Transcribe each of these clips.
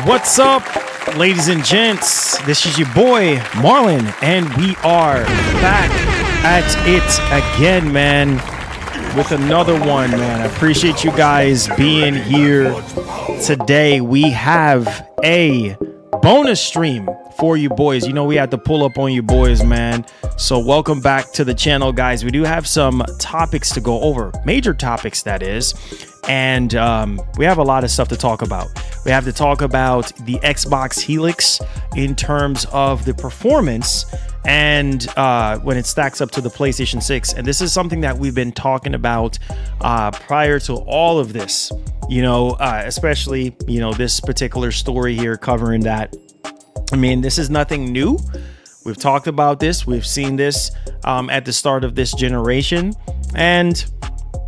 What's up, ladies and gents? This is your boy Marlon, and we are back at it again, man, with another one, man. I appreciate you guys being here today. We have a bonus stream for you boys. You know, we had to pull up on you boys, man. So welcome back to the channel, guys. We do have some topics to go over, major topics, that is. And we have a lot of stuff to talk about. We have to talk about the Xbox Helix in terms of the performance and when it stacks up to the PlayStation 6. And this is something that we've been talking about prior to all of this, you know, especially, you know, this particular story here covering that. I mean, this is nothing new. We've talked about this. We've seen this at the start of this generation, and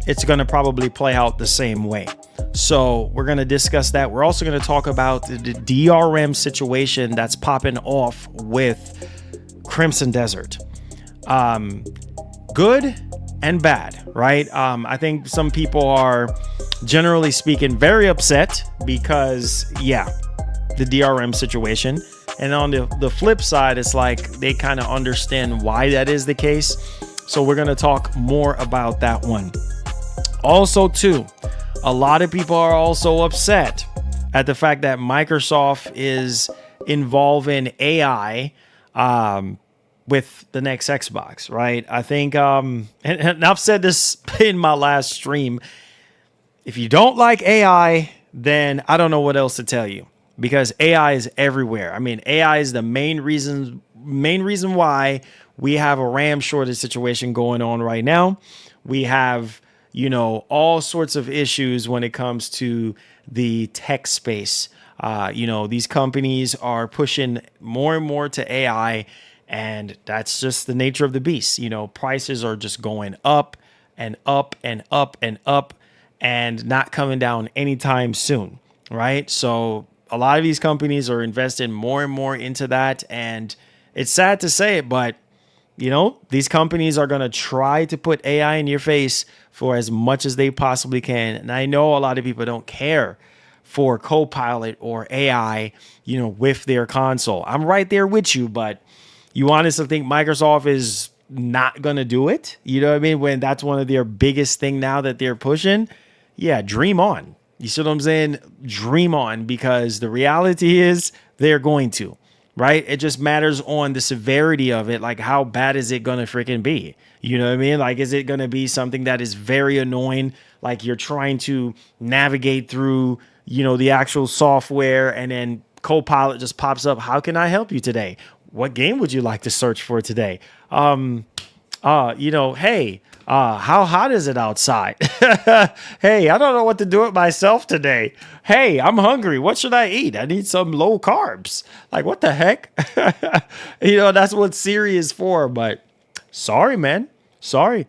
it's going to probably play out the same way. So we're going to discuss that. We're also going to talk about the DRM situation that's popping off with Crimson Desert. Good and bad, right? I think some people are, generally speaking, very upset because, yeah, the DRM situation. And on the flip side, it's like they kind of understand why that is the case. So we're going to talk more about that one. Also, too, a lot of people are also upset at the fact that Microsoft is involving AI with the next Xbox, right? I think, and I've said this in my last stream, if you don't like AI, then I don't know what else to tell you, because AI is everywhere. I mean, AI is the main reason why we have a RAM shortage situation going on right now. We have, you know, all sorts of issues when it comes to the tech space. You know, these companies are pushing more and more to AI, And that's just the nature of the beast. You know, prices are just going up and up and up and up and not coming down anytime soon, right? So a lot of these companies are investing more and more into that. And it's sad to say it, but you know, these companies are going to try to put AI in your face for as much as they possibly can. And I know a lot of people don't care for Copilot or AI, you know, with their console. I'm right there with you, but you honestly think Microsoft is not going to do it? You know what I mean? When that's one of their biggest thing now that they're pushing. Yeah, dream on. You see what I'm saying? Dream on, because the reality is they're going to, right? It just matters on the severity of it. Like, how bad is it going to freaking be? You know what I mean? Like, is it going to be something that is very annoying? Like, you're trying to navigate through, you know, the actual software, and then Copilot just pops up. How can I help you today? What game would you like to search for today? You know, hey, how hot is it outside? Hey, I don't know what to do with myself today. Hey, I'm hungry. What should I eat? I need some low carbs. Like, what the heck? You know, that's what Siri is for. But sorry, man. Sorry.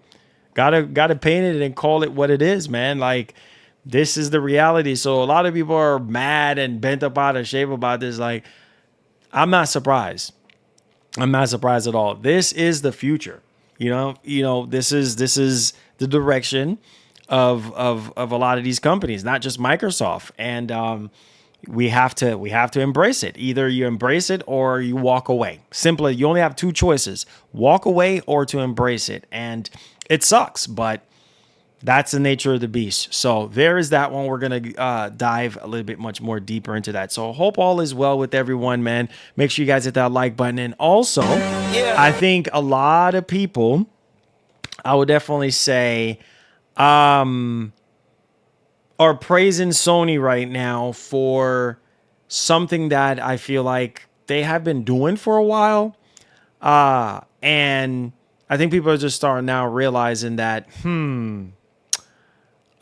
Gotta paint it and call it what it is, man. Like, this is the reality. So a lot of people are mad and bent up out of shape about this. Like, I'm not surprised. I'm not surprised at all. This is the future. This is the direction of a lot of these companies, not just Microsoft. And we have to embrace it. Either you embrace it or you walk away. Simply, you only have two choices: walk away or to embrace it. And it sucks, but that's the nature of the beast. So there is that one. We're going to dive a little bit much more deeper into that. So hope all is well with everyone, man. Make sure you guys hit that like button. And also, I think a lot of people, I would definitely say, are praising Sony right now for something that I feel like they have been doing for a while. And I think people are just starting now realizing that,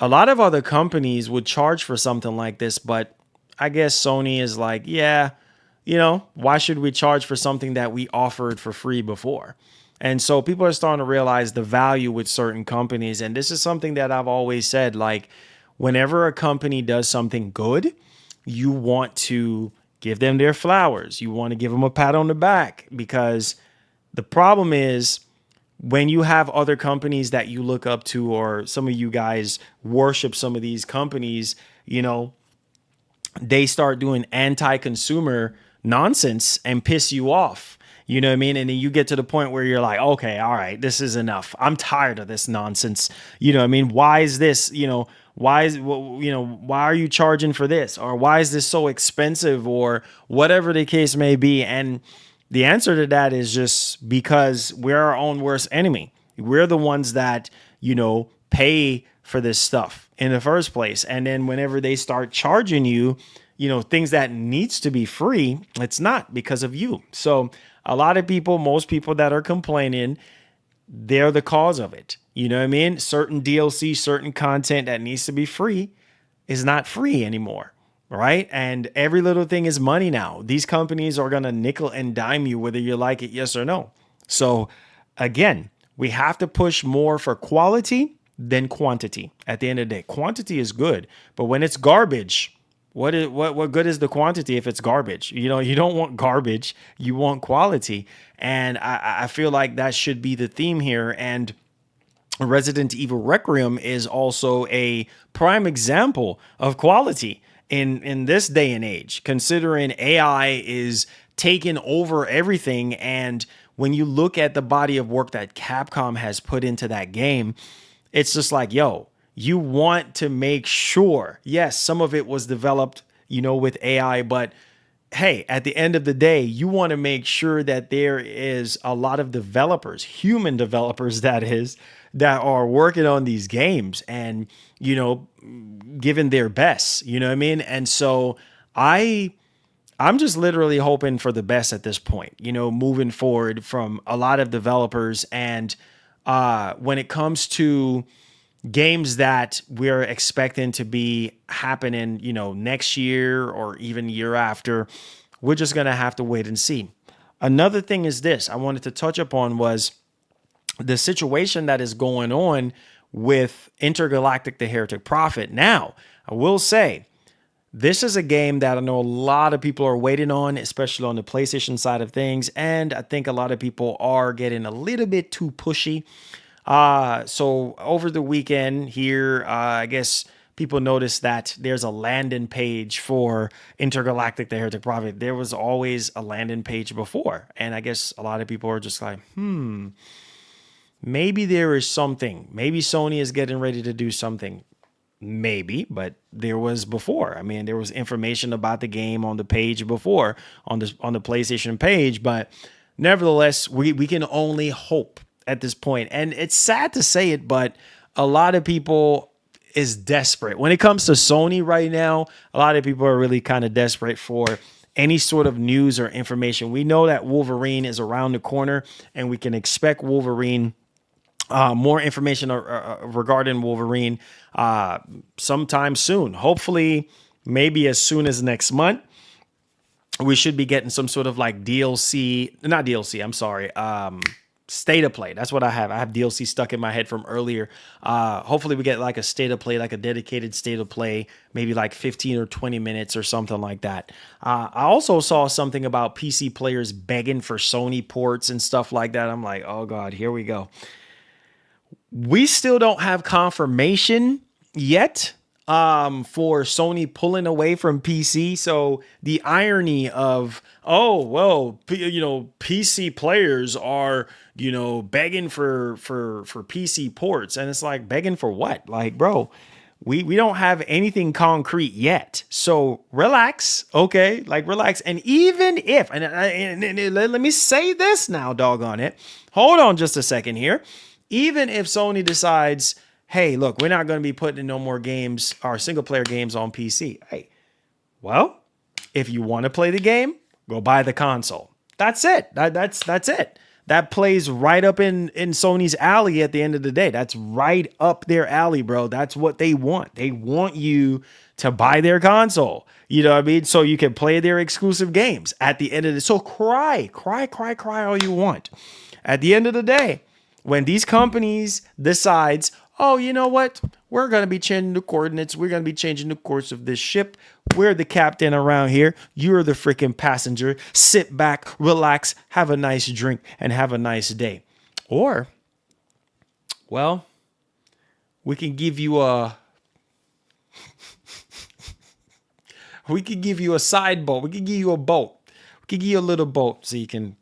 a lot of other companies would charge for something like this, but I guess Sony is like, yeah, you know, why should we charge for something that we offered for free before? And so people are starting to realize the value with certain companies. And this is something that I've always said, like, whenever a company does something good, you want to give them their flowers. You want to give them a pat on the back, because the problem is, when you have other companies that you look up to, or some of you guys worship some of these companies, you know, they start doing anti-consumer nonsense and piss you off. You know what I mean? And then you get to the point where you're like, okay, all right, this is enough. I'm tired of this nonsense. You know what I mean? Why is this, why are you charging for this? Or why is this so expensive? Or whatever the case may be. And the answer to that is just because we're our own worst enemy. We're the ones that, pay for this stuff in the first place. And then whenever they start charging you, things that needs to be free, it's not because of you. So a lot of people, most people that are complaining, they're the cause of it. You know what I mean? Certain DLC, certain content that needs to be free is not free anymore. Right? And every little thing is money now. These companies are going to nickel and dime you whether you like it, yes or no. So again, we have to push more for quality than quantity. At the end of the day, quantity is good, but when it's garbage, what good is the quantity if it's garbage? You don't want garbage, you want quality. And I feel like that should be the theme here. And Resident Evil Requiem is also a prime example of quality. In this day and age, considering AI is taking over everything. And when you look at the body of work that Capcom has put into that game, it's just like, yo, you want to make sure, yes, some of it was developed, with AI, but hey, at the end of the day, you want to make sure that there is a lot of developers, human developers, that are working on these games and, giving their best, you know what I mean? And so I'm just literally hoping for the best at this point, moving forward from a lot of developers. And when it comes to games that we're expecting to be happening, next year or even year after, we're just going to have to wait and see. another thing is this I wanted to touch upon was the situation that is going on with Intergalactic the Heretic Prophet. Now, I will say, this is a game that I know a lot of people are waiting on, especially on the PlayStation side of things. And I think a lot of people are getting a little bit too pushy. So over the weekend here, I guess people noticed that there's a landing page for Intergalactic the Heretic Prophet. There was always a landing page before. And I guess a lot of people are just like, maybe there is something. Maybe Sony is getting ready to do something. Maybe, but there was before. I mean, there was information about the game on the page before, on the PlayStation page, but nevertheless, we can only hope at this point. And it's sad to say it, but a lot of people is desperate. When it comes to Sony right now, a lot of people are really kind of desperate for any sort of news or information. We know that Wolverine is around the corner, and we can expect Wolverine more information regarding Wolverine sometime soon. Hopefully, maybe as soon as next month. We should be getting some sort of like DLC, not DLC, I'm sorry, state of play. That's what I have. I have DLC stuck in my head from earlier. Hopefully we get like a state of play, like a dedicated state of play, maybe like 15 or 20 minutes or something like that. I also saw something about PC players begging for Sony ports and stuff like that. I'm like, oh God, here we go. We still don't have confirmation yet for Sony pulling away from PC. So the irony of, oh, well, PC players are, begging for PC ports. And it's like, begging for what? Like, bro, we don't have anything concrete yet. So relax. Okay. Like relax. And even if, and let me say this now, doggone it. Hold on just a second here. Even if Sony decides, hey, look, we're not going to be putting no more games, our single player games on PC. Hey, well, if you want to play the game, go buy the console. That's it. That's it. That plays right up in Sony's alley at the end of the day. That's right up their alley, bro. That's what they want. They want you to buy their console. You know what I mean? So you can play their exclusive games at the end of the day. So cry all you want. At the end of the day, when these companies decides, oh, you know what? We're going to be changing the coordinates. We're going to be changing the course of this ship. We're the captain around here. You're the freaking passenger. Sit back, relax, have a nice drink, and have a nice day. Or, well, we can give you a side boat. We can give you a boat. We can give you a little boat so you can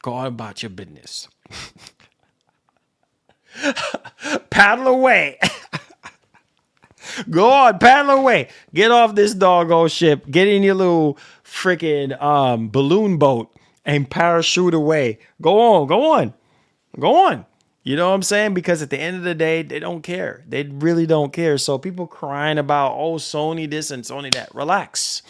go on about your business. Paddle away. Go on, paddle away. Get off this doggone ship. Get in your little freaking balloon boat and parachute away. Go on. You know what I'm saying? Because at the end of the day, they don't care. They really don't care. So people crying about, oh, Sony this and Sony that. Relax.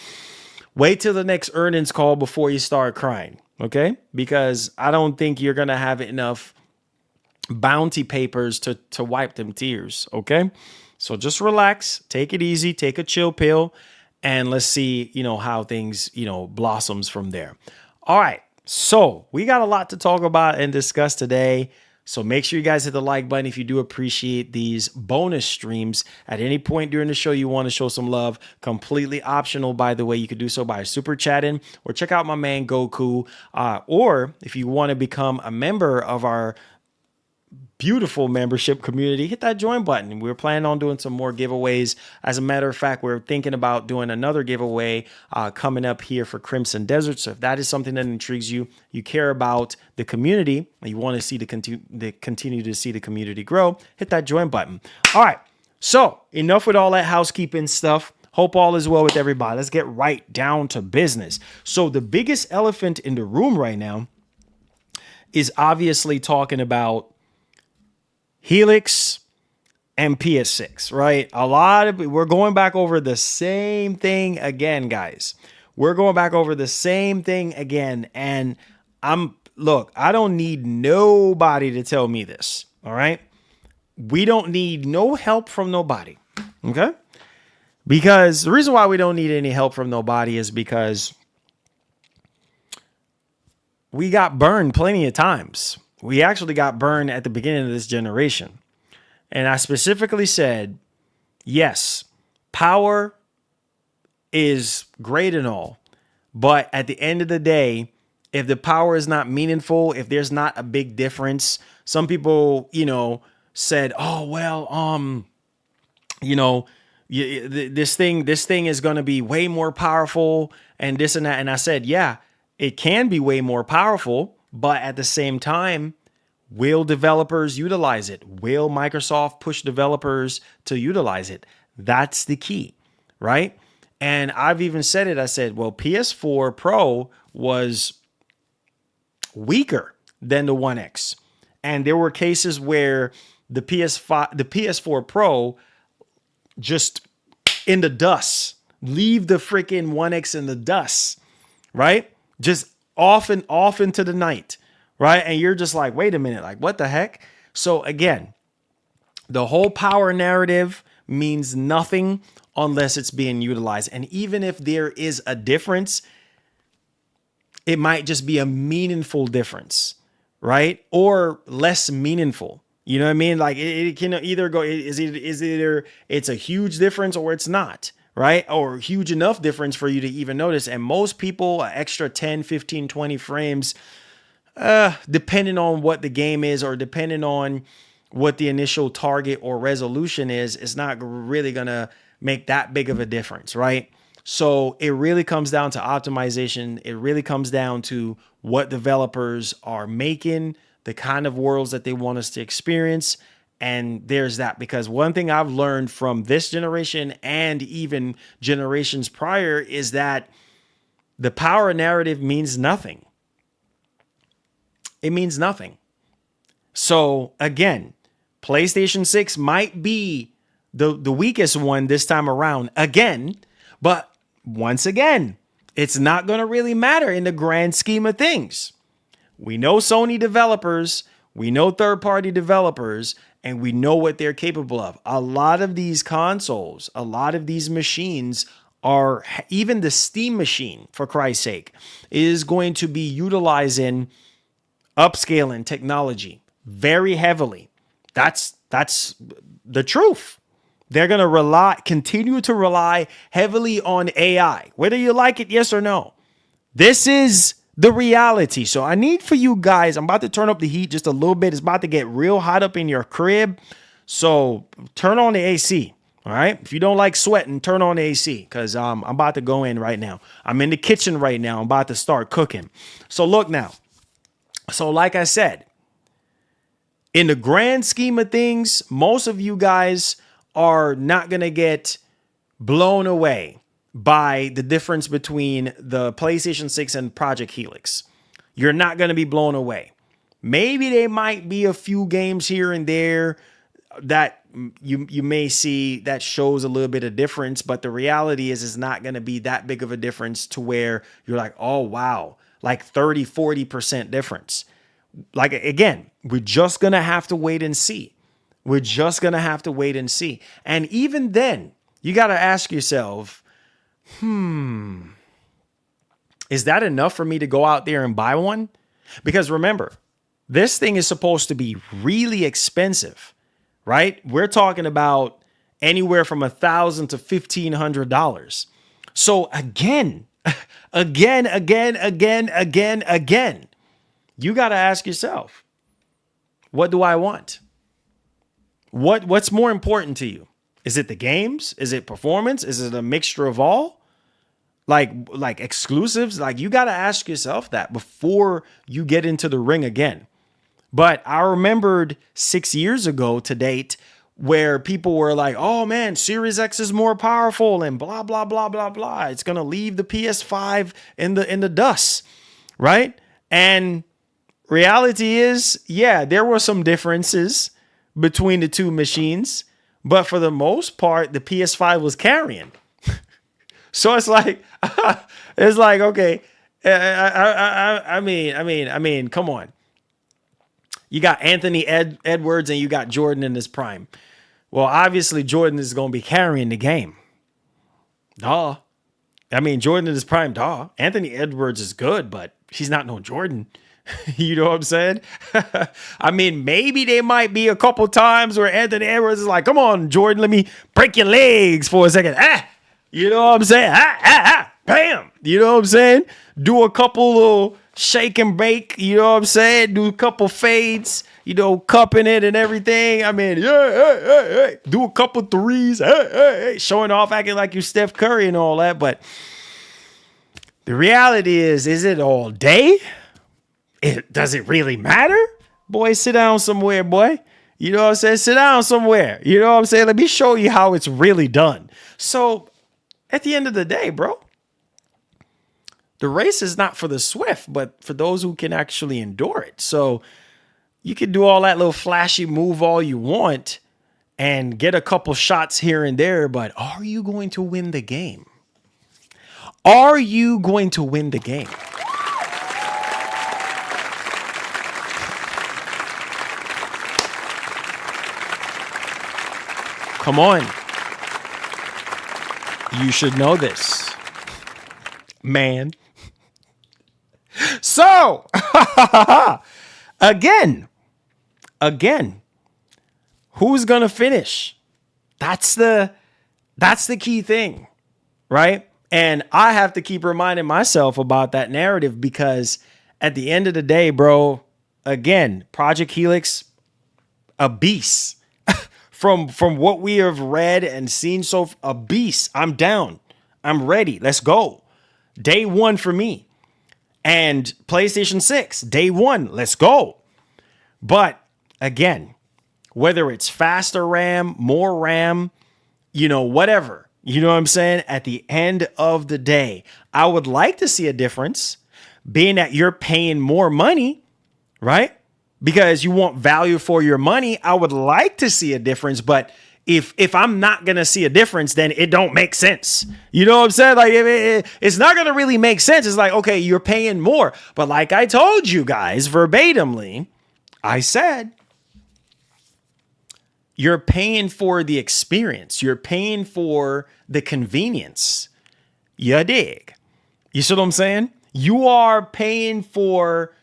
Wait till the next earnings call before you start crying. Okay? Because I don't think you're going to have enough bounty papers to wipe them tears. Okay? So just relax, take it easy, take a chill pill, and let's see, how things, blossoms from there. All right. So we got a lot to talk about and discuss today. So make sure you guys hit the like button if you do appreciate these bonus streams. At any point during the show, you want to show some love. Completely optional, by the way. You could do so by super chatting or check out my man Goku. Or if you want to become a member of our beautiful membership community, hit that join button. We're planning on doing some more giveaways. As a matter of fact, we're thinking about doing another giveaway coming up here for Crimson Desert. So if that is something that intrigues you, you care about the community, and you want to see continue to see the community grow, hit that join button. All right. So enough with all that housekeeping stuff. Hope all is well with everybody. Let's get right down to business. So the biggest elephant in the room right now is obviously talking about Helix and PS6, right? We're going back over the same thing again, guys. We're going back over the same thing again. And I don't need nobody to tell me this. All right. We don't need no help from nobody. Okay. Because the reason why we don't need any help from nobody is because we got burned plenty of times. We actually got burned at the beginning of this generation. And I specifically said, yes, power is great and all, but at the end of the day, if the power is not meaningful, if there's not a big difference, some people, said, oh, well, this thing is going to be way more powerful and this and that. And I said, yeah, it can be way more powerful, but at the same time, will developers utilize it? Will Microsoft push developers to utilize it? That's the key, right? And I've even said it. I said, well, PS4 Pro was weaker than the One X. And there were cases where the PS4 Pro just in the dust, leave the freaking One X in the dust, right? Just off into the night, right? And you're just like, wait a minute, like what the heck? So again, the whole power narrative means nothing unless it's being utilized. And even if there is a difference, it might just be a meaningful difference, right? Or less meaningful. You know what I mean? Like it can either go, is either it's a huge difference or it's not, right? Or huge enough difference for you to even notice. And most people, an extra 10, 15, 20 frames, depending on what the game is or depending on what the initial target or resolution is, it's not really going to make that big of a difference, right? So it really comes down to optimization. It really comes down to what developers are making, the kind of worlds that they want us to experience. And there's that, because one thing I've learned from this generation and even generations prior is that the power narrative means nothing. It means nothing. So again, PlayStation 6 might be the weakest one this time around again, but once again, it's not going to really matter in the grand scheme of things. We know Sony developers, we know third-party developers, and we know what they're capable of. A lot of these consoles, a lot of these machines are, even the Steam machine, for Christ's sake, is going to be utilizing upscaling technology very heavily. That's the truth. They're going to continue to rely heavily on AI, whether you like it, yes or no. This is the reality. So I need for you guys, I'm about to turn up the heat just a little bit. It's about to get real hot up in your crib. So turn on the AC. All right. If you don't like sweating, turn on the AC, because I'm about to go in right now. I'm in the kitchen right now. I'm about to start cooking. So look now. So like I said, in the grand scheme of things, most of you guys are not going to get blown away by the difference between the PlayStation 6 and Project Helix. You're not going to be blown away. Maybe there might be a few games here and there that you may see that shows a little bit of difference, but the reality is it's not going to be that big of a difference to where you're like, oh, wow, like 30-40% difference. Like, again, we're just going to have to wait and see. We're just going to have to wait and see. And even then, you got to ask yourself, is that enough for me to go out there and buy one? Because remember, this thing is supposed to be really expensive, right? We're talking about anywhere from $1,000 to $1,500. So again, you got to ask yourself, what do I want? What's more important to you? Is it the games? Is it performance? Is it a mixture of all? Like exclusives? Like, you got to ask yourself that before you get into the ring again. But I remembered 6 years ago to date where people were like, oh man, Series X is more powerful and blah, blah, blah, blah, blah. It's going to leave the PS5 in the dust, right? And reality is, yeah, there were some differences between the two machines, but for the most part, the PS5 was carrying. So it's like, okay. I mean, come on. You got Anthony Edwards and you got Jordan in his prime. Well, obviously Jordan is going to be carrying the game. Duh. I mean, Jordan in his prime, duh. Anthony Edwards is good, but he's not no Jordan. You know what I'm saying? I mean, maybe there might be a couple times where Anthony Edwards is like, come on, Jordan, let me break your legs for a second. You know what I'm saying? Bam. You know what I'm saying? Do a couple little shake and bake. You know what I'm saying? Do a couple fades, cupping it and everything. I mean, hey. Do a couple threes. Hey. Showing off, acting like you're Steph Curry and all that. But the reality is it all day? Does it really matter? Boy, sit down somewhere, boy. You know what I'm saying? Sit down somewhere. You know what I'm saying? Let me show you how it's really done. So at the end of the day, bro, the race is not for the swift, but for those who can actually endure it. So you can do all that little flashy move all you want and get a couple shots here and there, but are you going to win the game? Are you going to win the game? Come on. You should know this, man. So, again, who's going to finish? That's the key thing, right? And I have to keep reminding myself about that narrative because at the end of the day, bro, again, Project Helix, a beast. From what we have read and seen, a beast. I'm down. I'm ready. Let's go. Day one for me. And PlayStation 6, day one. Let's go. But again, whether it's faster RAM, more RAM, whatever, you know what I'm saying? At the end of the day, I would like to see a difference, being that you're paying more money, right? Because you want value for your money. I would like to see a difference, but if I'm not going to see a difference, then it don't make sense. You know what I'm saying? Like it's not going to really make sense. It's like, okay, you're paying more. But like I told you guys verbatimly, I said, you're paying for the experience. You're paying for the convenience. You dig? You see what I'm saying? You are paying for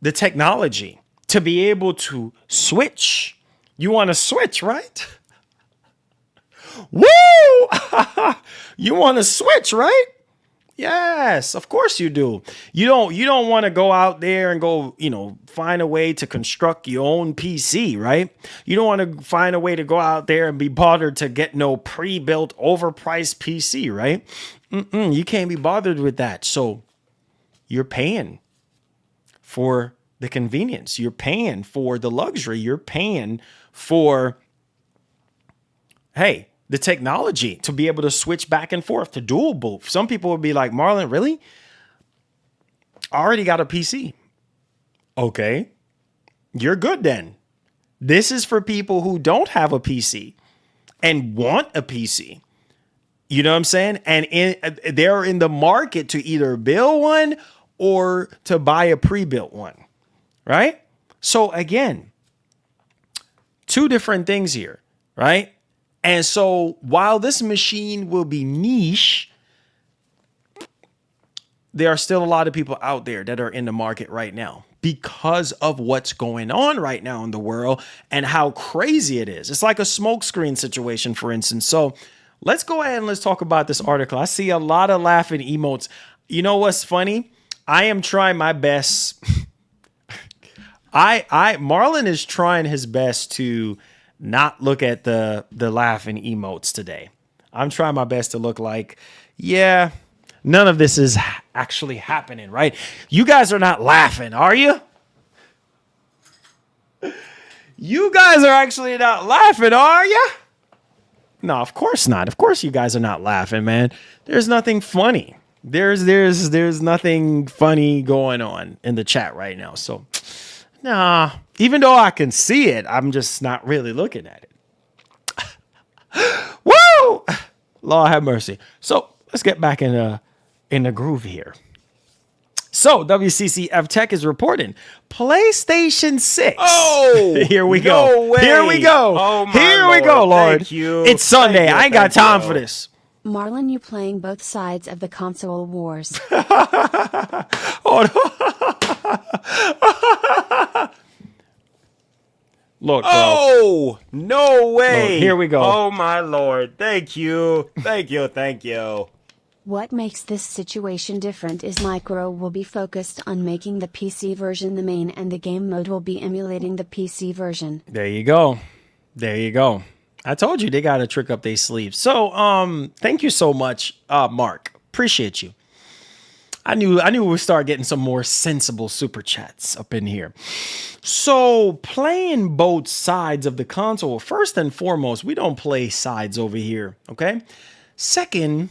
the technology to be able to switch. You want to switch, right? Woo! You want to switch, right? Yes, of course you do. You don't want to go out there and go, find a way to construct your own PC, right? You don't want to find a way to go out there and be bothered to get no pre-built, overpriced PC, right? You can't be bothered with that. So you're paying for the convenience. You're paying for the luxury. You're paying for, the technology to be able to switch back and forth to dual boot. Some people would be like, Marlon, really? I already got a PC. Okay, you're good then. This is for people who don't have a PC and want a PC. You know what I'm saying? And they're in the market to either build one or to buy a pre-built one. Right? So again, two different things here, right? And so while this machine will be niche, there are still a lot of people out there that are in the market right now because of what's going on right now in the world and how crazy it is. It's like a smokescreen situation, for instance. So let's go ahead and let's talk about this article. I see a lot of laughing emotes. You know what's funny? I am trying my best. Marlon is trying his best to not look at the laughing emotes today. I'm trying my best to look like, yeah, none of this is actually happening, right? You guys are not laughing, are you? You guys are actually not laughing, are you? No, of course not. Of course you guys are not laughing, man. There's nothing funny. There's nothing funny going on in the chat right now. So, nah, even though I can see it, I'm just not really looking at it. Woo! Lord have mercy. So let's get back in the groove here. So WCCF Tech is reporting PlayStation 6. Oh, here we go. Way. Here we go. Oh, here we go, Lord. Thank you. It's Sunday. I ain't got time for this. Marlon, you playing both sides of the console wars. Hold on. Look, bro. Oh, no way. Look, here we go. Oh, my Lord. Thank you. Thank you. Thank you. What makes this situation different is Micro will be focused on making the PC version the main, and the game mode will be emulating the PC version. There you go. There you go. I told you they got to trick up their sleeves. So, thank you so much, Mark. Appreciate you. I knew we would start getting some more sensible super chats up in here. So, playing both sides of the console, first and foremost, we don't play sides over here, okay? Second,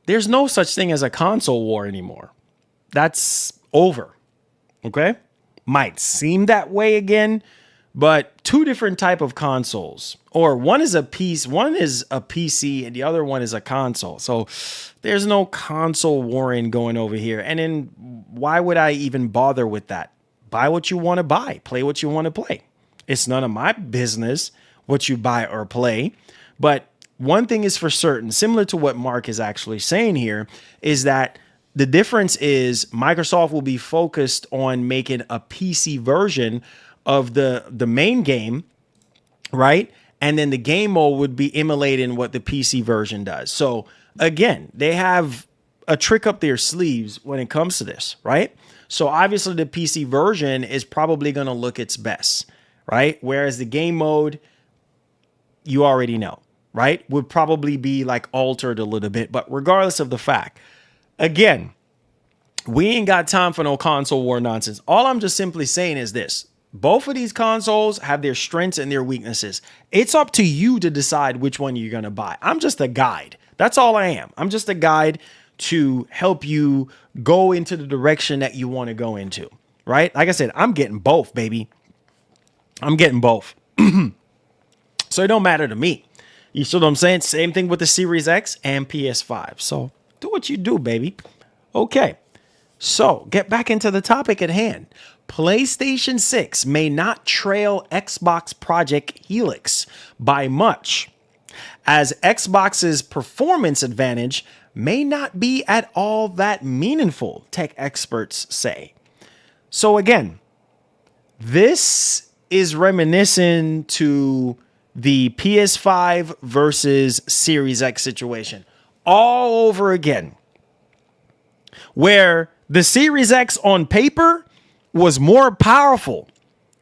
there's no such thing as a console war anymore. That's over, okay? Might seem that way again, but two different type of consoles, or one is a PC and the other one is a console. So there's no console warring going over here. And then why would I even bother with that? Buy what you want to buy, play what you want to play. It's none of my business what you buy or play. But one thing is for certain, similar to what Mark is actually saying here, is that the difference is Microsoft will be focused on making a PC version of the main game, right? And then the game mode would be emulating what the PC version does. So again, they have a trick up their sleeves when it comes to this, right? So obviously the PC version is probably going to look its best, right? Whereas the game mode, you already know, right? Would probably be like altered a little bit, but regardless of the fact, again, we ain't got time for no console war nonsense. All I'm just simply saying is this. Both of these consoles have their strengths and their weaknesses. It's up to you to decide which one you're going to buy. I'm just a guide. That's all I am. I'm just a guide to help you go into the direction that you want to go into, right? Like I said, I'm getting both, baby. I'm getting both. So it don't matter to me. You see what I'm saying? Same thing with the Series X and PS5. So do what you do, baby. Okay. So get back into the topic at hand. PlayStation 6 may not trail Xbox Project Helix by much, as Xbox's performance advantage may not be at all that meaningful, tech experts say. So again, this is reminiscent to the PS5 versus Series X situation all over again, where the Series X on paper was more powerful,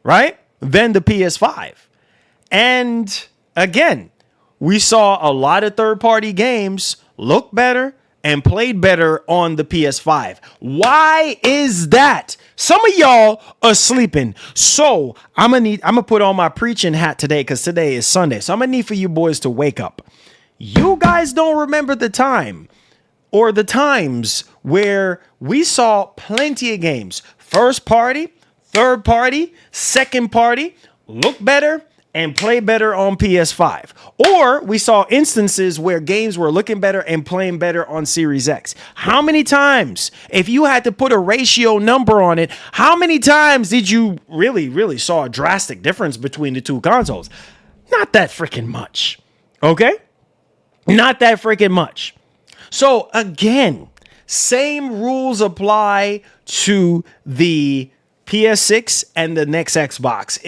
right, than the PS5. And again, we saw a lot of third-party games look better and played better on the PS5. Why is that? Some of y'all are sleeping. So I'm gonna put on my preaching hat today because today is Sunday. So I'm gonna need for you boys to wake up. You guys don't remember the time or the times where we saw plenty of games, first party, third party, second party, look better and play better on PS5. Or we saw instances where games were looking better and playing better on Series X. How many times, if you had to put a ratio number on it, how many times did you really saw a drastic difference between the two consoles? Not that freaking much. Okay? Not that freaking much. So again, same rules apply to the PS6 and the next Xbox.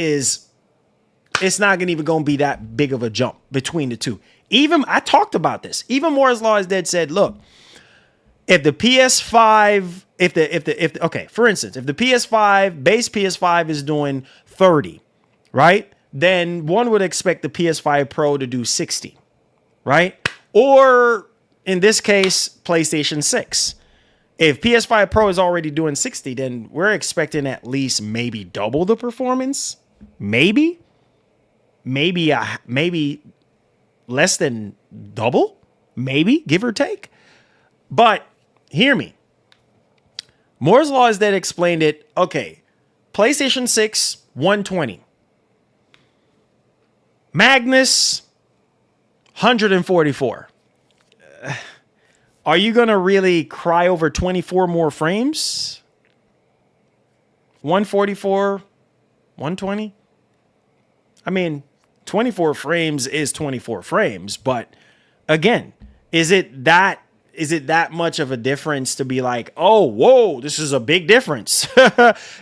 It's not even going to be that big of a jump between the two. Even I talked about this. Even Moore's Law is dead said, look, if the PS5, for instance, if the PS5, base PS5 is doing 30, right? Then one would expect the PS5 Pro to do 60, right? Or in this case, PlayStation 6. If PS5 Pro is already doing 60, then we're expecting at least maybe double the performance. Maybe less than double, maybe, give or take. But hear me. Moore's Law is that explained it. Okay, PlayStation 6, 120. Magnus, 144. Are you going to really cry over 24 more frames? 144, 120? I mean, 24 frames is 24 frames, but again, is it that much of a difference to be like, oh, whoa, this is a big difference?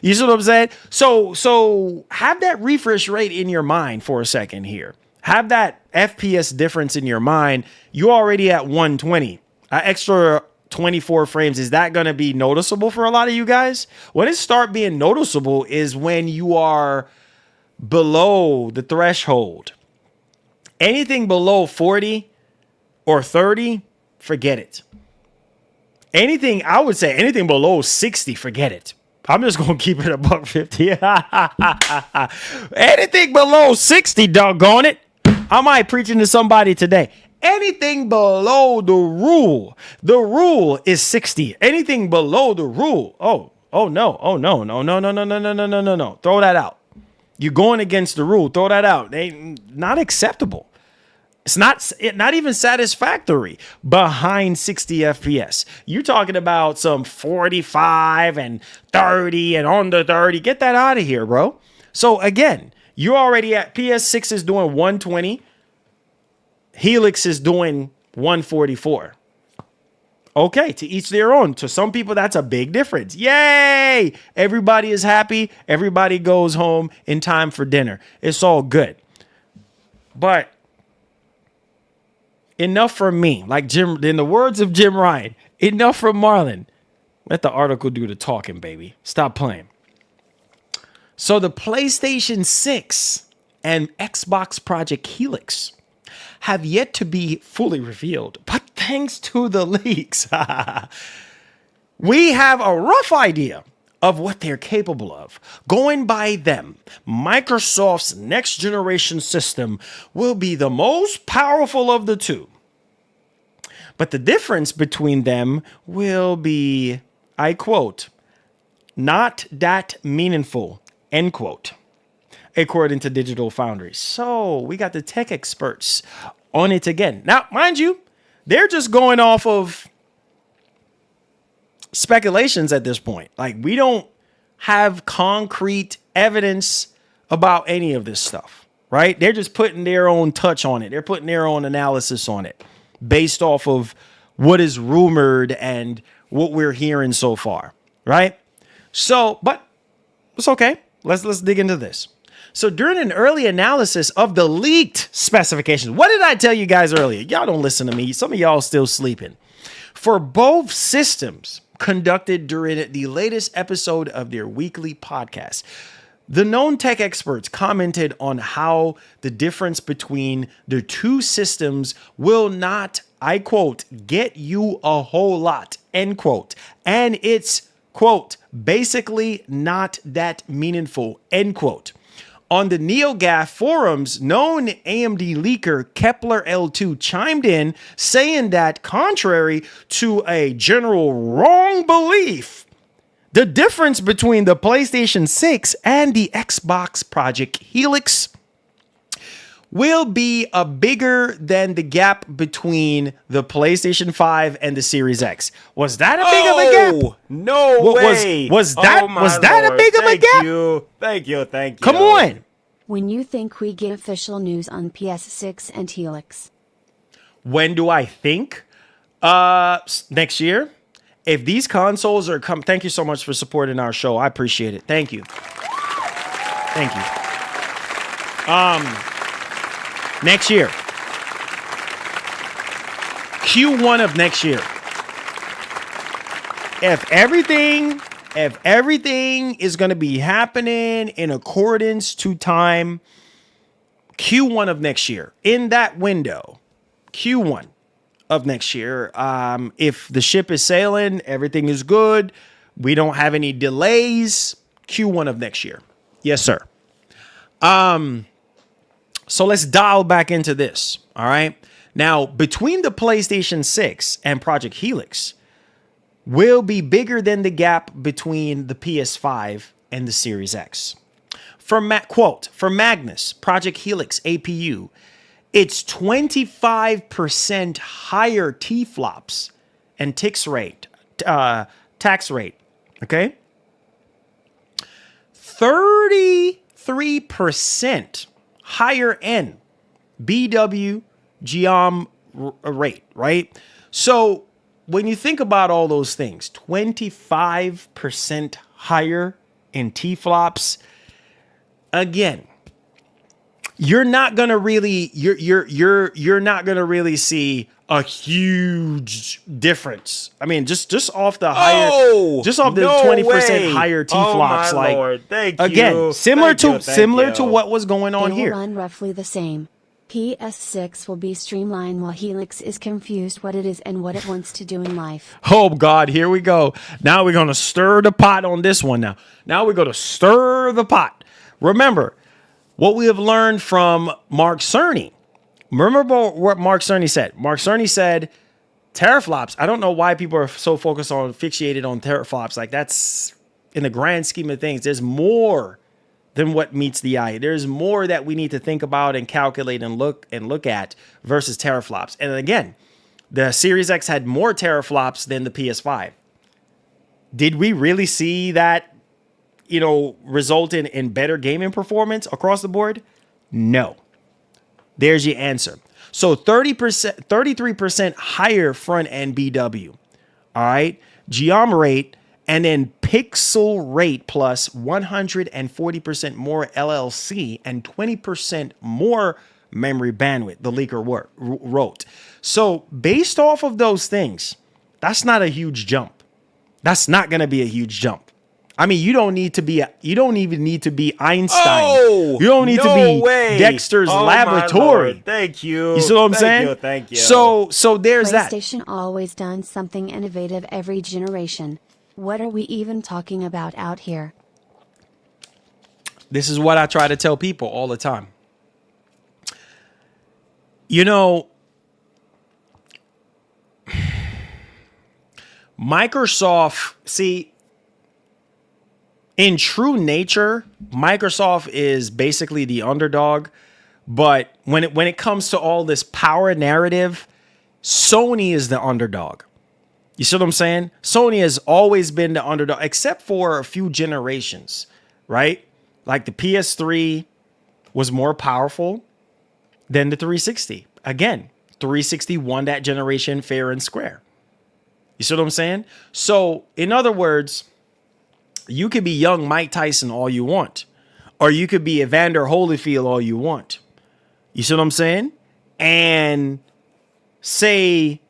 You see what I'm saying? So have that refresh rate in your mind for a second here. Have that FPS difference in your mind. You're already at 120. An extra 24 frames. Is that going to be noticeable for a lot of you guys? When it start being noticeable is when you are below the threshold. Anything below 40 or 30, forget it. I would say anything below 60, forget it. I'm just going to keep it above 50. Anything below 60, doggone it. I might preaching to somebody today. Anything below the rule is 60. Anything below the rule, no. Throw that out. You're going against the rule. Throw that out. Not acceptable. It's not even satisfactory behind 60 FPS. You're talking about some 45 and 30 and under 30. Get that out of here, bro. So again, you're already at PS6 is doing 120. Helix is doing 144. Okay, to each their own. To some people, that's a big difference. Yay! Everybody is happy. Everybody goes home in time for dinner. It's all good. But enough from me. Like Jim, in the words of Jim Ryan, enough from Marlon. Let the article do the talking, baby. Stop playing. So the PlayStation 6 and Xbox Project Helix have yet to be fully revealed, but thanks to the leaks, we have a rough idea of what they're capable of. Going by them, Microsoft's next generation system will be the most powerful of the two. But the difference between them will be, I quote, not that meaningful, end quote, according to Digital Foundry. So we got the tech experts on it again. Now, mind you, they're just going off of speculations at this point. Like, we don't have concrete evidence about any of this stuff, right? They're just putting their own touch on it. They're putting their own analysis on it based off of what is rumored and what we're hearing so far, right? So, but it's okay. Let's dig into this. So during an early analysis of the leaked specifications, what did I tell you guys earlier? Y'all don't listen to me. Some of y'all still sleeping. For both systems conducted during the latest episode of their weekly podcast, the known tech experts commented on how the difference between the two systems will not, I quote, get you a whole lot, end quote. And it's, quote, basically not that meaningful, end quote. On the NeoGAF forums, known AMD leaker Kepler L2 chimed in saying that contrary to a general wrong belief, the difference between the PlayStation 6 and the Xbox Project Helix will be a bigger than the gap between the PlayStation 5 and the Series X. Was that a big of a gap? No way. Was that a big of a gap? Thank you. Come on. When you think we get official news on PS6 and Helix? When do I think? Next year. If these consoles are thank you so much for supporting our show. I appreciate it. Thank you. Next year. Q1 of next year. If everything is going to be happening in accordance to time, Q1 of next year. In that window, Q1 of next year. If the ship is sailing, everything is good, we don't have any delays, Q1 of next year. Yes, sir. So let's dial back into this. All right. Now, between the PlayStation 6 and Project Helix will be bigger than the gap between the PS5 and the Series X. Quote, for Magnus, Project Helix APU, it's 25% higher T-flops and tax rate, okay? 33% higher end BW geom rate, right? So when you think about all those things, 25% higher in T-flops, again, you're not gonna really you're not gonna really see a huge difference. I mean, just off the higher, just off the 20% higher T-flops, like Lord. Thank again, you. similar Thank to you. what was going on They will here. run roughly the same. PS6 will be streamlined while Helix is confused what it is and what it wants to do in life. Oh God, here we go. Now we're gonna stir the pot on this one. Now we're gonna stir the pot. Remember what we have learned from Mark Cerny. Remember what Mark Cerny said. Mark Cerny said, teraflops. I don't know why people are so fixated on teraflops. Like, that's, in the grand scheme of things, there's more than what meets the eye. There's more that we need to think about and calculate and look at versus teraflops. And again, the Series X had more teraflops than the PS5. Did we really see that, result in better gaming performance across the board? No. There's your answer. So 30%, 33% higher front end BW. All right. Geom rate and then pixel rate plus 140% more LLC and 20% more memory bandwidth, the leaker wrote. So based off of those things, that's not a huge jump. That's not going to be a huge jump. I mean, you don't even need to be Einstein. Oh, you don't need to be way. Dexter's laboratory. Thank you. You see what I'm saying? Thank you. So there's that. PlayStation always done something innovative every generation. What are we even talking about out here? This is what I try to tell people all the time. Microsoft, see, in true nature, Microsoft is basically the underdog. But when it comes to all this power narrative, Sony is the underdog. You see what I'm saying? Sony has always been the underdog, except for a few generations, right? Like the PS3 was more powerful than the 360. Again, 360 won that generation fair and square. You see what I'm saying? So, in other words, you could be young Mike Tyson all you want, or you could be Evander Holyfield all you want. You see what I'm saying? And say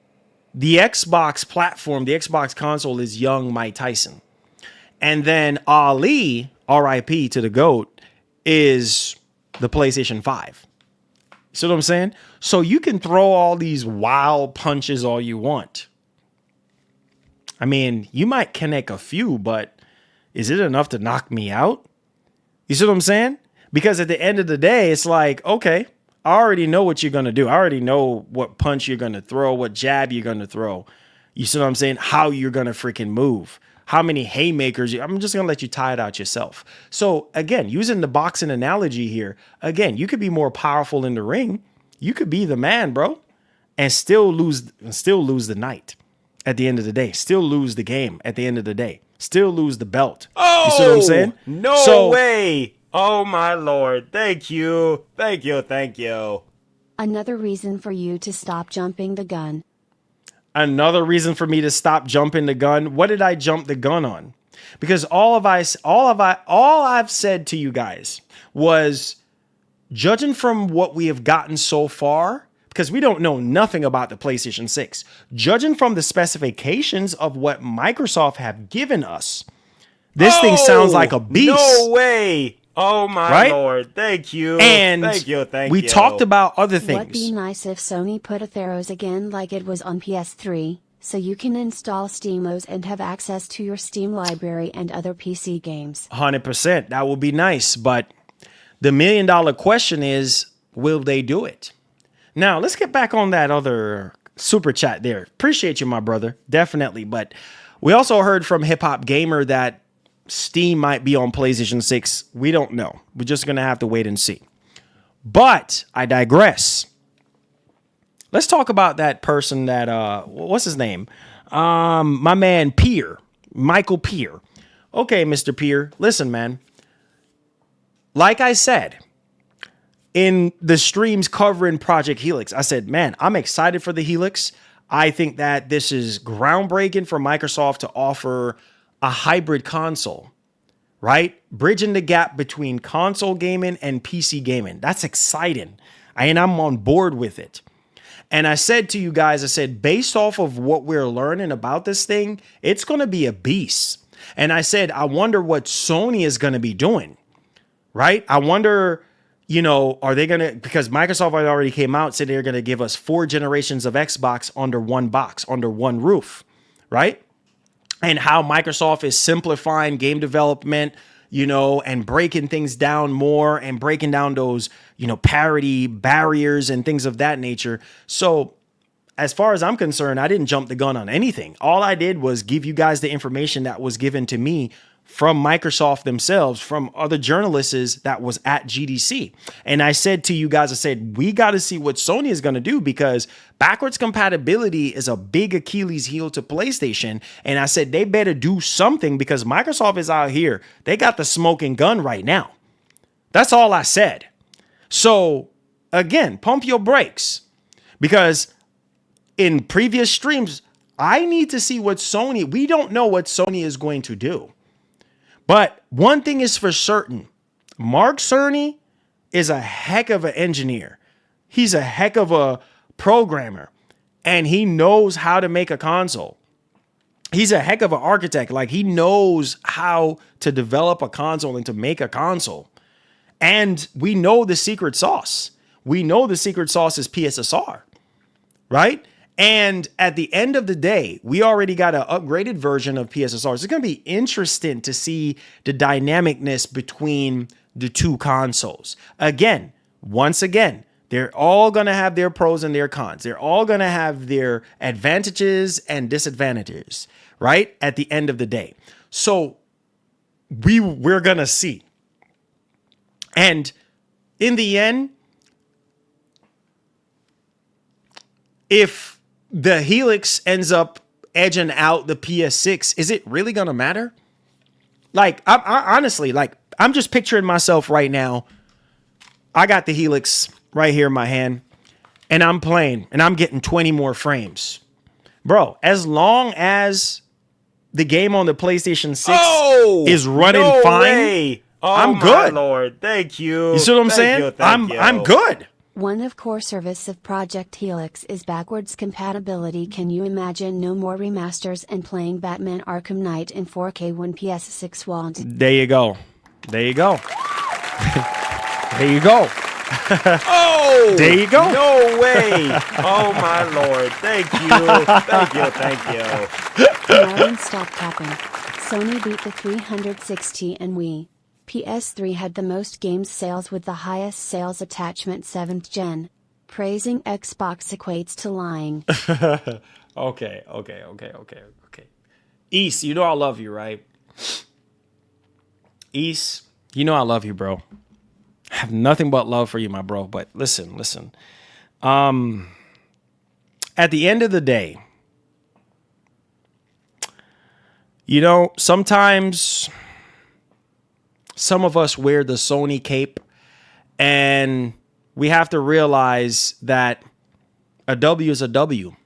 the Xbox platform, the Xbox console is young Mike Tyson. And then Ali, RIP to the GOAT, is the PlayStation 5. You see what I'm saying? So you can throw all these wild punches all you want. I mean, you might connect a few, but is it enough to knock me out? You see what I'm saying? Because at the end of the day, it's like, okay, I already know what you're going to do. I already know what punch you're going to throw, what jab you're going to throw. You see what I'm saying? How you're going to freaking move. How many haymakers. I'm just going to let you tie it out yourself. So again, using the boxing analogy here, again, you could be more powerful in the ring. You could be the man, bro, and still lose the night at the end of the day. Still lose the game at the end of the day. Still lose the belt. Oh, you see what I'm saying? No way. Oh, my Lord. Thank you. Thank you. Thank you. Another reason for you to stop jumping the gun. Another reason for me to stop jumping the gun. What did I jump the gun on? Because all I've said to you guys was, judging from what we have gotten so far, because we don't know nothing about the PlayStation 6, judging from the specifications of what Microsoft have given us, this thing sounds like a beast. No way. Oh, my Lord. Thank you. And thank you. We talked about other things. Would be nice if Sony put a Theros again like it was on PS3, so you can install SteamOS and have access to your Steam library and other PC games. 100%. That would be nice. But the $1 million question is, will they do it? Now, let's get back on that other super chat there. Appreciate you, my brother. Definitely. But we also heard from Hip Hop Gamer that Steam might be on PlayStation 6. We don't know. We're just going to have to wait and see. But I digress. Let's talk about that person that, what's his name? My man Peer, Michael Peer. Okay, Mr. Peer, listen, man. Like I said, in the streams covering Project Helix. I said, man, I'm excited for the Helix. I think that this is groundbreaking for Microsoft to offer a hybrid console, right? Bridging the gap between console gaming and PC gaming. That's exciting. And I'm on board with it. And I said to you guys, I said, based off of what we're learning about this thing, it's going to be a beast. And I said, I wonder what Sony is going to be doing, right? I wonder, are they going to, because Microsoft already came out, said they're going to give us 4 generations of Xbox under one box, under one roof, right? And how Microsoft is simplifying game development, and breaking things down more and breaking down those, parity barriers and things of that nature. So as far as I'm concerned, I didn't jump the gun on anything. All I did was give you guys the information that was given to me from Microsoft themselves, from other journalists that was at GDC. And I said to you guys, I said, we got to see what Sony is going to do, because backwards compatibility is a big Achilles heel to PlayStation. And I said, they better do something, because Microsoft is out here. They got the smoking gun right now. That's all I said. So again, pump your brakes, because in previous streams, I need to see what we don't know what Sony is going to do. But one thing is for certain, Mark Cerny is a heck of an engineer. He's a heck of a programmer, and he knows how to make a console. He's a heck of an architect. Like, he knows how to develop a console and to make a console. And we know the secret sauce. We know the secret sauce is PSSR, right? And at the end of the day, we already got an upgraded version of PSSR. So it's going to be interesting to see the dynamicness between the two consoles. Once again, they're all going to have their pros and their cons. They're all going to have their advantages and disadvantages, right? At the end of the day. So we're going to see. And in the end, if the Helix ends up edging out the PS6, is it really going to matter? Like, I honestly, I'm just picturing myself right now. I got the Helix right here in my hand, and I'm playing, and I'm getting 20 more frames. Bro, as long as the game on the PlayStation 6 is running fine, way. I'm good. My Lord, thank you. You see what I'm saying? I'm good. One of core service of Project Helix is backwards compatibility. Can you imagine no more remasters and playing Batman Arkham Knight in 4K when PS6 won't? There you go. There you go. There you go. There you go. No way. Oh, my Lord. Thank you. Thank you. Thank you. Marlon, stop tapping. Sony beat the 360 and Wii. PS3 had the most games sales with the highest sales attachment 7th gen. Praising Xbox equates to lying. Okay. East, you know I love you, right? East, you know I love you, bro. I have nothing but love for you, my bro. But listen. At the end of the day, sometimes some of us wear the Sony cape, and we have to realize that a W is a W.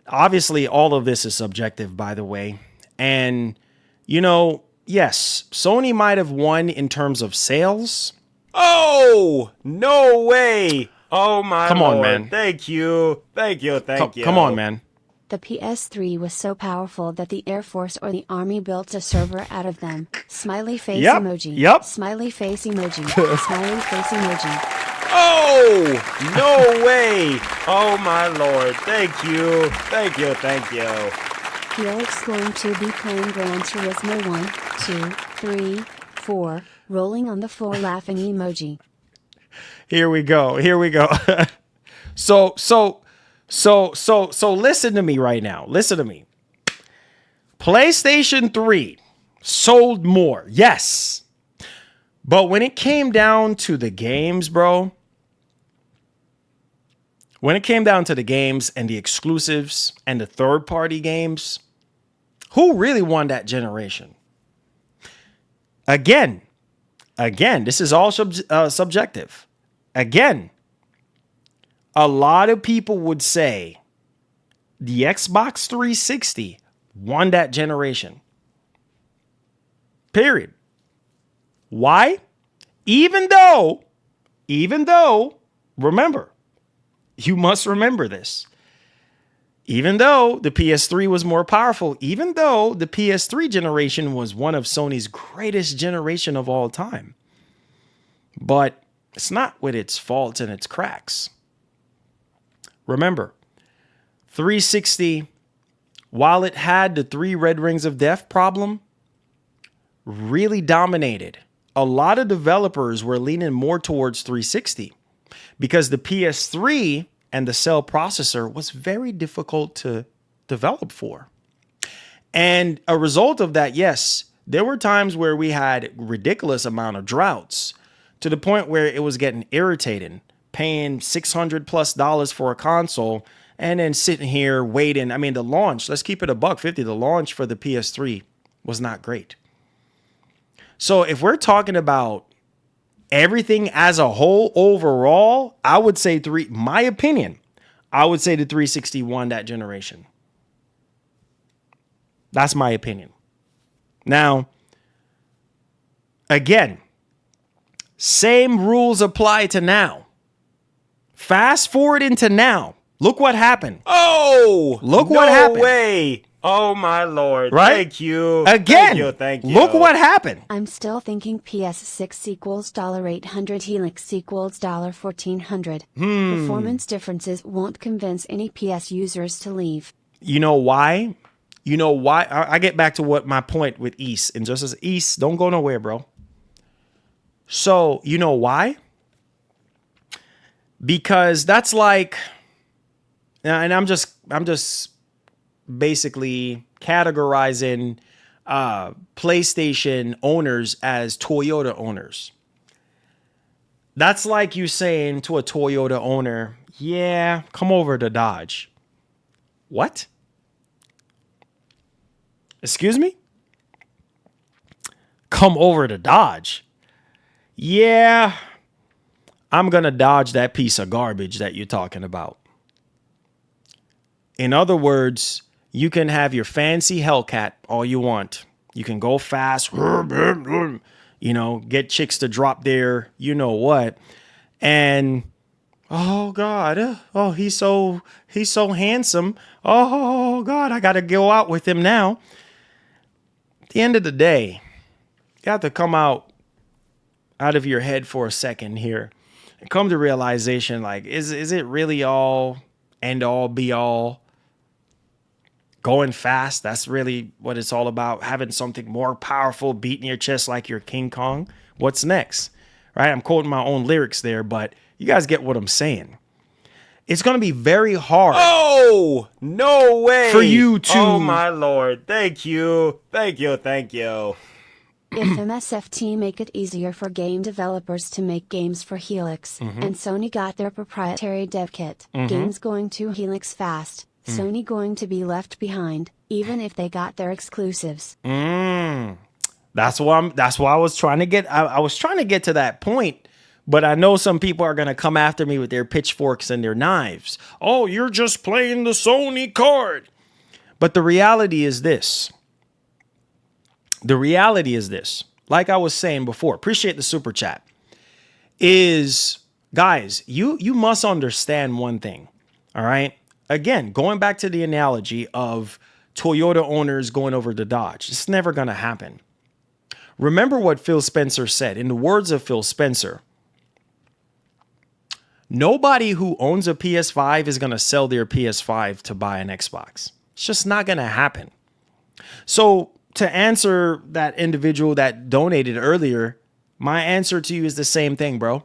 Obviously, all of this is subjective, by the way. And, yes, Sony might have won in terms of sales. Oh, no way. Oh, my Come Lord. on, man. Thank you. Thank you. Come on, man. The PS3 was so powerful that the Air Force or the Army built a server out of them. Smiley face emoji. Yep. Smiley face emoji. Smiley face emoji. Oh, no way. Oh, my Lord. Thank you. Thank you. Thank you. Helix going to be playing Gran Turismo 1, 2, 3, 4, rolling on the floor laughing emoji. Here we go. So listen to me right now. Listen to me. PlayStation 3 sold more. Yes. But when it came down to the games, bro, when it came down to the games and the exclusives and the third-party games, who really won that generation? Again, this is all subjective. again, a lot of people would say the Xbox 360 won that generation. Period. Why? Even though, remember, you must remember this. Even though the PS3 was more powerful, even though the PS3 generation was one of Sony's greatest generation of all time. But it's not with its faults and its cracks. Remember, 360, while it had the 3 red rings of death problem, really dominated. A lot of developers were leaning more towards 360 because the PS3 and the cell processor was very difficult to develop for. And a result of that, yes, there were times where we had ridiculous amount of droughts to the point where it was getting irritating, paying $600+ for a console and then sitting here waiting. I mean, the launch, let's keep it $150. The launch for the PS3 was not great. So if we're talking about everything as a whole overall, I would say my opinion, I would say the 360 won that generation. That's my opinion. Now, again, same rules apply to now. Fast forward into now. Look what happened. Oh, look what happened. No way. Oh, my Lord. Right? Thank you. Again, Thank you. Look what happened. I'm still thinking PS6 equals $800, Helix equals $1,400. Performance differences won't convince any PS users to leave. You know why? I get back to what my point with East. And just as East, don't go nowhere, bro. So, you know why? Because that's like, and I'm just basically categorizing PlayStation owners as Toyota owners. That's like you saying to a Toyota owner, yeah, come over to Dodge. What? Excuse me? Come over to Dodge. Yeah, I'm going to dodge that piece of garbage that you're talking about. In other words, you can have your fancy Hellcat all you want. You can go fast, get chicks to drop their, you know what. And, oh God, oh, he's so handsome. Oh God, I got to go out with him now. At the end of the day, you have to come out of your head for a second here and come to realization, like, is it really all end all be all? Going fast, that's really what it's all about. Having something more powerful beating your chest like you're King Kong. What's next? Right? I'm quoting my own lyrics there, but you guys get what I'm saying. It's going to be very hard. Oh, no way. For you to... Oh, my Lord. Thank you. Thank you. Thank you. If MSFT make it easier for game developers to make games for Helix, and Sony got their proprietary dev kit, games going to Helix fast, Sony going to be left behind, even if they got their exclusives. That's why I was trying to get. I was trying to get to that point, but I know some people are going to come after me with their pitchforks and their knives. Oh, you're just playing the Sony card. But the reality is this. Like I was saying before, appreciate the super chat. Is, guys, you must understand one thing. All right. Again, going back to the analogy of Toyota owners going over to Dodge, it's never going to happen. Remember what Phil Spencer said. In the words of Phil Spencer, nobody who owns a PS5 is going to sell their PS5 to buy an Xbox. It's just not going to happen. So to answer that individual that donated earlier, my answer to you is the same thing, bro.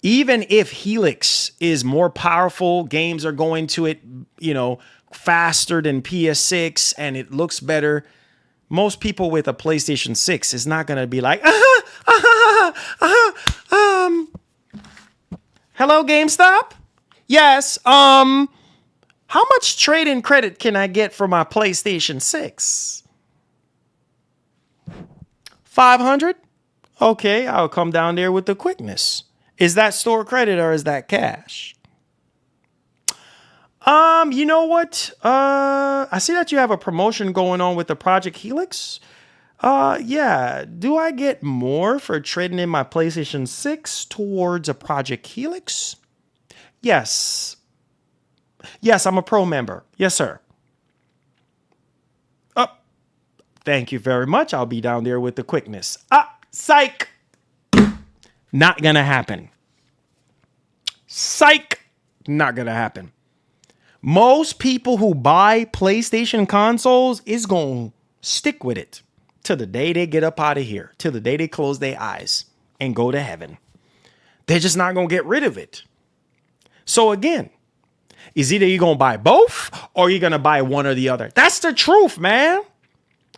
Even if Helix is more powerful, games are going to it, faster than PS6 and it looks better. Most people with a PlayStation 6 is not going to be like, hello, GameStop? Yes. How much trade-in credit can I get for my PlayStation 6? 500? Okay, I'll come down there with the quickness. Is that store credit or is that cash? You know what? I see that you have a promotion going on with the Project Helix. Yeah. Do I get more for trading in my PlayStation 6 towards a Project Helix? Yes. Yes, I'm a pro member. Yes, sir. Oh, thank you very much. I'll be down there with the quickness. Psych. Not gonna happen. Psych. Not gonna happen. Most people who buy PlayStation consoles is gonna stick with it till the day they get up out of here, till the day they close their eyes and go to heaven. They're just not gonna get rid of it. So again, is either you're gonna buy both or you're gonna buy one or the other. That's the truth, man.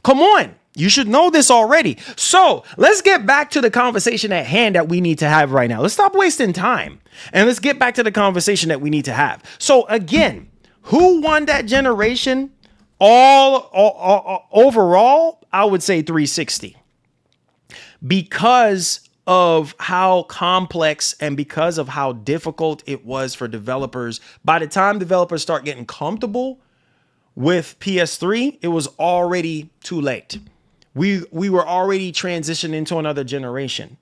Come on. You should know this already. So let's get back to the conversation at hand that we need to have right now. Let's stop wasting time and let's get back to the conversation that we need to have. So again, who won that generation? Overall, I would say 360. Because of how complex and because of how difficult it was for developers. By the time developers start getting comfortable with PS3, it was already too late. We were already transitioning into another generation.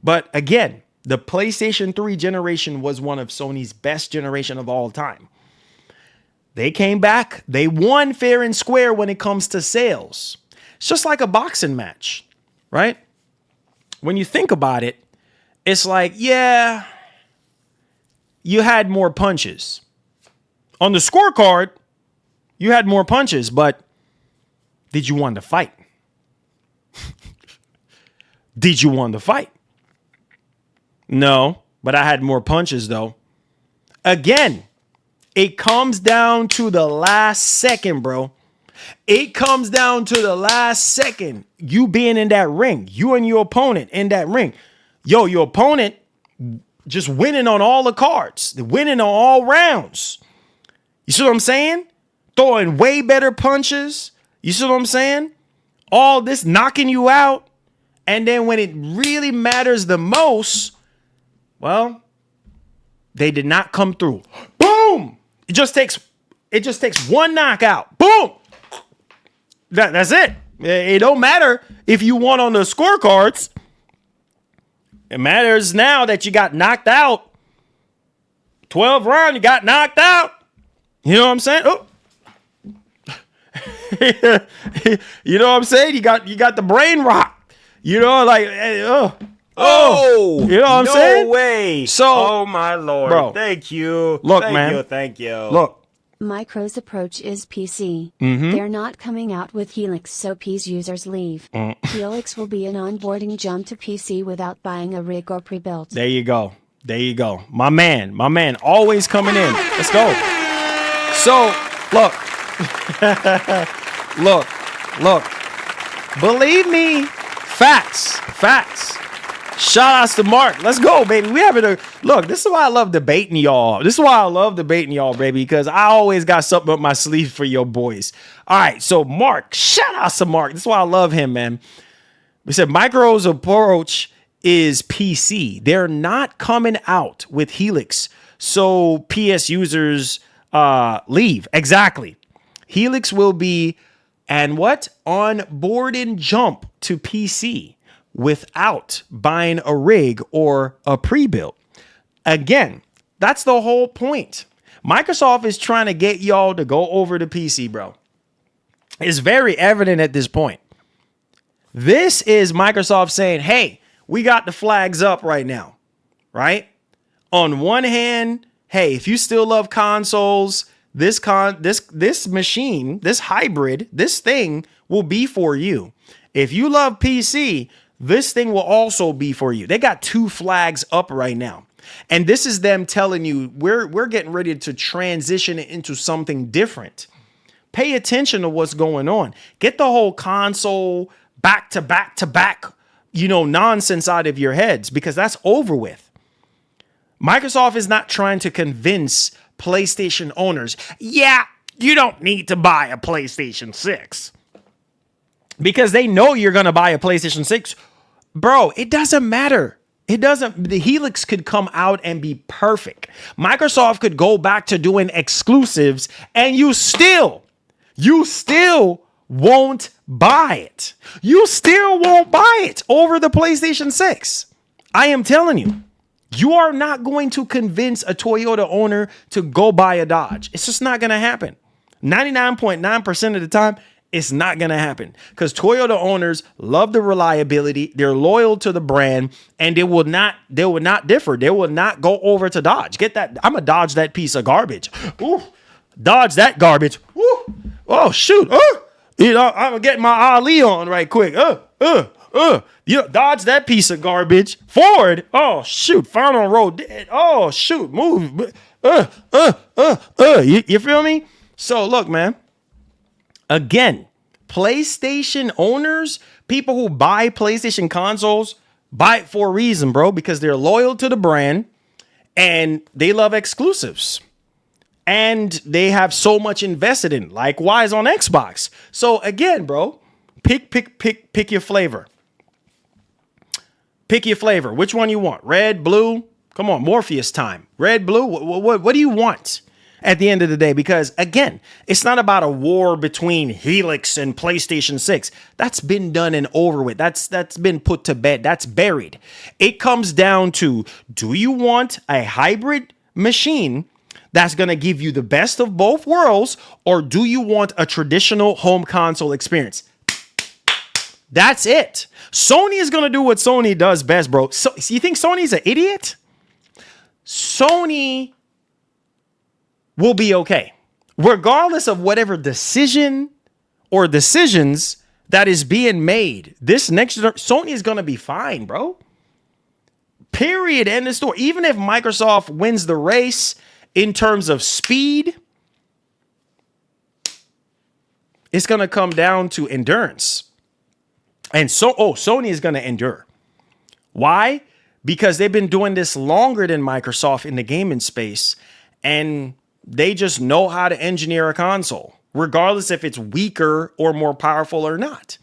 But again, the PlayStation 3 generation was one of Sony's best generation of all time. They came back. They won fair and square when it comes to sales. It's just like a boxing match, right? When you think about it, it's like, yeah, you had more punches. On the scorecard, you had more punches, but did you want to fight? Did you want to fight? No, but I had more punches though. Again, it comes down to the last second, bro. It comes down to the last second. You being in that ring, you and your opponent in that ring. Yo, your opponent just winning on all the cards, winning on all rounds. You see what I'm saying? Throwing way better punches. You see what I'm saying? All this knocking you out. And then when it really matters the most, well, they did not come through. Boom! It just takes one knockout. Boom! That's it. It don't matter if you won on the scorecards. It matters now that you got knocked out. 12 round, you got knocked out. You know what I'm saying? Oh. You know what I'm saying? You got the brain rock. You know, like, you know what I'm saying? No way. So, oh my Lord. Bro, thank you. Look, thank man. You, thank you. Look. Micro's approach is PC. They're not coming out with Helix, so PC users leave. Helix will be an onboarding jump to PC without buying a rig or pre-built. There you go. There you go. My man, always coming in. Let's go. So, look. look. Believe me, facts. Shout outs to Mark. Let's go, baby. We having a look. This is why I love debating y'all. Baby, because I always got something up my sleeve for your boys. All right, so Mark, shout outs to Mark. This is why I love him, man. We said Micro's approach is PC. They're not coming out with Helix, so PS users leave. Exactly. Helix will be onboarding jump to PC without buying a rig or a pre-built. Again, that's the whole point. Microsoft is trying to get y'all to go over to PC, bro. It's very evident at this point. This is Microsoft saying, hey, we got the flags up right now, right? On one hand, hey, if you still love consoles, this machine, this hybrid, this thing will be for you. If you love PC, this thing will also be for you. They got two flags up right now. And this is them telling you we're getting ready to transition it into something different. Pay attention to what's going on. Get the whole console back to back, nonsense out of your heads, because that's over with. Microsoft is not trying to convince PlayStation owners, yeah, you don't need to buy a PlayStation 6. Because they know you're going to buy a PlayStation 6. Bro, it doesn't matter. It doesn't, the Helix could come out and be perfect. Microsoft could go back to doing exclusives and you still won't buy it. You still won't buy it over the PlayStation 6. I am telling you, you are not going to convince a Toyota owner to go buy a Dodge. It's just not going to happen. 99.9% of the time, it's not going to happen because Toyota owners love the reliability. They're loyal to the brand and they will not differ. They will not go over to Dodge. Get that. I'm going to Dodge that piece of garbage. Ooh, Dodge that garbage. Ooh. Oh, shoot. You know, I'm getting my Ali on right quick. You know, Dodge that piece of garbage. Ford. Oh, shoot. Found on road dead. Oh, shoot. Move. You feel me? So look, man. Again, PlayStation owners, people who buy PlayStation consoles, buy it for a reason, bro, because they're loyal to the brand and they love exclusives. And they have so much invested in. Likewise on Xbox. So again, bro, pick your flavor. Pick your flavor. Which one you want? Red, blue? Come on, Morpheus time. Red, blue? What do you want at the end of the day? Because again, it's not about a war between Helix and PlayStation 6. That's been done and over with. That's been put to bed. That's buried. It comes down to, do you want a hybrid machine that's going to give you the best of both worlds, or do you want a traditional home console experience? That's it. Sony is going to do what Sony does best, bro. So you think Sony's an idiot? Sony will be okay, regardless of whatever decision or decisions that is being made. This next Sony is going to be fine, bro. Period. End of story. Even if Microsoft wins the race in terms of speed, it's going to come down to endurance. And so, Sony is going to endure. Why? Because they've been doing this longer than Microsoft in the gaming space, and they just know how to engineer a console, regardless if it's weaker or more powerful or not.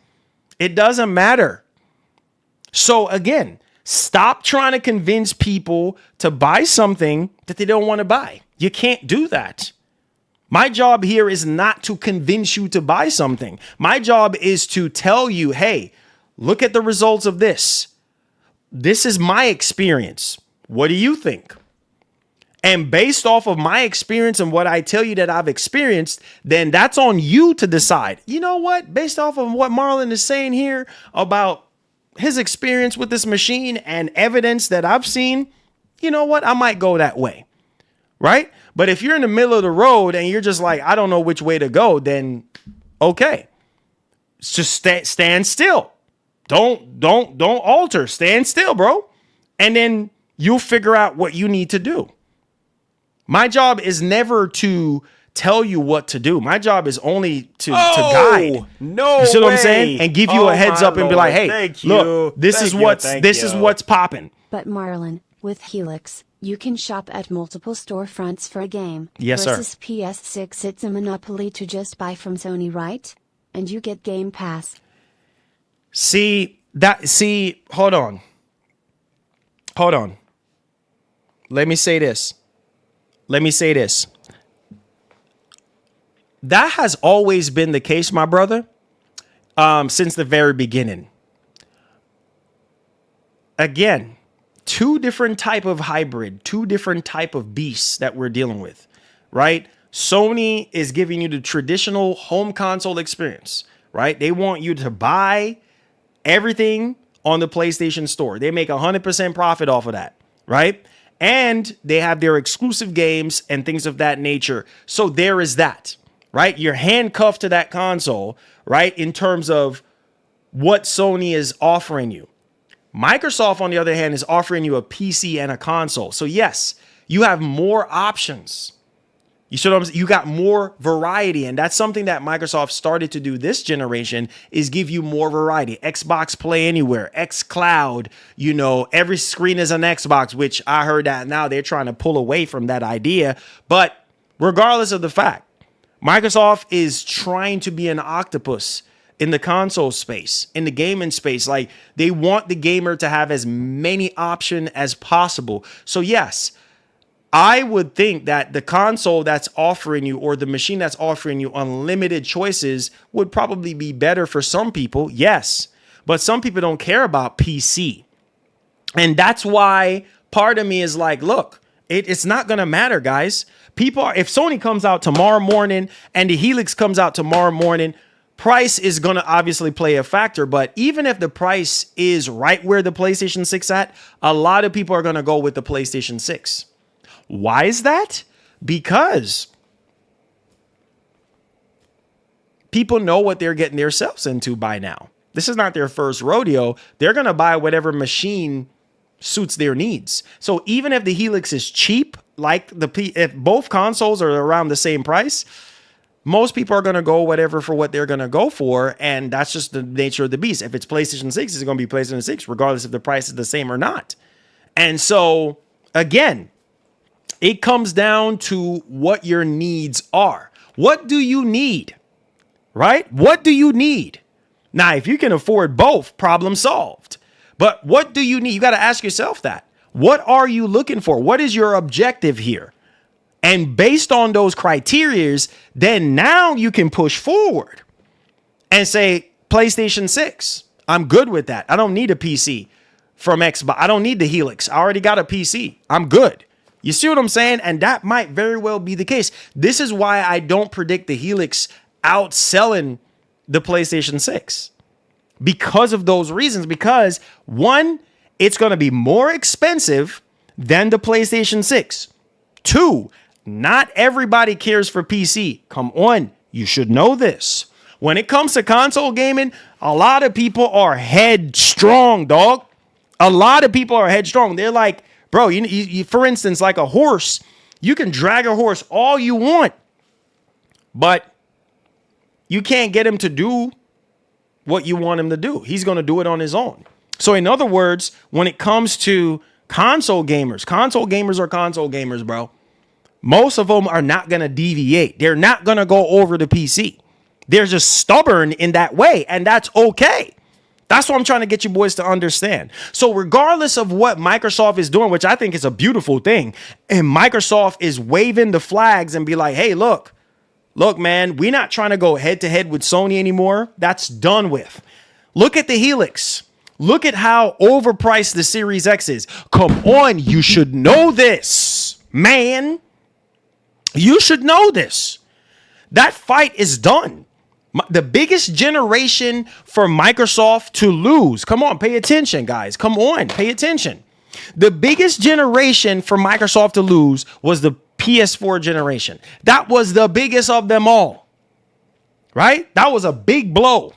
It doesn't matter. So again, stop trying to convince people to buy something that they don't want to buy. You can't do that. My job here is not to convince you to buy something. My job is to tell you, hey, look at the results of this. This is my experience. What do you think? And based off of my experience and what I tell you that I've experienced, then that's on you to decide. You know what? Based off of what Marlon is saying here about his experience with this machine and evidence that I've seen, you know what? I might go that way. Right? But if you're in the middle of the road and you're just like, I don't know which way to go, then okay. Just stand still. Don't alter. Stand still, bro. And then you'll figure out what you need to do. My job is never to tell you what to do. My job is only to guide. No, you see what way. I'm saying? And give you a heads up and be like, hey, look, this is what's popping. But Marlon, with Helix, you can shop at multiple storefronts for a game. Yes, sir. Versus PS6, it's a monopoly to just buy from Sony, right? And you get Game Pass. Hold on. Let me say this. That has always been the case, my brother, since the very beginning. Again, two different type of hybrid, two different type of beasts that we're dealing with, right? Sony is giving you the traditional home console experience, right? They want you to buy everything on the PlayStation Store. They make 100% profit off of that, right? And they have their exclusive games and things of that nature. So there is that, right? You're handcuffed to that console, right? In terms of what Sony is offering you. Microsoft, on the other hand, is offering you a PC and a console. So yes, you have more options. You see what I'm saying? You got more variety. And that's something that Microsoft started to do this generation, is give you more variety. Xbox Play Anywhere, xCloud, every screen is an Xbox, which I heard that now they're trying to pull away from that idea. But regardless of the fact, Microsoft is trying to be an octopus in the console space, in the gaming space. Like, they want the gamer to have as many options as possible. So yes, I would think that the console that's offering you, or the machine that's offering you unlimited choices, would probably be better for some people. Yes. But some people don't care about PC. And that's why part of me is like, look, it's not going to matter, guys. If Sony comes out tomorrow morning and the Helix comes out tomorrow morning, price is going to obviously play a factor. But even if the price is right where the PlayStation 6 at, a lot of people are going to go with the PlayStation 6. Why is that? Because people know what they're getting themselves into by now. This is not their first rodeo. They're going to buy whatever machine suits their needs. So even if the Helix is cheap, if both consoles are around the same price, most people are going to go whatever for what they're going to go for. And that's just the nature of the beast. If it's PlayStation 6, it's going to be PlayStation 6, regardless if the price is the same or not. And so, again, it comes down to what your needs are. What do you need? Right? What do you need? Now, if you can afford both, problem solved. But what do you need? You got to ask yourself that. What are you looking for? What is your objective here? And based on those criterias, then now you can push forward and say, PlayStation 6. I'm good with that. I don't need a PC from Xbox. I don't need the Helix. I already got a PC. I'm good. You see what I'm saying? And that might very well be the case. This is why I don't predict the Helix outselling the PlayStation 6. Because of those reasons. Because one, it's going to be more expensive than the PlayStation 6. Two, not everybody cares for PC. Come on, you should know this. When it comes to console gaming, a lot of people are headstrong, dog. A lot of people are headstrong. They're like, bro, you for instance, like a horse, you can drag a horse all you want, but you can't get him to do what you want him to do. He's going to do it on his own. So in other words, when it comes to console gamers are console gamers, bro. Most of them are not going to deviate. They're not going to go over to PC. They're just stubborn in that way. And that's okay. That's what I'm trying to get you boys to understand. So regardless of what Microsoft is doing, which I think is a beautiful thing, and Microsoft is waving the flags and be like, hey, look, man, we're not trying to go head to head with Sony anymore. That's done with. Look at the Helix. Look at how overpriced the Series X is. Come on, you should know this, man. You should know this. That fight is done. The biggest generation for Microsoft to lose. Come on, pay attention, guys. Come on, pay attention. The biggest generation for Microsoft to lose was the PS4 generation. That was the biggest of them all. Right? That was a big blow.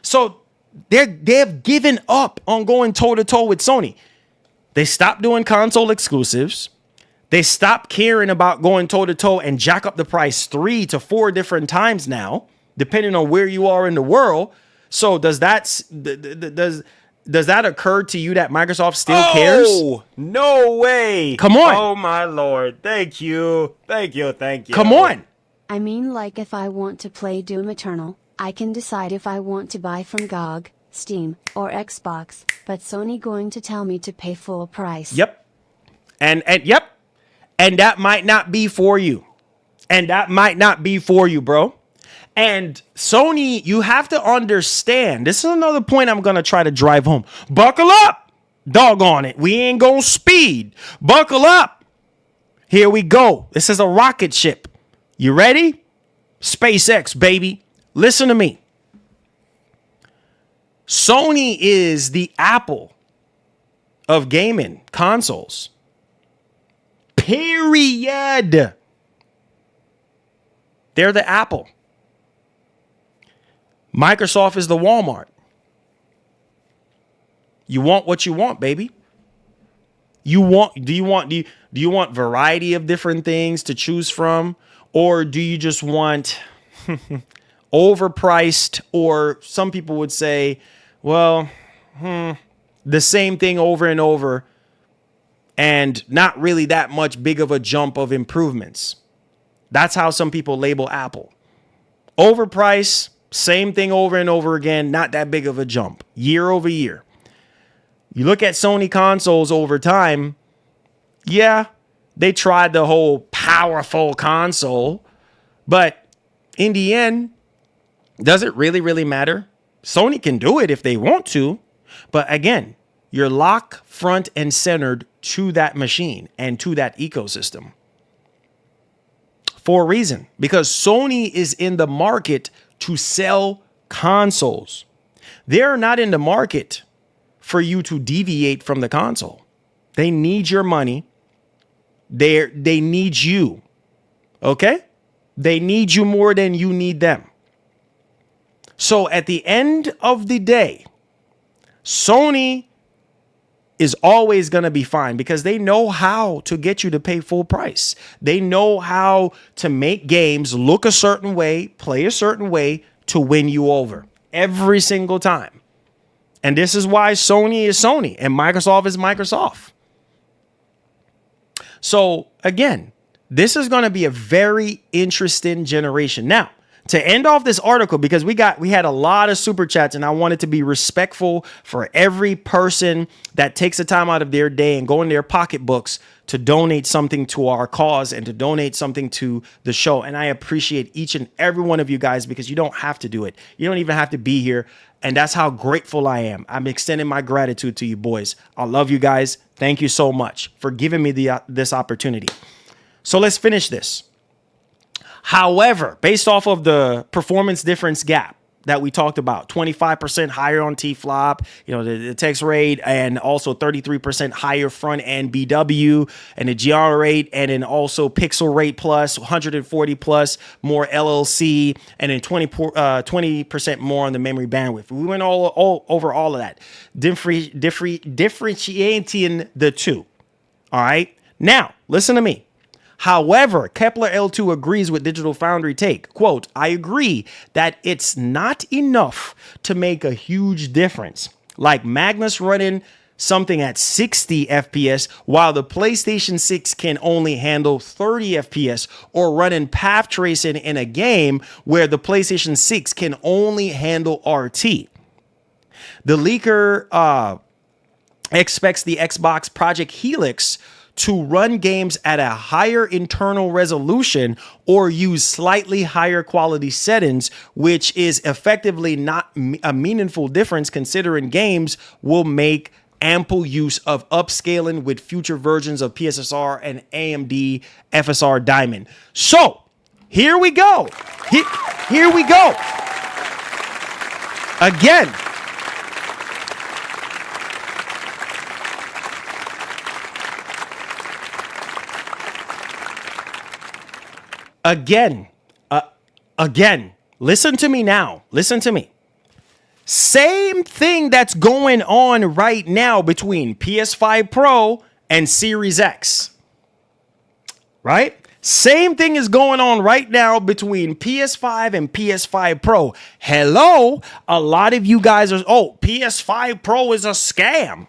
So they've given up on going toe-to-toe with Sony. They stopped doing console exclusives. They stopped caring about going toe-to-toe and jack up the price 3 to 4 different times now, depending on where you are in the world. So does that occur to you that Microsoft still cares? Oh, no way. Come on. Oh, my Lord. Thank you. Come on. I mean, like, if I want to play Doom Eternal, I can decide if I want to buy from GOG, Steam, or Xbox, but Sony going to tell me to pay full price. Yep. And yep. And that might not be for you. Bro. And Sony, you have to understand, this is another point I'm going to try to drive home. Buckle up. Doggone it. We ain't going to speed. Buckle up. Here we go. This is a rocket ship. You ready? SpaceX, baby. Listen to me. Sony is the Apple of gaming consoles. Period. They're the Apple. Microsoft is the Walmart. You want what you want, baby. Do you want variety of different things to choose from, or do you just want overpriced, or some people would say, well, the same thing over and over and not really that much big of a jump of improvements? That's how some people label Apple. Overpriced, Same thing over and over again. Not that big of a jump year over year. You look at Sony consoles over time. Yeah, they tried the whole powerful console, but in the end, does it really matter? Sony can do it if they want to, but again, you're locked front and centered to that machine and to that ecosystem for a reason, because Sony is in the market to sell consoles. They're not in the market for you to deviate from the console. They need your money. They need you. Okay? They need you more than you need them. So at the end of the day, Sony is always going to be fine because they know how to get you to pay full price. They know how to make games look a certain way, play a certain way to win you over every single time. And this is why Sony is Sony and Microsoft is Microsoft. So again, this is going to be a very interesting generation. Now, to end off this article, because we had a lot of super chats and I wanted to be respectful for every person that takes the time out of their day and go in their pocketbooks to donate something to our cause and to donate something to the show. And I appreciate each and every one of you guys because you don't have to do it. You don't even have to be here. And that's how grateful I am. I'm extending my gratitude to you boys. I love you guys. Thank you so much for giving me this opportunity. So let's finish this. However, based off of the performance difference gap that we talked about, 25% higher on T-flop, the text rate, and also 33% higher front end BW and the GR rate, and then also pixel rate plus 140 plus more LLC, and then 20% more on the memory bandwidth. We went all over all of that, differentiating the two. All right. Now, listen to me. However, Kepler L2 agrees with Digital Foundry take. Quote, I agree that it's not enough to make a huge difference. Like Magnus running something at 60 FPS while the PlayStation 6 can only handle 30 FPS, or running path tracing in a game where the PlayStation 6 can only handle RT. The leaker expects the Xbox Project Helix to run games at a higher internal resolution or use slightly higher quality settings, which is effectively not a meaningful difference considering games will make ample use of upscaling with future versions of PSSR and AMD FSR Diamond. So here we go. Here we go. Again. Again, listen to me now. Listen to me. Same thing that's going on right now between PS5 Pro and Series X. Right? Same thing is going on right now between PS5 and PS5 Pro. Hello? A lot of you guys are, PS5 Pro is a scam.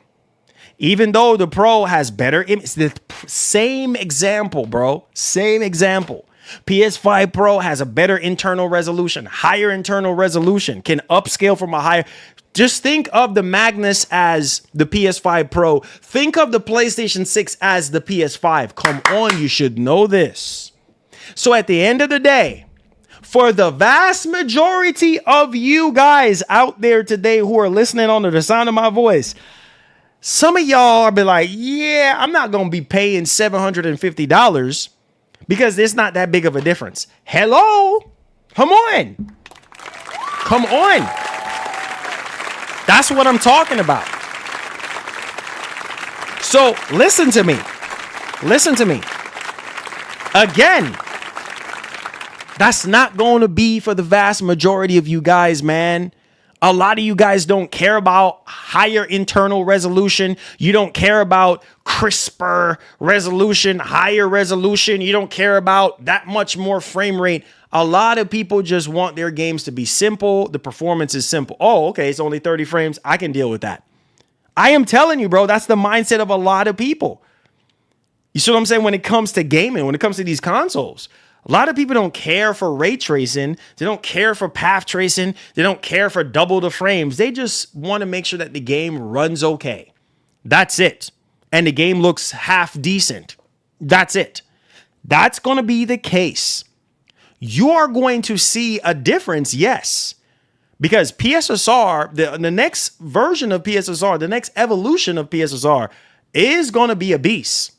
Even though the Pro has better image. The same example, bro. Same example. PS5 Pro has a better internal resolution, higher internal resolution, can upscale from a higher. Just think of the Magnus as the PS5 Pro. Think of the PlayStation 6 as the PS5. Come on, you should know this. So at the end of the day, for the vast majority of you guys out there today who are listening under the sound of my voice, some of y'all are be like, yeah, I'm not going to be paying $750. Because it's not that big of a difference. Hello? Come on. Come on. That's what I'm talking about. So listen to me. Listen to me. Again, that's not going to be for the vast majority of you guys, man. A lot of you guys don't care about higher internal resolution. You don't care about crisper resolution, higher resolution. You don't care about that much more frame rate. A lot of people just want their games to be simple. The performance is simple. Oh, okay, it's only 30 frames. I can deal with that. I am telling you, bro, that's the mindset of a lot of people. You see what I'm saying? When it comes to gaming, when it comes to these consoles, A lot of people don't care for ray tracing. They don't care for path tracing. They don't care for double the frames. They just want to make sure that the game runs okay. That's it. And the game looks half decent. That's it. That's going to be the case. You are going to see a difference, yes. Because PSSR, the next version of PSSR, the next evolution of PSSR is going to be a beast.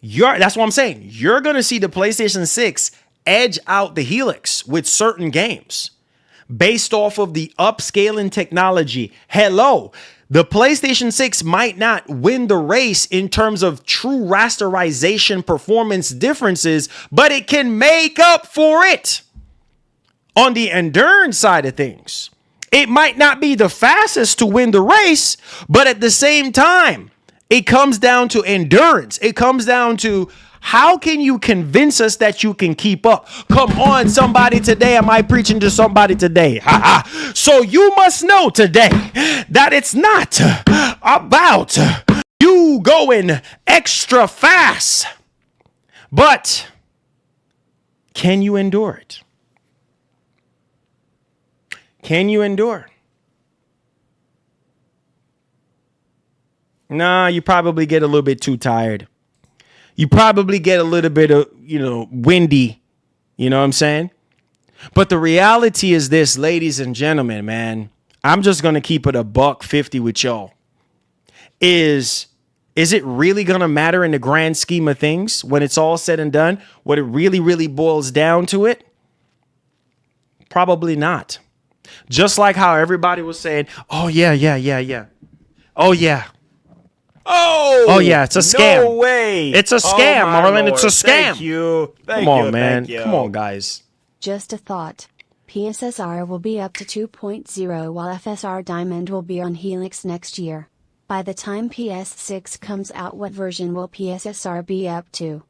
That's what I'm saying. You're going to see the PlayStation 6 edge out the Helix with certain games based off of the upscaling technology. Hello, the PlayStation 6 might not win the race in terms of true rasterization performance differences, but it can make up for it on the endurance side of things. It might not be the fastest to win the race, but at the same time, it comes down to endurance. It comes down to how can you convince us that you can keep up? Come on, somebody today. Am I preaching to somebody today? So you must know today that it's not about you going extra fast, but can you endure it? Can you endure? Nah, you probably get a little bit too tired. You probably get a little bit of, windy. You know what I'm saying? But the reality is this, ladies and gentlemen, man, I'm just going to keep it $150 with y'all. Is it really going to matter in the grand scheme of things when it's all said and done? What it really, really boils down to it? Probably not. Just like how everybody was saying, oh, yeah. Oh, yeah. Oh yeah, it's a scam. No way. It's a scam, Marlon. It's a scam. Thank you. Come on, man. Come on, guys. Just a thought. PSSR will be up to 2.0 while FSR Diamond will be on Helix next year. By the time PS6 comes out, what version will PSSR be up to?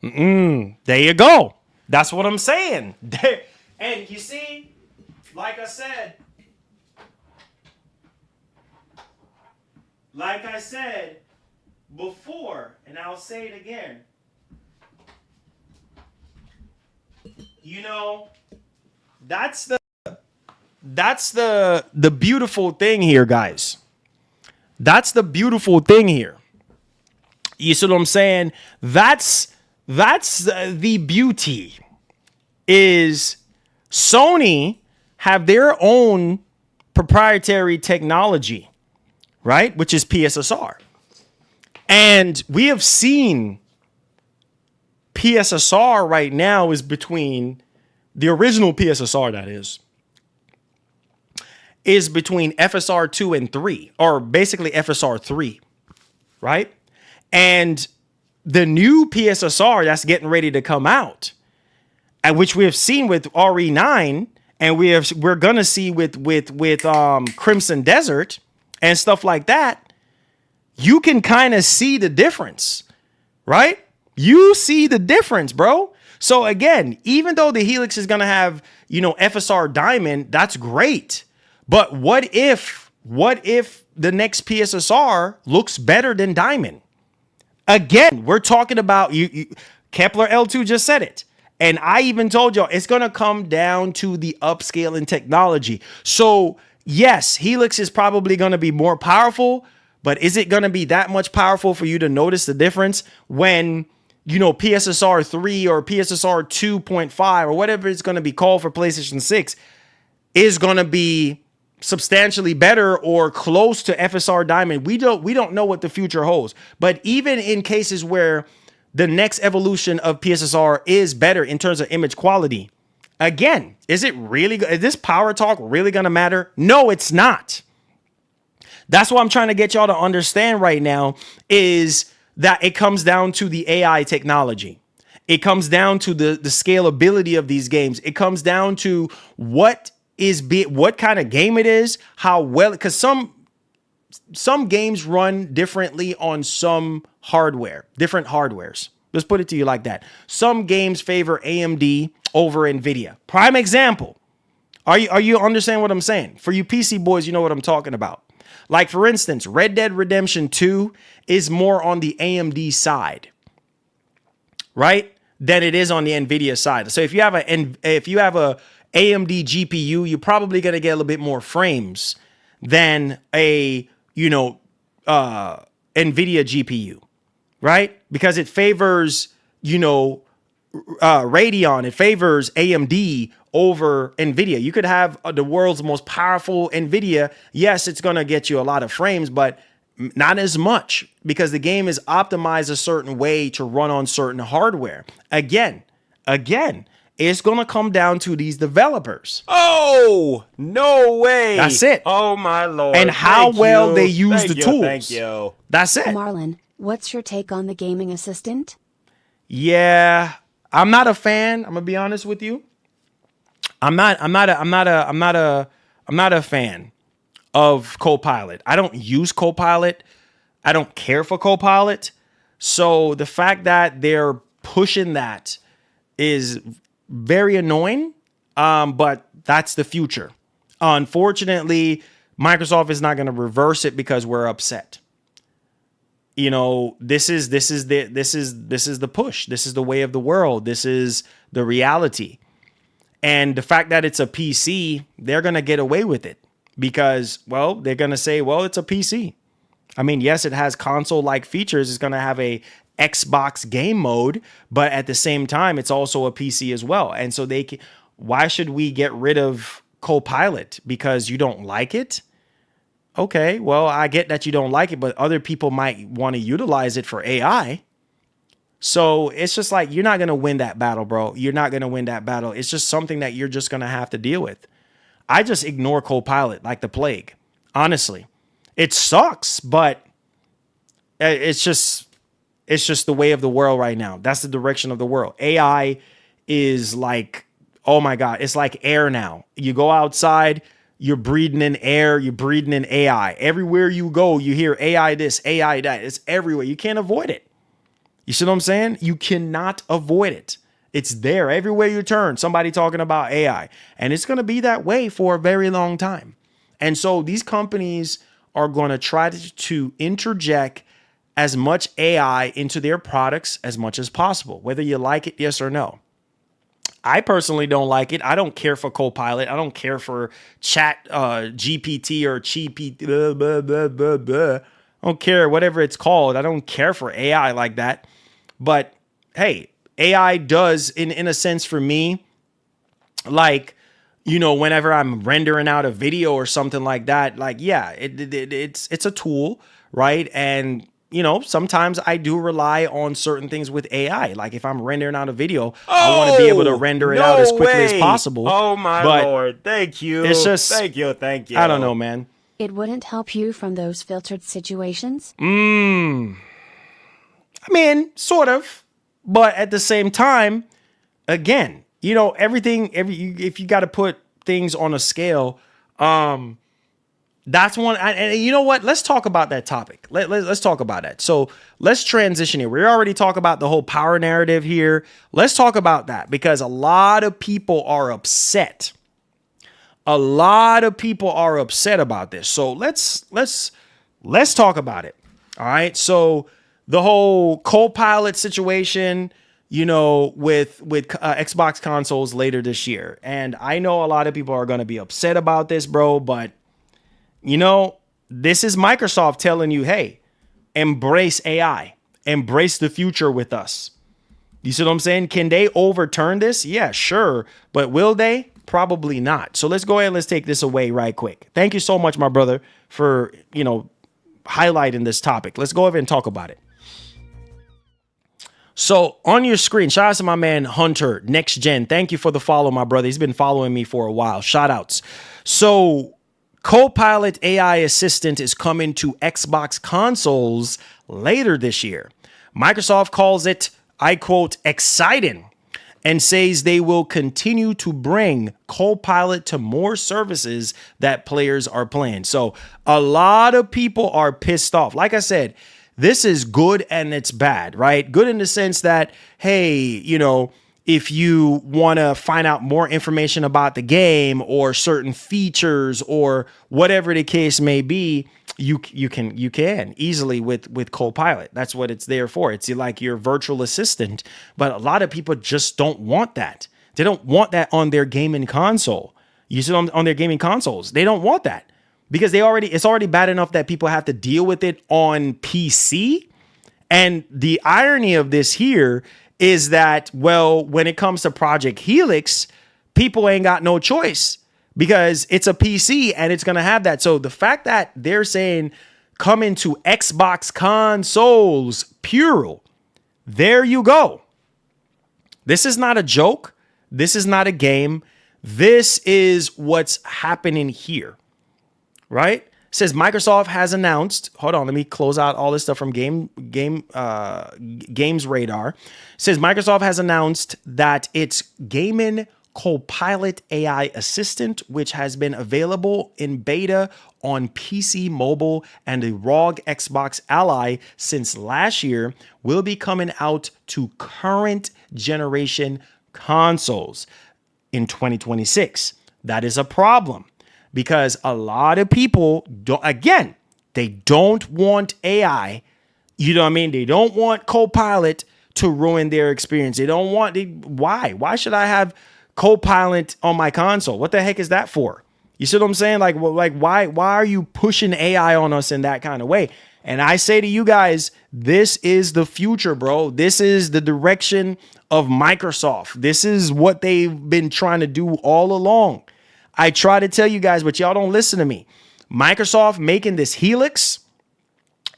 There you go. That's what I'm saying. And you see, like I said before, and I'll say it again, that's the beautiful thing here, guys. That's the beautiful thing here. You see what I'm saying? That's the beauty. Is Sony have their own proprietary technology, right? Which is PSSR. And we have seen PSSR right now is between the original PSSR, that is between FSR 2 and 3, or basically FSR 3, right? And the new PSSR that's getting ready to come out, and which we have seen with RE9, and we're gonna see with Crimson Desert and stuff like that. You can kind of see the difference, right? You see the difference, bro. So again, even though the Helix is gonna have FSR Diamond, that's great. But what if the next PSSR looks better than Diamond? Again, we're talking about Kepler L2 just said it. And I even told y'all it's going to come down to the upscaling technology. So yes, Helix is probably going to be more powerful, but is it going to be that much powerful for you to notice the difference when, PSSR 3 or PSSR 2.5 or whatever it's going to be called for PlayStation 6 is going to be substantially better or close to FSR Diamond? We don't know what the future holds. But even in cases where the next evolution of PSSR is better in terms of image quality, again, is this power talk really going to matter? No, it's not. That's what I'm trying to get y'all to understand right now, is that it comes down to the AI technology. It comes down to the scalability of these games. It comes down to what kind of game it is, how well, because some games run differently on some different hardwares. Let's put it to you like that. Some games favor AMD over NVIDIA. Prime example. Are you understand what I'm saying? For you PC boys, you know what I'm talking about. Like, for instance, Red Dead Redemption 2 is more on the AMD side, right? than it is on the NVIDIA side. So if you have a AMD GPU, you're probably going to get a little bit more frames than a, NVIDIA GPU, right? Because it favors, Radeon, it favors AMD over NVIDIA. You could have the world's most powerful NVIDIA. Yes, it's going to get you a lot of frames, but not as much because the game is optimized a certain way to run on certain hardware. Again, it's going to come down to these developers. Oh, no way. That's it. Oh, my Lord. And how well they use the tools. Thank you. That's it. Marlon, what's your take on the gaming assistant? Yeah, I'm not a fan. I'm gonna be honest with you. I'm not a fan of Copilot. I don't use Copilot. I don't care for Copilot. So the fact that they're pushing that is very annoying. But that's the future. Unfortunately, Microsoft is not going to reverse it because we're upset. This is the push. This is the way of the world. This is the reality. And the fact that it's a PC, they're going to get away with it because, well, they're going to say, well, it's a PC. I mean, yes, it has console-like features. It's going to have a Xbox game mode, but at the same time, it's also a PC as well. And so why should we get rid of Copilot? Because you don't like it? Okay, well, I get that you don't like it, but other people might want to utilize it for AI. So it's just like, you're not going to win that battle, bro. You're not going to win that battle. It's just something that you're just going to have to deal with. I just ignore Copilot like the plague. Honestly, it sucks, but it's just the way of the world right now. That's the direction of the world. AI is like, oh my God, it's like air now. You go outside, you're breathing in air, you're breathing in AI. Everywhere you go, you hear AI this, AI that. It's everywhere. You can't avoid it. You see what I'm saying? You cannot avoid it. It's there everywhere you turn. Somebody talking about AI. And it's going to be that way for a very long time. And so these companies are going to try to interject as much AI into their products as much as possible, whether you like it, yes or no. I personally don't like it. I don't care for Copilot. I don't care for Chat GPT or GPT. I don't care, whatever it's called. I don't care for AI like that. But hey, AI does, in a sense for me, like, whenever I'm rendering out a video or something like that, like, yeah, it's a tool, right? And sometimes I do rely on certain things with AI. Like if I'm rendering out a video, I want to be able to render it out as quickly as possible. Oh my Lord. Thank you. It's just, thank you. I don't know, man. It wouldn't help you from those filtered situations? I mean, sort of. But at the same time, again, if you got to put things on a scale, that's one. And you know what? Let's talk about that topic. Let's talk about that. So let's transition here. We already talked about the whole power narrative here. Let's talk about that because a lot of people are upset. A lot of people are upset about this. So let's talk about it. All right. So the whole Copilot situation, with Xbox consoles later this year. And I know a lot of people are going to be upset about this, bro, but this is Microsoft telling you, hey, embrace AI, embrace the future with us. You see what I'm saying? Can they overturn this? Yeah, sure. But will they? Probably not. So let's go ahead and let's take this away right quick. Thank you so much, my brother, for, highlighting this topic. Let's go ahead and talk about it. So on your screen, shout out to my man Hunter, Next Gen. Thank you for the follow, my brother. He's been following me for a while. Shout outs. So Copilot AI Assistant is coming to Xbox consoles later this year. Microsoft calls it, I quote, exciting, and says they will continue to bring Copilot to more services that players are playing. So a lot of people are pissed off. Like I said, this is good and it's bad, right? Good in the sense that, hey, if you want to find out more information about the game or certain features or whatever the case may be, You can easily with Copilot. That's what it's there for. It's like your virtual assistant. But a lot of people just don't want that. They don't want that on their gaming console. You see on their gaming consoles. They don't want that because it's already bad enough that people have to deal with it on PC. And the irony of this here is that, well, when it comes to Project Helix, people ain't got no choice because it's a PC and it's going to have that. So the fact that they're saying come into Xbox consoles, plural, there you go. This is not a joke. This is not a game. This is what's happening here, right? It says Microsoft has announced. Hold on, let me close out all this stuff from Games Radar. It says Microsoft has announced that its gaming Copilot AI assistant, which has been available in beta on PC, mobile, and the ROG Xbox Ally since last year, will be coming out to current generation consoles in 2026. That is a problem because a lot of people they don't want AI. You know what I mean? They don't want Copilot to ruin their experience. They don't want why? Why should I have Copilot on my console? What the heck is that for? You see what I'm saying? Like why are you pushing AI on us in that kind of way? And I say to you guys, this is the future, bro. This is the direction of Microsoft. This is what they've been trying to do all along. I try to tell you guys, but y'all don't listen to me. Microsoft making this Helix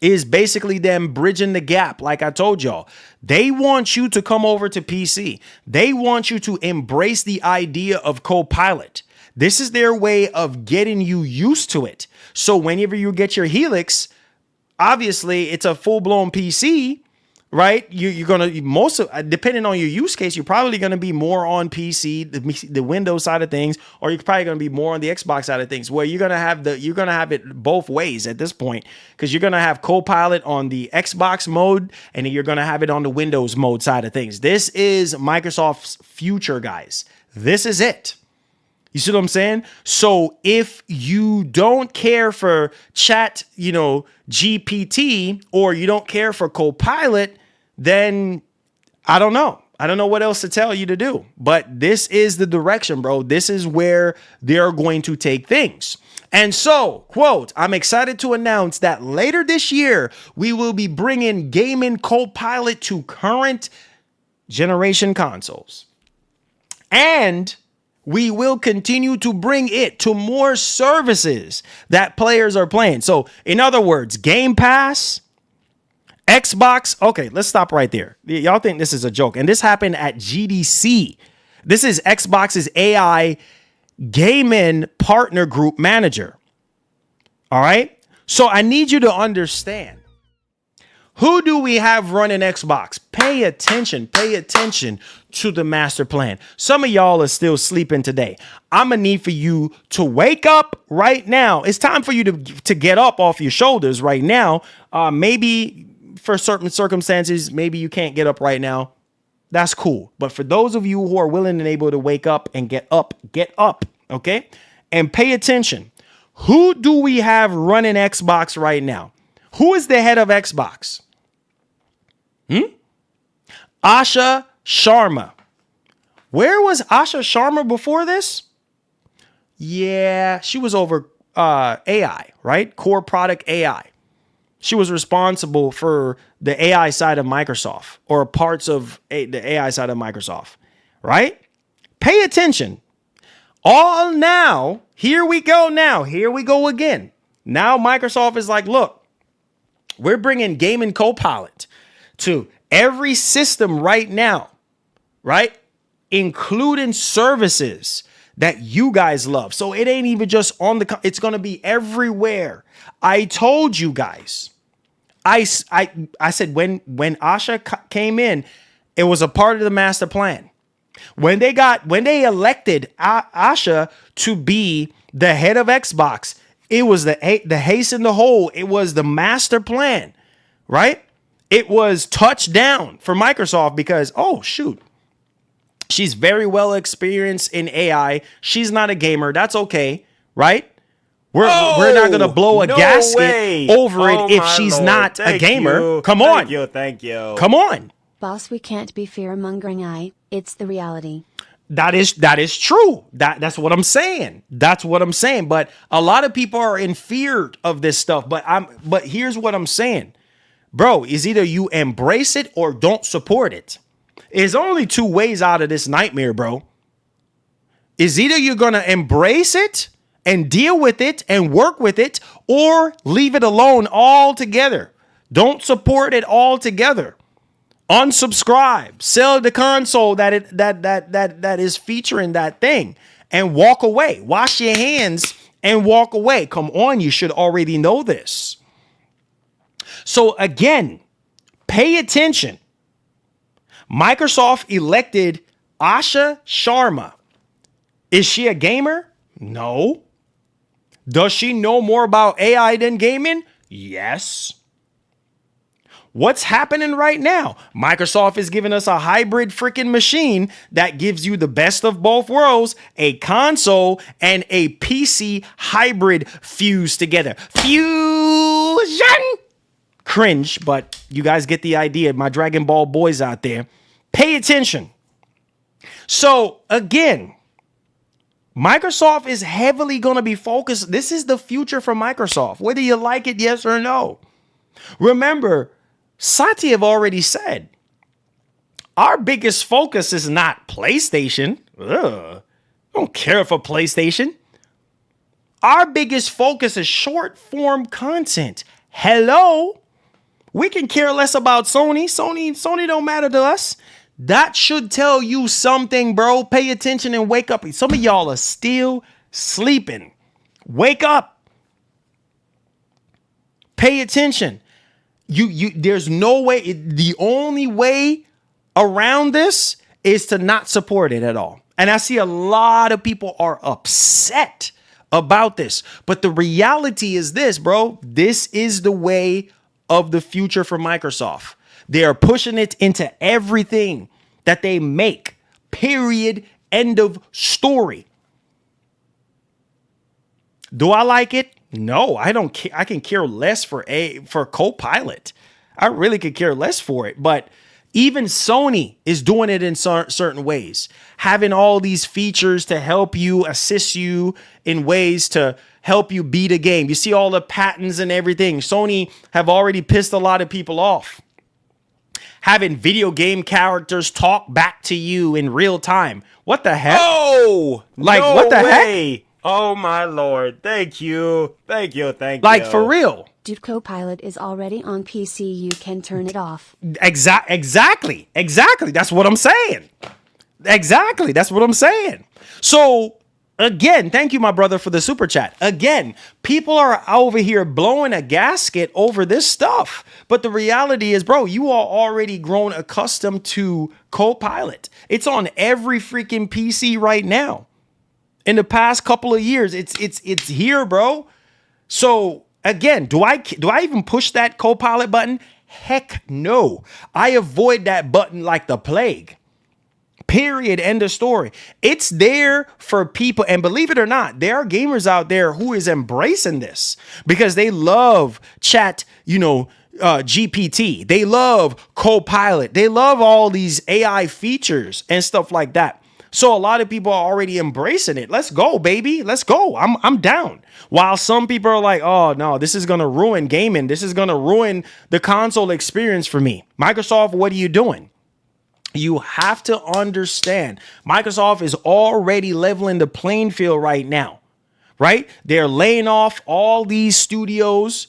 is basically them bridging the gap. Like I told y'all, they want you to come over to PC. They want you to embrace the idea of Copilot. This is their way of getting you used to it. So whenever you get your Helix, obviously it's a full-blown PC, right? You're going to, depending on your use case, you're probably going to be more on PC, the Windows side of things, or you're probably going to be more on the Xbox side of things, where you're going to have it both ways at this point, because you're going to have Copilot on the Xbox mode, and then you're going to have it on the Windows mode side of things. This is Microsoft's future, guys. This is it. You see what I'm saying? So if you don't care for chat, GPT, or you don't care for Copilot, then I don't know. I don't know what else to tell you to do. But this is the direction, bro. This is where they're going to take things. And so, quote, I'm excited to announce that later this year, we will be bringing gaming Copilot to current generation consoles. And we will continue to bring it to more services that players are playing. So, in other words, Game Pass, Xbox. Okay, let's stop right there. Y'all think this is a joke. And this happened at GDC. This is Xbox's AI gaming partner group manager. All right. So I need you to understand. Who do we have running Xbox? Pay attention to the master plan. Some of y'all are still sleeping today. I'm going to need for you to wake up right now. It's time for you to get up off your shoulders right now. Maybe for certain circumstances, maybe you can't get up right now. That's cool. But for those of you who are willing and able to wake up and get up, okay? And pay attention. Who do we have running Xbox right now? Who is the head of Xbox? Asha Sharma. Where was Asha Sharma before this? Yeah, she was over AI, right? Core product AI. She was responsible for the AI side of Microsoft, or parts of the AI side of Microsoft, right? Pay attention. All now, here we go now. Here we go again. Now Microsoft is like, look, we're bringing Gaming Copilot to every system right now, right? Including services that you guys love. So it ain't even just on it's going to be everywhere. I told you guys. I said when Asha came in, it was a part of the master plan. When they elected Asha to be the head of Xbox, it was the haste in the hole. It was the master plan, right? It was touchdown for Microsoft because, oh, shoot, she's very well experienced in AI. She's not a gamer. That's okay, right? We're not gonna blow a no gasket way. over it if my she's Lord. not a Thank gamer. you. Come on. Thank you. Come on. Boss, we can't be fear-mongering. It's the reality. That is true. That's what I'm saying. That's what I'm saying. But a lot of people are in fear of this stuff. But here's what I'm saying. Bro, is either you embrace it or don't support it. There's only two ways out of this nightmare, bro. Is either you're going to embrace it and deal with it and work with it, or leave it alone altogether. Don't support it altogether. Unsubscribe. Sell the console that is featuring that thing and walk away. Wash your hands and walk away. Come on, you should already know this. So again, pay attention. Microsoft elected Asha Sharma. Is she a gamer? No. Does she know more about AI than gaming? Yes. What's happening right now? Microsoft is giving us a hybrid freaking machine that gives you the best of both worlds, a console and a PC hybrid fused together. Fusion! Cringe, but you guys get the idea. My Dragon Ball boys out there, pay attention. So again, Microsoft is heavily going to be focused. This is the future for Microsoft, whether you like it, yes or no. Remember, Satya have already said, our biggest focus is not PlayStation. I don't care for PlayStation. Our biggest focus is short form content. Hello? We can care less about Sony. Sony don't matter to us. That should tell you something, bro. Pay attention and wake up. Some of y'all are still sleeping. Wake up. Pay attention. There's no way. The only way around this is to not support it at all. And I see a lot of people are upset about this. But the reality is this, bro. This is the way of the future for Microsoft. They are pushing it into everything that they make. Period. End of story. Do I like it? No, I don't care. I can care less for Copilot. I really could care less for it. But even Sony is doing it in certain ways, having all these features to help you, assist you in ways to help you beat a game. You see all the patents and everything. Sony have already pissed a lot of people off. Having video game characters talk back to you in real time. What the heck? Oh, like no what the way. heck? Oh my Lord. Thank you. Thank you. Like for real. Dude, Copilot is already on PC. You can turn it off. Exactly. That's what I'm saying. Exactly. That's what I'm saying. So again, thank you, my brother, for the super chat. Again, people are over here blowing a gasket over this stuff. But the reality is, bro, you are already grown accustomed to Copilot. It's on every freaking PC right now. In the past couple of years, it's here, bro. So again, do I even push that Copilot button? Heck no. I avoid that button like the plague. Period. End of story. It's there for people. And believe it or not, there are gamers out there who is embracing this because they love chat, GPT. They love Copilot. They love all these AI features and stuff like that. So a lot of people are already embracing it. Let's go, baby. Let's go. I'm down. While some people are like, oh, no, this is going to ruin gaming. This is going to ruin the console experience for me. Microsoft, what are you doing? You have to understand, Microsoft is already leveling the playing field right now, right? They're laying off all these studios,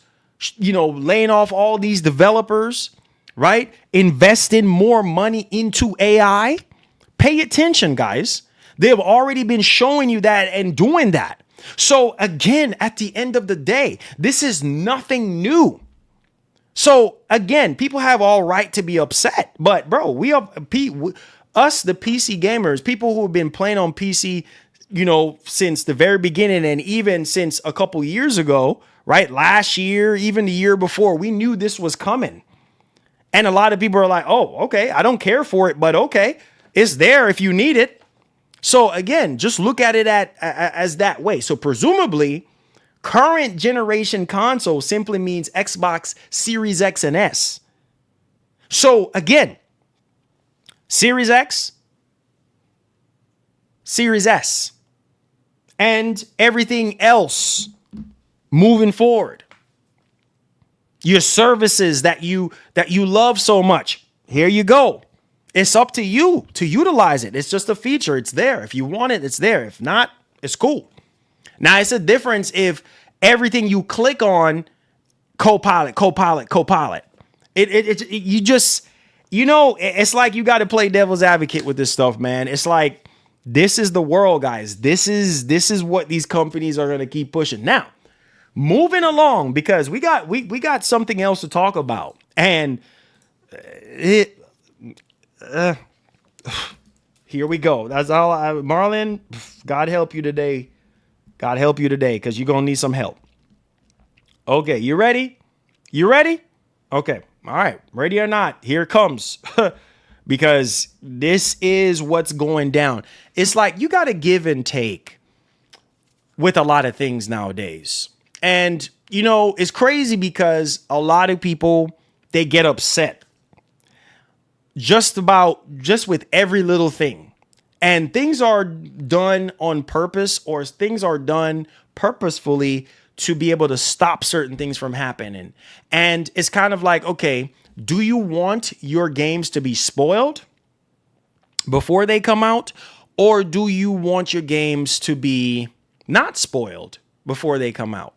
laying off all these developers, right? Investing more money into AI. Pay attention, guys. They've already been showing you that and doing that. So again, at the end of the day, this is nothing new. So again, people have all right to be upset, but bro, us, the PC gamers, people who have been playing on PC, since the very beginning and even since a couple years ago, right? Last year, even the year before, we knew this was coming. And a lot of people are like, oh, okay, I don't care for it, but okay, it's there if you need it. So again, just look at it as that way. So presumably, Current generation console simply means Xbox Series X and S. So again, Series X, Series S, and everything else moving forward. Your services that you love so much. Here you go. It's up to you to utilize it. It's just a feature. It's there. If you want it, it's there. If not, it's cool. Now, it's a difference if everything you click on, Copilot. You just, it's like you got to play devil's advocate with this stuff, man. It's like, this is the world, guys. This is what these companies are going to keep pushing. Now, moving along, because we got something else to talk about. And here we go. That's all. Marlon, God help you today. God help you today, because you're going to need some help. Okay, you ready? You ready? Okay. All right. Ready or not, here it comes. Because this is what's going down. It's like you got to give and take with a lot of things nowadays. And, it's crazy because a lot of people, they get upset just with every little thing. And things are done on purpose, or things are done purposefully to be able to stop certain things from happening. And it's kind of like, okay, do you want your games to be spoiled before they come out? Or do you want your games to be not spoiled before they come out?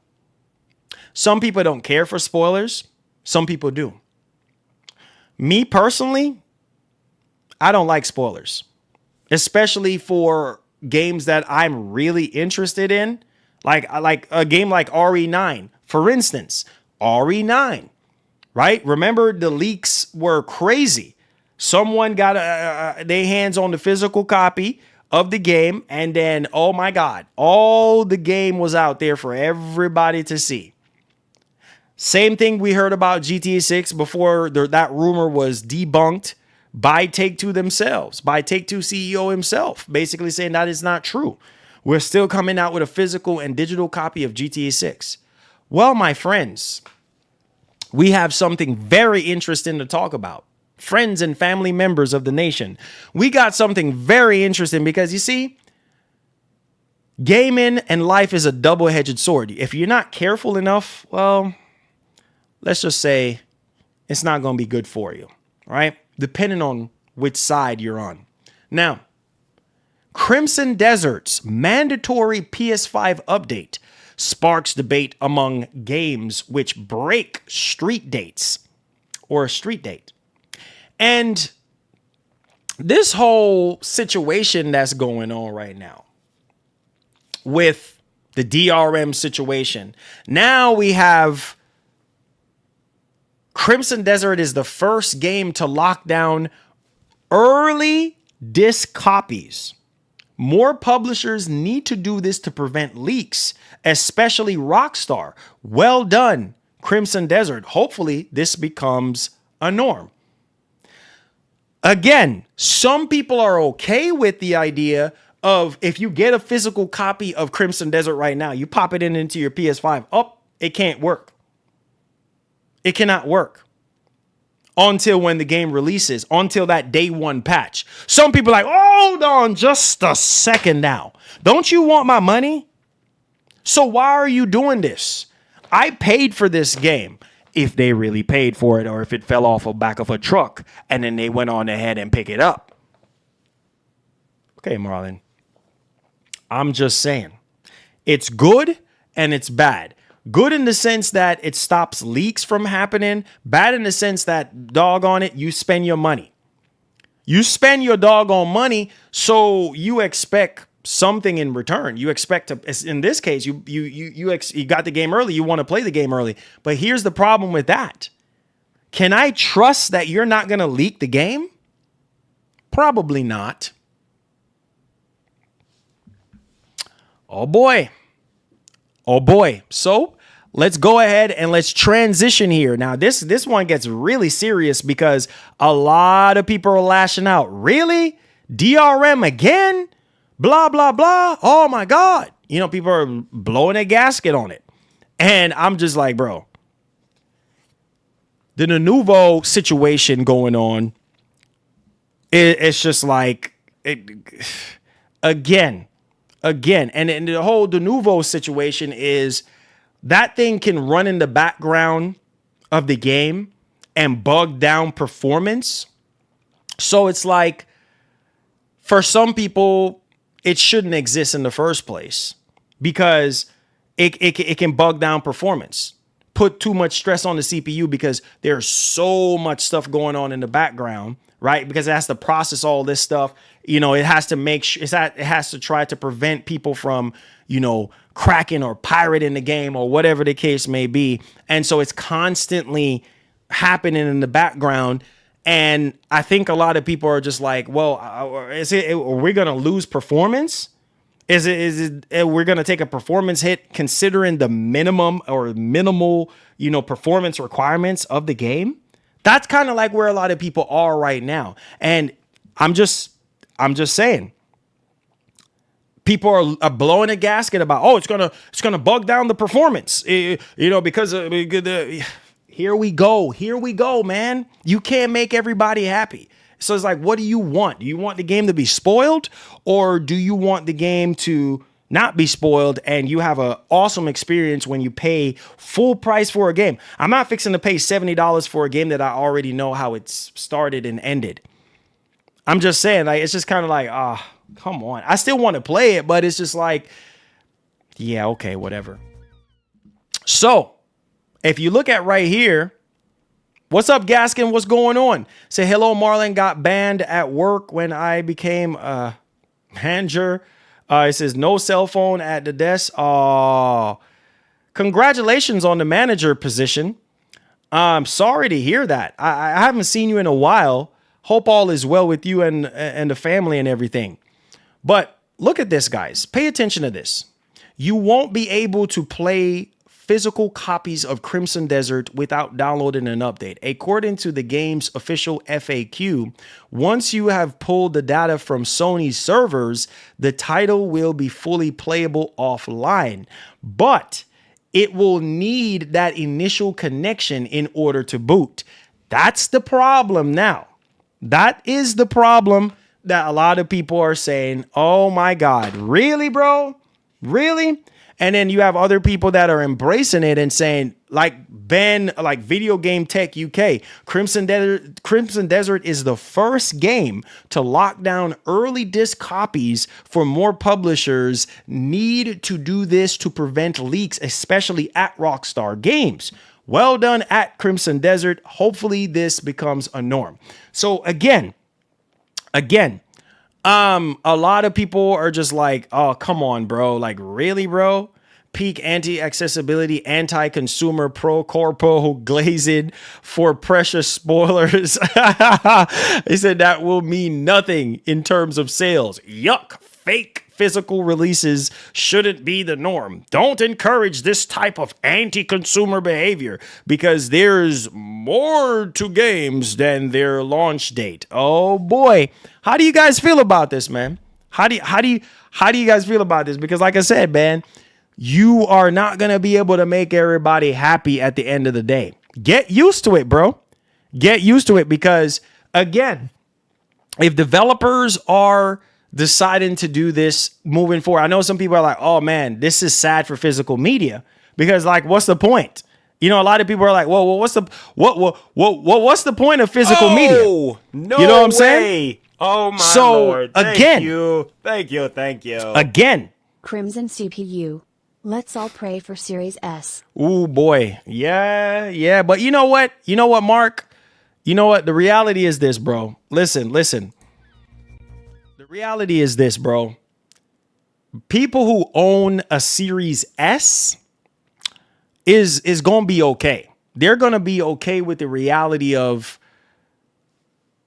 Some people don't care for spoilers. Some people do. Me personally, I don't like spoilers, especially for games that I'm really interested in. Like a game like RE9, for instance, RE9, right? Remember, the leaks were crazy. Someone got their hands on the physical copy of the game, and then, oh my God, all the game was out there for everybody to see. Same thing we heard about GTA 6 before that rumor was debunked by Take-Two themselves, by Take-Two CEO himself, basically saying that is not true. We're still coming out with a physical and digital copy of GTA 6. Well, my friends, we have something very interesting to talk about. Friends and family members of the nation. We got something very interesting because, you see, gaming and life is a double-edged sword. If you're not careful enough, well, let's just say it's not going to be good for you, right? Depending on which side you're on. Now, Crimson Desert's mandatory PS5 update sparks debate among games which break street dates or a street date. And this whole situation that's going on right now with the DRM situation, now we have Crimson Desert is the first game to lock down early disc copies. More publishers need to do this to prevent leaks, especially Rockstar. Well done, Crimson Desert. Hopefully, this becomes a norm. Again, some people are okay with the idea of if you get a physical copy of Crimson Desert right now, you pop it into your PS5. Oh, it can't work. It cannot work until when the game releases, until that day one patch. Some people are like, hold on just a second now. Don't you want my money? So why are you doing this? I paid for this game. If they really paid for it, or if it fell off the back of a truck and then they went on ahead and pick it up. Okay, Marlon. I'm just saying. It's good and it's bad. Good in the sense that it stops leaks from happening. Bad in the sense that, doggone it, you spend your money. You spend your doggone money, so you expect something in return. You expect to, in this case, you got the game early. You want to play the game early. But here's the problem with that. Can I trust that you're not going to leak the game? Probably not. Oh boy. Oh boy. So let's go ahead and let's transition here. Now, this one gets really serious because a lot of people are lashing out. Really? DRM again? Blah, blah, blah. Oh, my God. People are blowing a gasket on it. And I'm just like, bro, the Lenovo situation going on, it's just like, again. And the whole Lenovo situation is that thing can run in the background of the game and bug down performance. So it's like, for some people, it shouldn't exist in the first place because it can bug down performance, put too much stress on the CPU because there's so much stuff going on in the background, right? Because it has to process all this stuff. You know, it has to make sure it has to try to prevent people from, you know, cracking or pirating the game or whatever the case may be. And so it's constantly happening in the background. And I think a lot of people are just like, well, are we going to lose performance? Is it we're going to take a performance hit considering the minimum or minimal, you know, performance requirements of the game? That's kind of like where a lot of people are right now. And I'm just saying, people are blowing a gasket about, oh, it's gonna bug down the performance, you know, because here we go, man. You can't make everybody happy. So it's like, what do you want? Do you want the game to be spoiled, or do you want the game to not be spoiled and you have an awesome experience when you pay full price for a game? I'm not fixing to pay $70 for a game that I already know how it's started and ended. I'm just saying, like, it's just kind of like, come on. I still want to play it, but it's just like, yeah, okay, whatever. So if you look at right here, what's up, Gaskin? What's going on? Say, hello, Marlon. Got banned at work when I became a manager. It says no cell phone at the desk. Oh, congratulations on the manager position. I'm sorry to hear that. I haven't seen you in a while. Hope all is well with you and the family and everything. But look at this, guys. Pay attention to this. You won't be able to play physical copies of Crimson Desert without downloading an update. According to the game's official FAQ, once you have pulled the data from Sony's servers, the title will be fully playable offline. But it will need that initial connection in order to boot. That's the problem now. That is the problem that a lot of people are saying, oh my God, really, bro? Really? And then you have other people that are embracing it and saying, like Ben, like Video Game Tech UK, Crimson Desert is the first game to lock down early disc copies, for more publishers need to do this to prevent leaks, especially at Rockstar Games. Well done at Crimson Desert. Hopefully this becomes a norm. So again, a lot of people are just like, oh, come on, bro. Like, really, bro? Peak anti-accessibility, anti-consumer, pro-corpo glazing for precious spoilers. He said that will mean nothing in terms of sales. Yuck. Fake physical releases shouldn't be the norm. Don't encourage this type of anti-consumer behavior, because there's more to games than their launch date. Oh boy. How do you guys feel about this, man? How do you guys feel about this? Because like I said, man, you are not going to be able to make everybody happy at the end of the day. Get used to it, bro. Get used to it, because again, if developers are deciding to do this moving forward, I know some people are like, oh man, this is sad for physical media, because like, what's the point? You know, a lot of people are like, well, what's the point of physical media? No, you know what I'm saying? Oh my Lord. Thank again, you. Again. Crimson CPU. Let's all pray for Series S. Ooh, boy. Yeah. But you know what? Mark? You know what? The reality is this, bro. Listen. The reality is this, bro. People who own a Series S is going to be okay. They're going to be okay with the reality of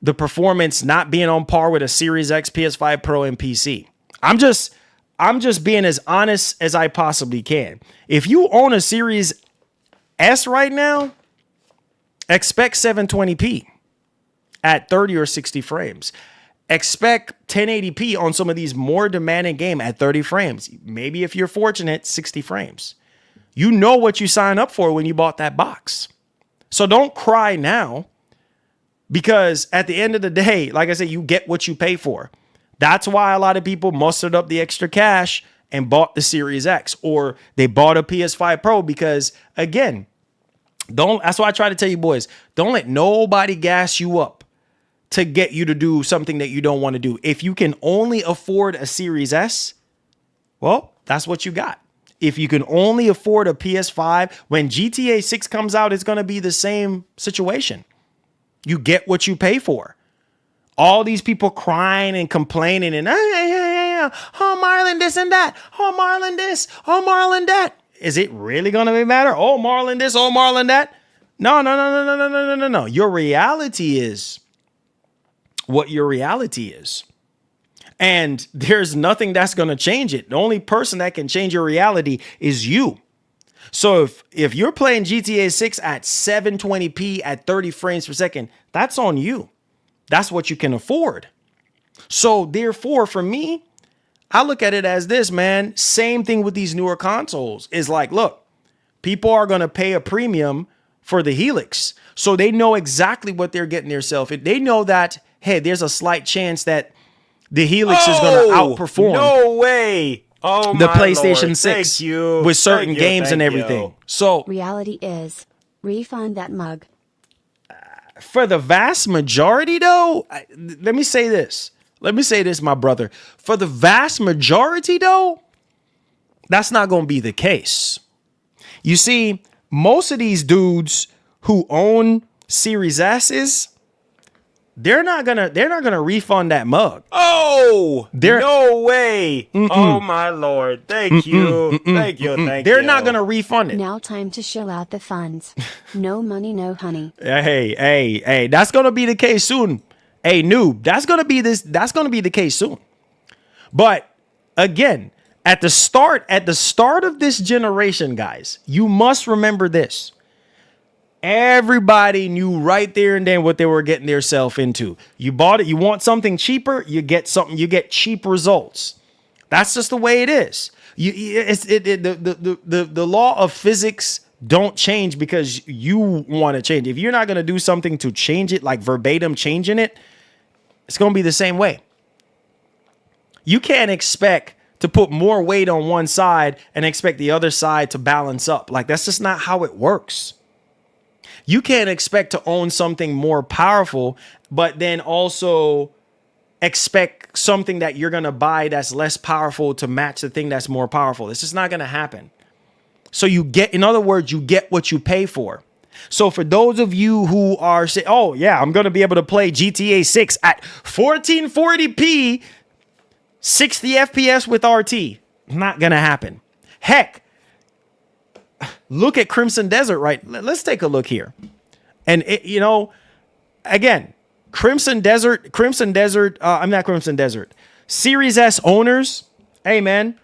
the performance not being on par with a Series X, PS5 Pro, and PC. I'm just being as honest as I possibly can. If you own a Series S right now, expect 720p at 30 or 60 frames. Expect 1080p on some of these more demanding games at 30 frames. Maybe if you're fortunate, 60 frames. You know what you signed up for when you bought that box. So don't cry now, because at the end of the day, like I said, you get what you pay for. That's why a lot of people mustered up the extra cash and bought the Series X, or they bought a PS5 Pro, because again, that's why I try to tell you boys, don't let nobody gas you up to get you to do something that you don't want to do. If you can only afford a Series S, well, that's what you got. If you can only afford a PS5, when GTA 6 comes out, it's going to be the same situation. You get what you pay for. All these people crying and complaining and, oh, Marlon, this and that. Oh, Marlon, this. Oh, Marlon, that. Is it really going to matter? Oh, Marlon, this. Oh, Marlon, that. No. Your reality is what your reality is. And there's nothing that's going to change it. The only person that can change your reality is you. So if you're playing GTA 6 at 720p at 30 frames per second, that's on you. That's what you can afford. So therefore, for me, I look at it as this, man. Same thing with these newer consoles. Is like, look, people are going to pay a premium for the Helix. So they know exactly what they're getting themselves. They know that, hey, there's a slight chance that the Helix is going to outperform. No way. Oh, the my PlayStation Lord. 6 Thank you. with certain Thank you. games and everything. You. So Reality is, refund that mug. for the vast majority, though, let me say this. Let me say this, my brother. For the vast majority, though, that's not going to be the case. You see, most of these dudes who own Series S's, they're not gonna refund that mug. Oh, no way. Oh, my Lord. Thank you. Thank you. They're not gonna refund it. Now time to shell out the funds. No money, no honey. Hey, that's gonna be the case soon. Hey, noob, that's gonna be the case soon. But again, at the start of this generation, guys, you must remember this. Everybody knew right there and then what they were getting themselves into. You bought it. You want something cheaper, you get something. You get cheap results. That's just the way it is. The law of physics don't change because you want to change. If you're not going to do something to change it, like verbatim changing it, it's going to be the same way. You can't expect to put more weight on one side and expect the other side to balance up. Like, that's just not how it works. You can't expect to own something more powerful, but then also expect something that you're going to buy that's less powerful to match the thing that's more powerful. It's just not going to happen. So in other words, you get what you pay for. So for those of you who are saying, oh yeah, I'm going to be able to play GTA 6 at 1440p, 60 FPS with RT. Not going to happen. Heck, look at Crimson Desert, right? Let's take a look here. And again, Series S owners, hey man,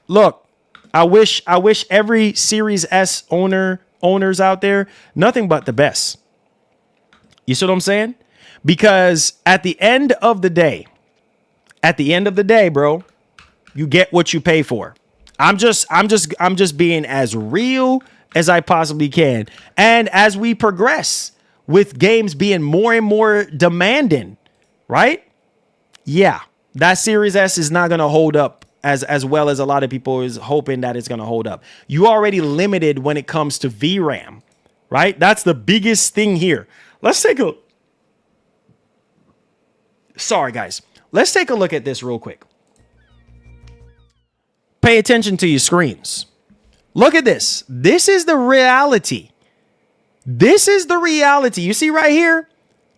look, I wish every Series S owners out there, nothing but the best. You see what I'm saying? Because at the end of the day, bro, you get what you pay for. I'm just being as real as I possibly can. And as we progress with games being more and more demanding, right? Yeah, that Series S is not going to hold up as well as a lot of people is hoping that it's going to hold up. You already limited when it comes to VRAM, right? That's the biggest thing here. Sorry, guys. Let's take a look at this real quick. Pay attention to your screens. Look at this. This is the reality. This is the reality. You see right here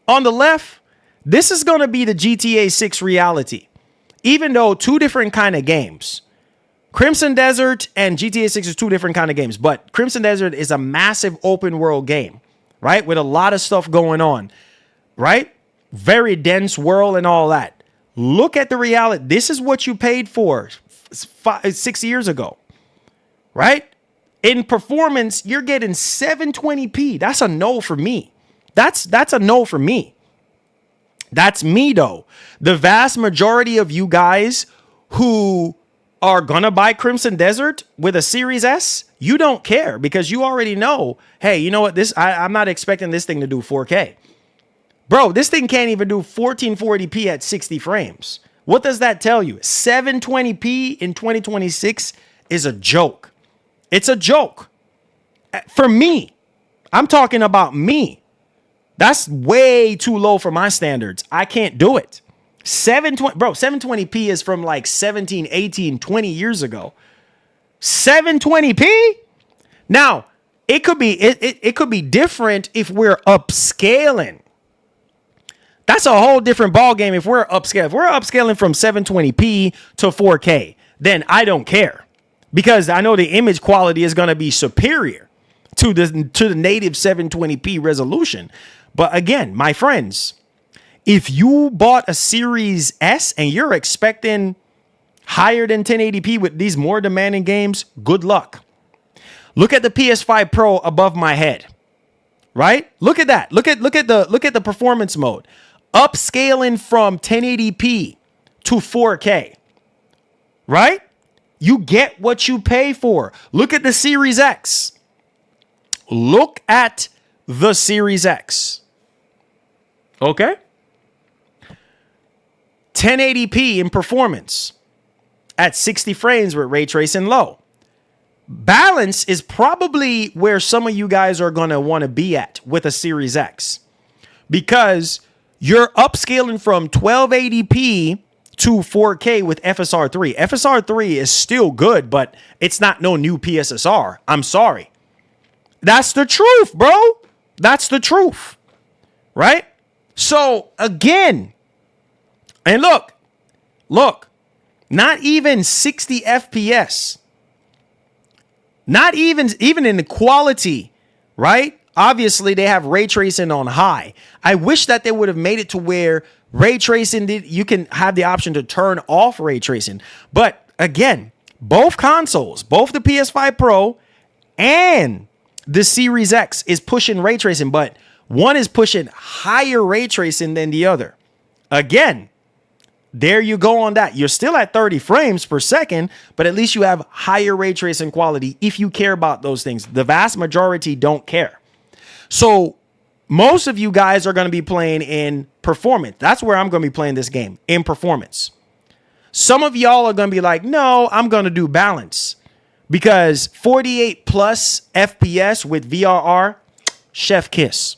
on the left, this is going to be the GTA 6 reality. Even though two different kind of games. Crimson Desert and GTA 6 is two different kind of games. But Crimson Desert is a massive open world game, right? With a lot of stuff going on, right? Very dense world and all that. Look at the reality. This is what you paid for 6 years ago, right? In performance, you're getting 720p. That's a no for me. That's a no for me. That's me, though. The vast majority of you guys who are going to buy Crimson Desert with a Series S, you don't care because you already know, hey, you know what? I'm not expecting this thing to do 4K. Bro, this thing can't even do 1440p at 60 frames. What does that tell you? 720p in 2026 is a joke. It's a joke. For me, I'm talking about me. That's way too low for my standards. I can't do it. 720p is from like 17, 18, 20 years ago. 720p? Now, it could be different if we're upscaling. That's a whole different ballgame if we're upscaling. If we're upscaling from 720p to 4K, then I don't care. Because I know the image quality is going to be superior to the native 720p resolution. But again, my friends, if you bought a Series S and you're expecting higher than 1080p with these more demanding games, good luck. Look at the PS5 Pro above my head. Right? Look at that. Look at the performance mode. Upscaling from 1080p to 4K. Right? You get what you pay for. Look at the Series X. Look at the Series X. Okay? 1080p in performance at 60 frames with ray tracing low. Balance is probably where some of you guys are going to want to be at with a Series X, because you're upscaling from 1280p to 4K with FSR3. FSR3 is still good, but it's not no new PSSR. I'm sorry. That's the truth, bro. That's the truth. Right? So again, and look, not even 60 FPS. Not even in the quality, right? Obviously, they have ray tracing on high. I wish that they would have made it to where ray tracing you can have the option to turn off ray tracing. But again, both consoles, both the PS5 Pro and the Series X is pushing ray tracing, but one is pushing higher ray tracing than the other. Again, there you go on that. You're still at 30 frames per second, but at least you have higher ray tracing quality if you care about those things. The vast majority don't care. So most of you guys are going to be playing in performance. That's where I'm going to be playing this game, in performance. Some of y'all are going to be like, no, I'm going to do balance, because 48 plus FPS with VRR, chef kiss.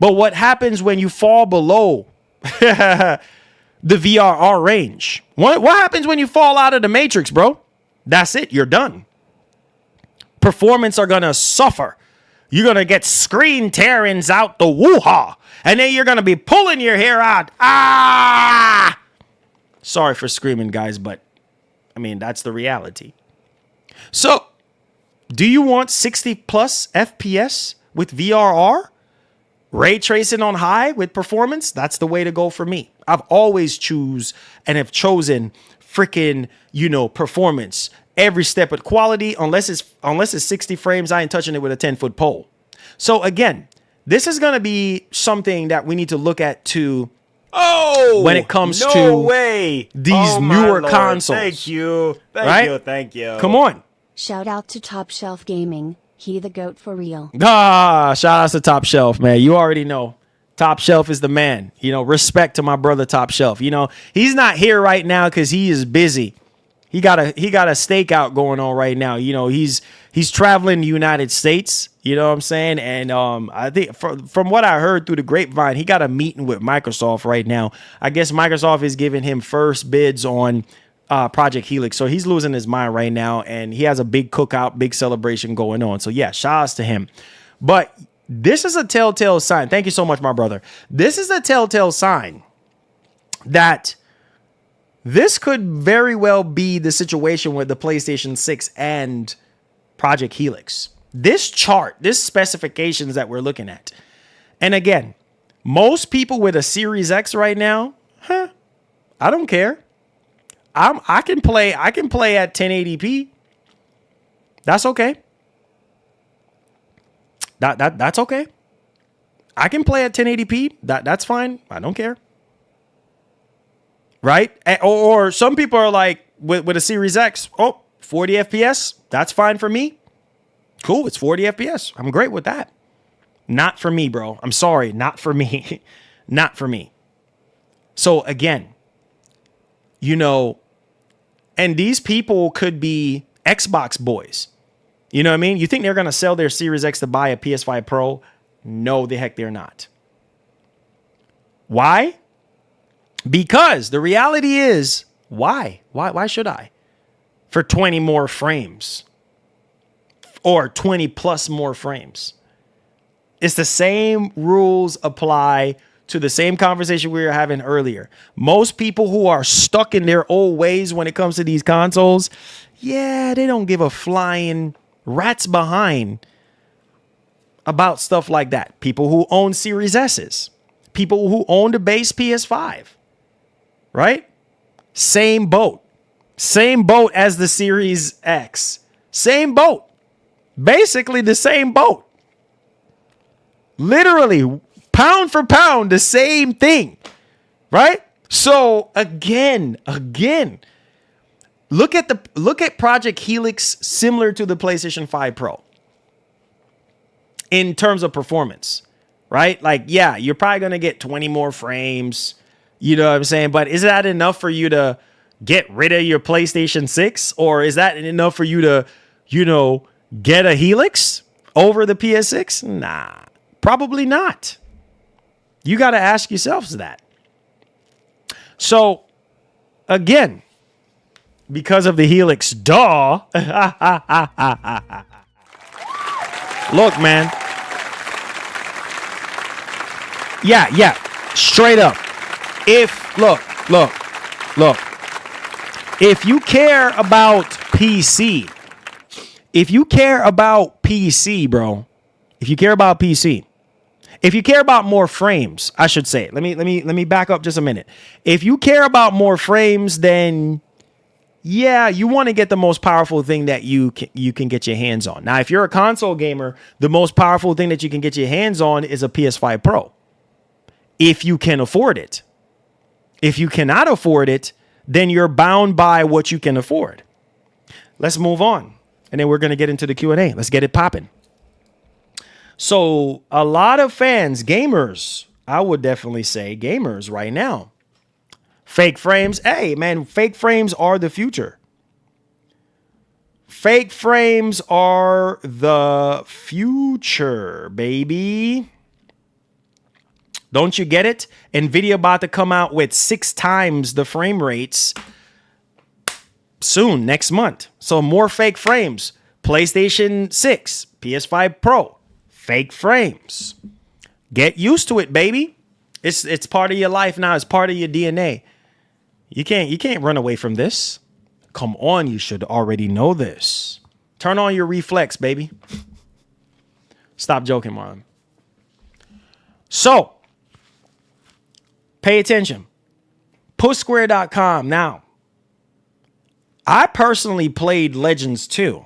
But what happens when you fall below the VRR range? What happens when you fall out of the matrix, bro? That's it. You're done. Performance are going to suffer. You're going to get screen tearings out the woo-ha. And then you're going to be pulling your hair out. Ah! Sorry for screaming, guys, but I mean, that's the reality. So, do you want 60 plus FPS with VRR? Ray tracing on high with performance? That's the way to go for me. I've always have chosen freaking, performance every step of quality. Unless it's 60 frames, I ain't touching it with a 10-foot pole. So again, this is going to be something that we need to look at too. Oh, when it comes no to way. These newer consoles. Thank you. Thank you. Come on. Shout out to Top Shelf Gaming. He the GOAT for real. Shout out to Top Shelf, man. You already know. Top Shelf is the man. Respect to my brother Top Shelf. He's not here right now because he is busy. He got a stakeout going on right now. He's traveling the United States. You know what I'm saying? And I think from what I heard through the grapevine, he got a meeting with Microsoft right now. I guess Microsoft is giving him first bids on Project Helix. So he's losing his mind right now, and he has a big cookout, big celebration going on. So yeah, shout outs to him. But this is a telltale sign. Thank you so much, my brother. This is a telltale sign that this could very well be the situation with the PlayStation 6 and Project Helix. This chart, this specifications that we're looking at. And again, most people with a Series X right now, I don't care. I can play at 1080p. That's okay. That's okay. I can play at 1080p. That's fine. I don't care. Right? Or some people are like, with a Series X. Oh, 40 FPS. That's fine for me. Cool. It's 40 FPS. I'm great with that. Not for me, bro. I'm sorry. Not for me. Not for me. So again, you know, and these people could be Xbox boys. You know what I mean? You think they're going to sell their Series X to buy a PS5 Pro? No, the heck they're not. Why? Because the reality is, why? Why should I? For 20 more frames or 20 plus more frames. It's the same rules apply to the same conversation we were having earlier. Most people who are stuck in their old ways when it comes to these consoles, yeah, they don't give a flying rat's behind about stuff like that. People who own Series S's, people who own the base PS5, right? Same boat as the Series X, same boat, basically the same boat, literally pound for pound, the same thing, right? So again, look at Project Helix, similar to the PlayStation 5 Pro in terms of performance, right? Like, yeah, you're probably going to get 20 more frames, you know what I'm saying? But is that enough for you to get rid of your PlayStation 6? Or is that enough for you to, you know, get a Helix over the PS6? Nah, probably not. You got to ask yourselves that. So, again, because of the Helix, duh. Look, man. Yeah, straight up. Look. If you care about PC, bro, if you care about PC, if you care about more frames, I should say, let me back up just a minute. If you care about more frames, then yeah, you want to get the most powerful thing that you can get your hands on. Now, if you're a console gamer, the most powerful thing that you can get your hands on is a PS5 Pro. If you can afford it. If you cannot afford it, then you're bound by what you can afford. Let's move on. And then we're going to get into the Q&A. Let's get it popping. So a lot of fans, gamers, I would definitely say gamers right now. Fake frames. Hey, man, fake frames are the future. Fake frames are the future, baby. Don't you get it? NVIDIA about to come out with 6 times the frame rates soon, next month. So more fake frames. PlayStation 6, PS5 Pro, fake frames. Get used to it, baby. It's part of your life now. It's part of your DNA. You can't run away from this. Come on, you should already know this. Turn on your reflex, baby. Stop joking, Marlon. So, pay attention. Pushsquare.com. Now, I personally played Legends 2.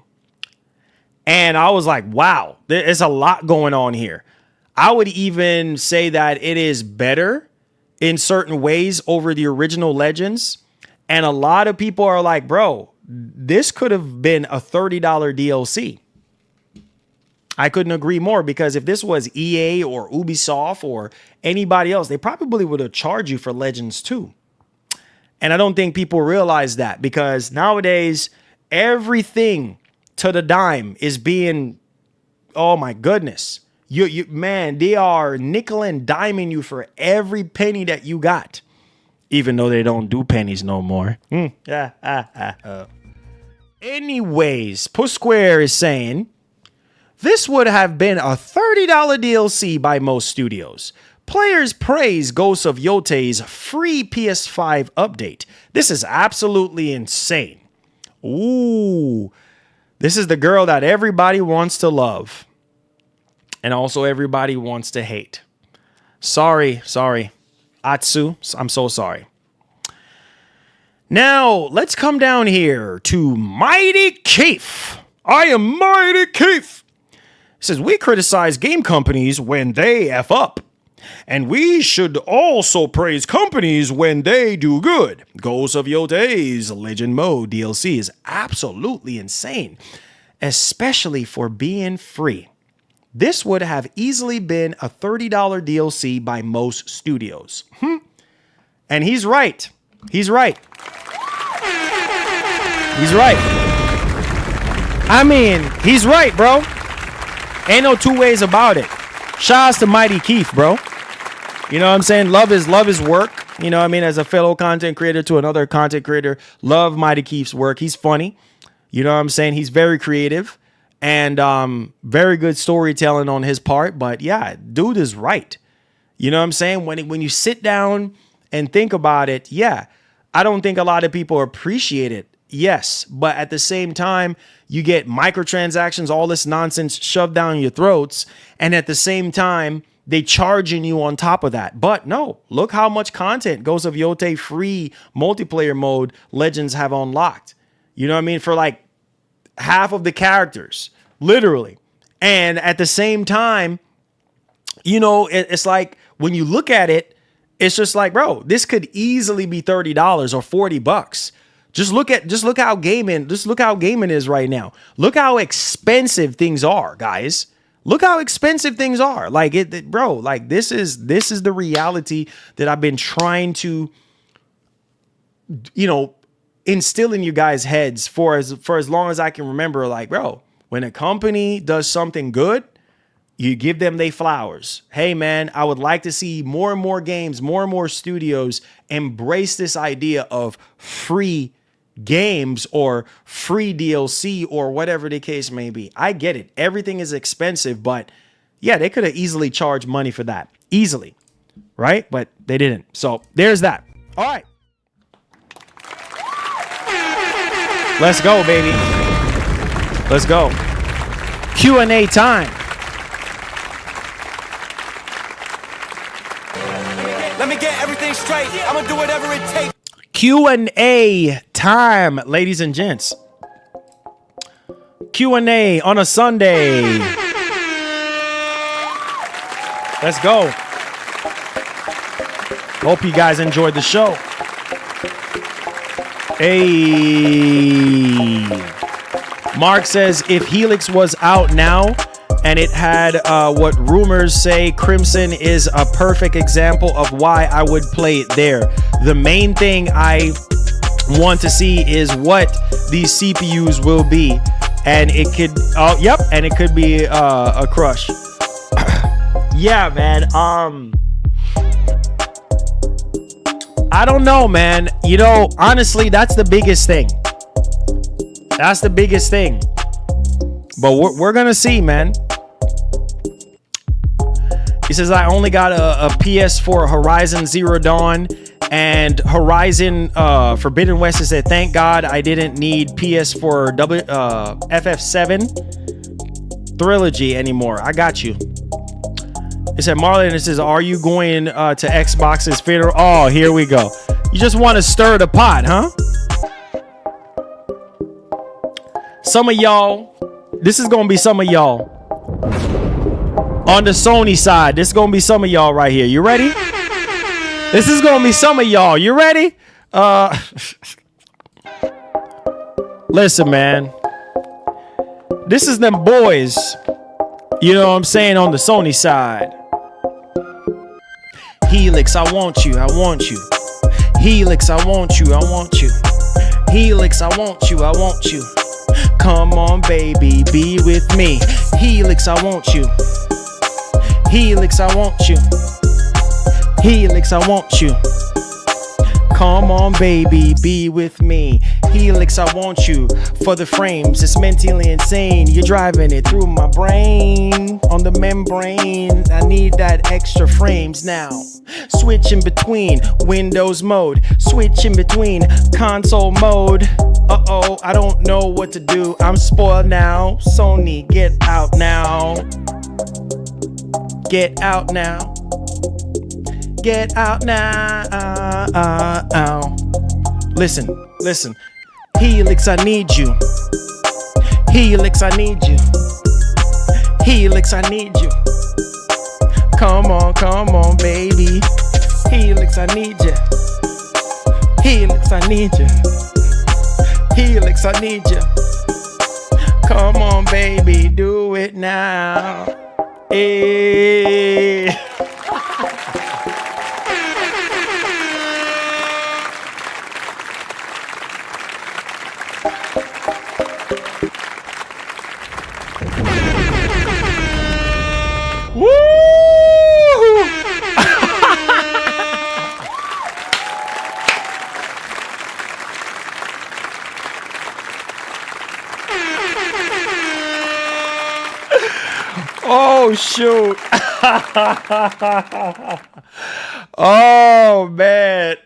And I was like, wow, there's a lot going on here. I would even say that it is better in certain ways over the original Legends. And a lot of people are like, bro, this could have been a $30 DLC. I couldn't agree more, because if this was EA or Ubisoft or anybody else, they probably would have charged you for Legends 2. And I don't think people realize that, because nowadays everything to the dime is being, oh my goodness. Man, they are nickel and diming you for every penny that you got, even though they don't do pennies no more. Anyways, Push Square is saying this would have been a $30 DLC by most studios. Players praise Ghosts of Yote's free PS5 update. This is absolutely insane. Ooh, this is the girl that everybody wants to love. And also everybody wants to hate. Sorry. Atsu, I'm so sorry. Now, let's come down here to Mighty Keith. I am Mighty Keith. It says, we criticize game companies when they F up. And we should also praise companies when they do good. Ghost of Your Days Legend Mode DLC is absolutely insane, especially for being free. This would have easily been a $30 DLC by most studios. And he's right. He's right. He's right. I mean, he's right, bro. Ain't no two ways about it. Shouts to Mighty Keith, bro. You know what I'm saying? Love his work. You know what I mean? As a fellow content creator to another content creator, love Mighty Keith's work. He's funny. You know what I'm saying? He's very creative and very good storytelling on his part. But yeah, dude is right. You know what I'm saying? When you sit down and think about it, yeah, I don't think a lot of people appreciate it. Yes, but at the same time, you get microtransactions, all this nonsense shoved down your throats, and at the same time, they charging you on top of that. But no, look how much content Ghost of Yote free multiplayer mode Legends have unlocked. You know what I mean? For like half of the characters, literally. And at the same time, you know, it's like when you look at it, it's just like, bro, this could easily be $30 or $40. Just look how gaming is right now. Look how expensive things are, guys. Look how expensive things are. Like bro, like this is the reality that I've been trying to, you know, instill in you guys' heads for as long as I can remember. Like, bro, when a company does something good, you give them their flowers. Hey, man, I would like to see more and more games, more and more studios embrace this idea of free games or free DLC or whatever the case may be. I get it. Everything is expensive, but yeah, they could have easily charged money for that. Easily. Right? But they didn't. So there's that. All right. Let's go, baby. Let's go. Q&A time. Let me get everything straight. I'm gonna do whatever it takes. Q&A time, ladies and gents. Q&A on a Sunday. Let's go. Hope you guys enjoyed the show. Hey. Mark says, if Helix was out now and it had what rumors say Crimson is a perfect example of why I would play it there. The main thing I want to see is what these CPUs will be, and it could and it could be a crush. Yeah, man. I don't know, man. You know, honestly, that's the biggest thing. That's the biggest thing. But we're gonna see, man. He says, I only got a PS4 Horizon Zero Dawn and Horizon Forbidden West. He said, thank God I didn't need PS4 FF7 Trilogy anymore. I got you. He said, Marlon, it says, are you going to Xbox's funeral? Oh, here we go. You just want to stir the pot, huh? Some of y'all, this is going to be some of y'all. On the Sony side, this is going to be some of y'all right here. You ready? This is going to be some of y'all. You ready? Listen, man. This is them boys. You know what I'm saying? On the Sony side. Helix, I want you. I want you. Helix, I want you. I want you. Helix, I want you. I want you. Come on, baby, be with me. Helix, I want you. Helix, I want you. Helix, I want you. Come on, baby, be with me. Helix, I want you. For the frames, it's mentally insane. You're driving it through my brain. On the membrane, I need that extra frames now. Switch in between Windows mode. Switch in between console mode. Uh-oh, I don't know what to do. I'm spoiled now. Sony, get out now. Get out now. Get out now. Listen. Helix, I need you. Helix, I need you. Helix, I need you. Come on, baby. Helix, I need you. Helix, I need you. Helix, I need you. Come on, baby, do it now. Hey. Woo! Oh shoot. Oh man.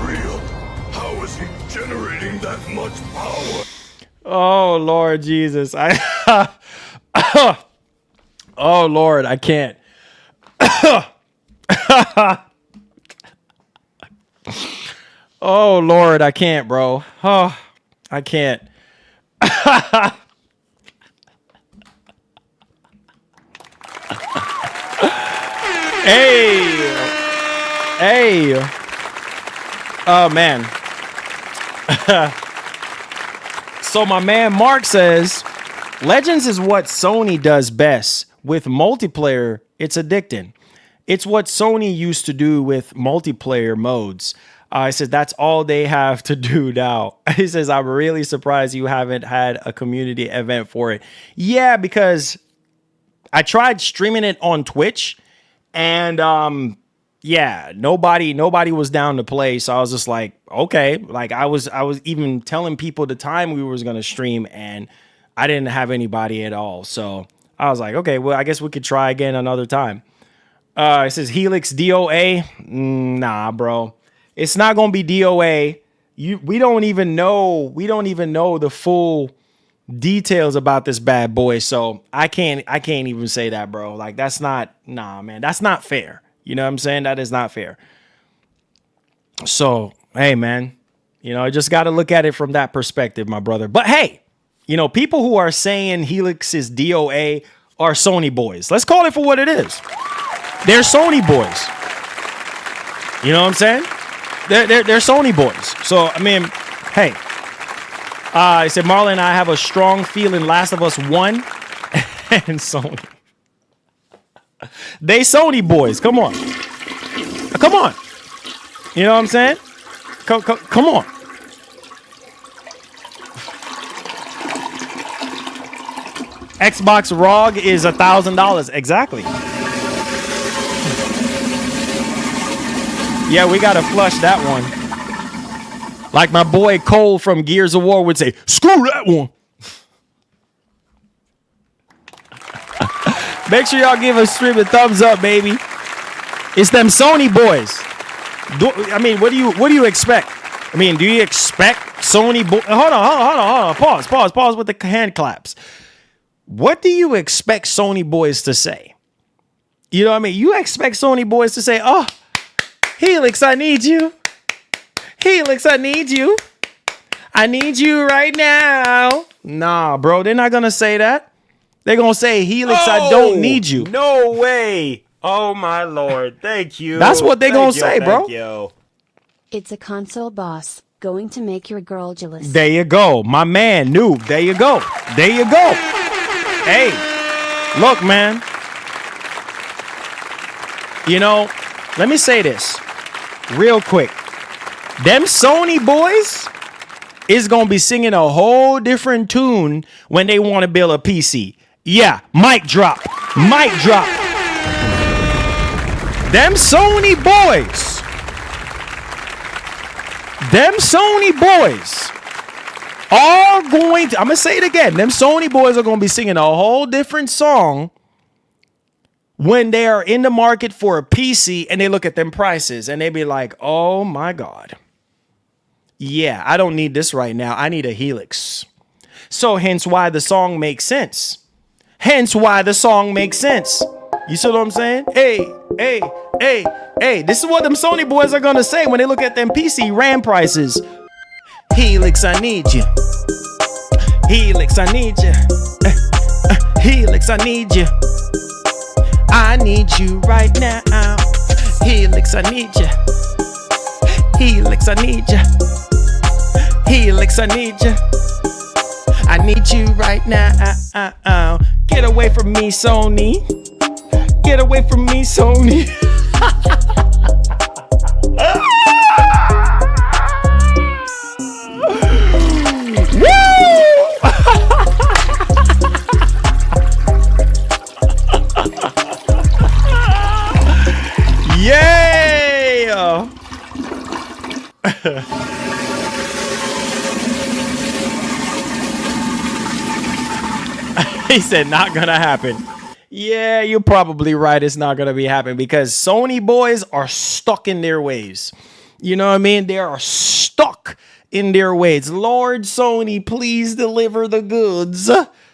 Real? How is he generating that much power? Oh Lord Jesus. Oh Lord, I can't. Oh Lord, I can't, bro. Oh, I can't. Hey. Oh man. So my man Mark says, Legends is what Sony does best. With multiplayer, it's addicting. It's what Sony used to do with multiplayer modes. I said, that's all they have to do now. He says, I'm really surprised you haven't had a community event for it. Yeah, because I tried streaming it on Twitch and yeah, nobody was down to play. So I was just like, okay. Like I was even telling people the time we was going to stream and I didn't have anybody at all. So I was like, okay, well, I guess we could try again another time. It says Helix DOA. Nah, bro. It's not going to be DOA. We don't even know the full details about this bad boy. So I can't even say that, bro. Like that's not, nah, man, that's not fair. You know what I'm saying? That is not fair. So, hey, man, I just got to look at it from that perspective, my brother. But hey, people who are saying Helix is DOA are Sony boys. Let's call it for what it is. They're Sony boys. You know what I'm saying? They're Sony boys. So, I mean, hey. I said, Marlon, I have a strong feeling Last of Us 1 and Sony. They Sony boys. Come on. Come on. You know what I'm saying? Come on. Xbox ROG is $1,000. Exactly. Yeah, we got to flush that one. Like my boy Cole from Gears of War would say, screw that one. Make sure y'all give us stream a thumbs up, baby. It's them Sony boys. I mean, what do you expect? I mean, do you expect Sony boys? Hold on. Pause with the hand claps. What do you expect Sony boys to say? You know what I mean? You expect Sony boys to say, oh, Helix, I need you. Helix, I need you. I need you right now. Nah, bro, they're not going to say that. They're going to say, Helix, I don't need you. No way. Oh, my Lord. Thank you. That's what they're going to say, bro. Thank you. It's a console boss going to make your girl jealous. There you go. My man, Noob. There you go. There you go. Hey, look, man. Let me say this real quick. Them Sony boys is going to be singing a whole different tune when they want to build a PC. Yeah, mic drop. Mic drop. Them Sony boys. Them Sony boys are going to, I'm going to say it again. Them Sony boys are going to be singing a whole different song when they are in the market for a PC and they look at them prices and they be like, oh my God. Yeah, I don't need this right now. I need a Helix. So hence why the song makes sense. Hence why the song makes sense. You see what I'm saying? Hey. This is what them Sony boys are going to say when they look at them PC RAM prices. Helix, I need you. Helix, I need you. Helix, I need you. I need you right now. Helix, I need you. Helix, I need you. Helix, I need you. I need you right now. Get away from me, Sony. Get away from me, Sony. Yeah. He said, not gonna happen. Yeah, you're probably right. It's not gonna be happening because Sony boys are stuck in their ways. You know what I mean? They are stuck in their ways. Lord Sony, please deliver the goods.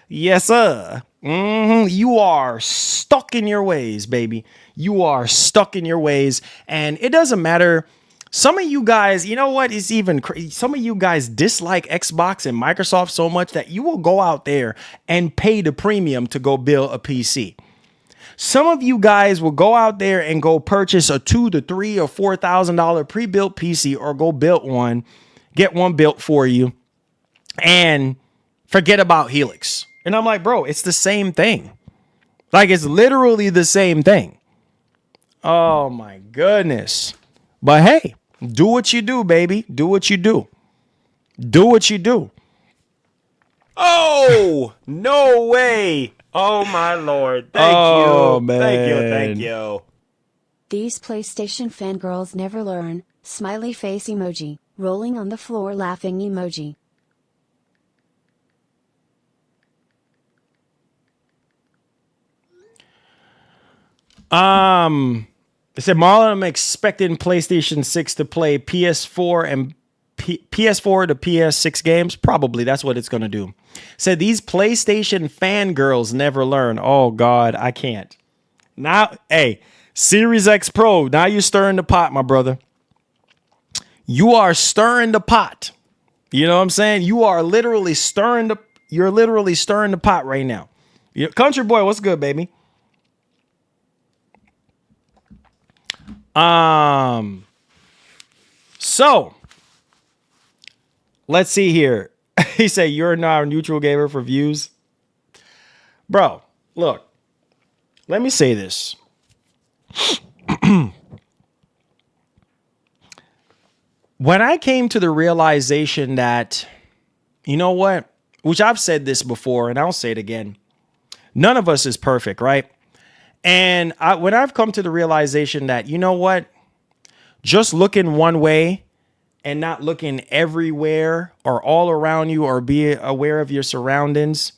Yes, sir. You are stuck in your ways, baby. You are stuck in your ways. And it doesn't matter. Some of you guys, you know what is even crazy? Some of you guys dislike Xbox and Microsoft so much that you will go out there and pay the premium to go build a PC. Some of you guys will go out there and go purchase a $2,000 to $3,000 or $4,000 pre-built PC or go build one, get one built for you, and forget about Helix. And I'm like, bro, it's the same thing. Like, it's literally the same thing. Oh, my goodness. But hey, do what you do, baby. Do what you do. Do what you do. Oh, no way. Oh, my Lord. Thank you. Man. Thank you. Thank you. These PlayStation fangirls never learn. Smiley face emoji. Rolling on the floor laughing emoji. They said, Marlon, I'm expecting PlayStation 6 to play PS4 and PS4 to PS6 games. Probably that's what it's going to do. Said these PlayStation fangirls never learn. Oh, God, I can't. Now, hey, Series X Pro, now you're stirring the pot, my brother. You are stirring the pot. You know what I'm saying? You are literally stirring the pot right now. Country boy, what's good, baby? So let's see here. He said, you're not a neutral gamer for views. Bro, look, let me say this. When I came to the realization that, you know what, which I've said this before and I'll say it again. None of us is perfect, right? And when I've come to the realization that, you know what, just looking one way and not looking everywhere or all around you or be aware of your surroundings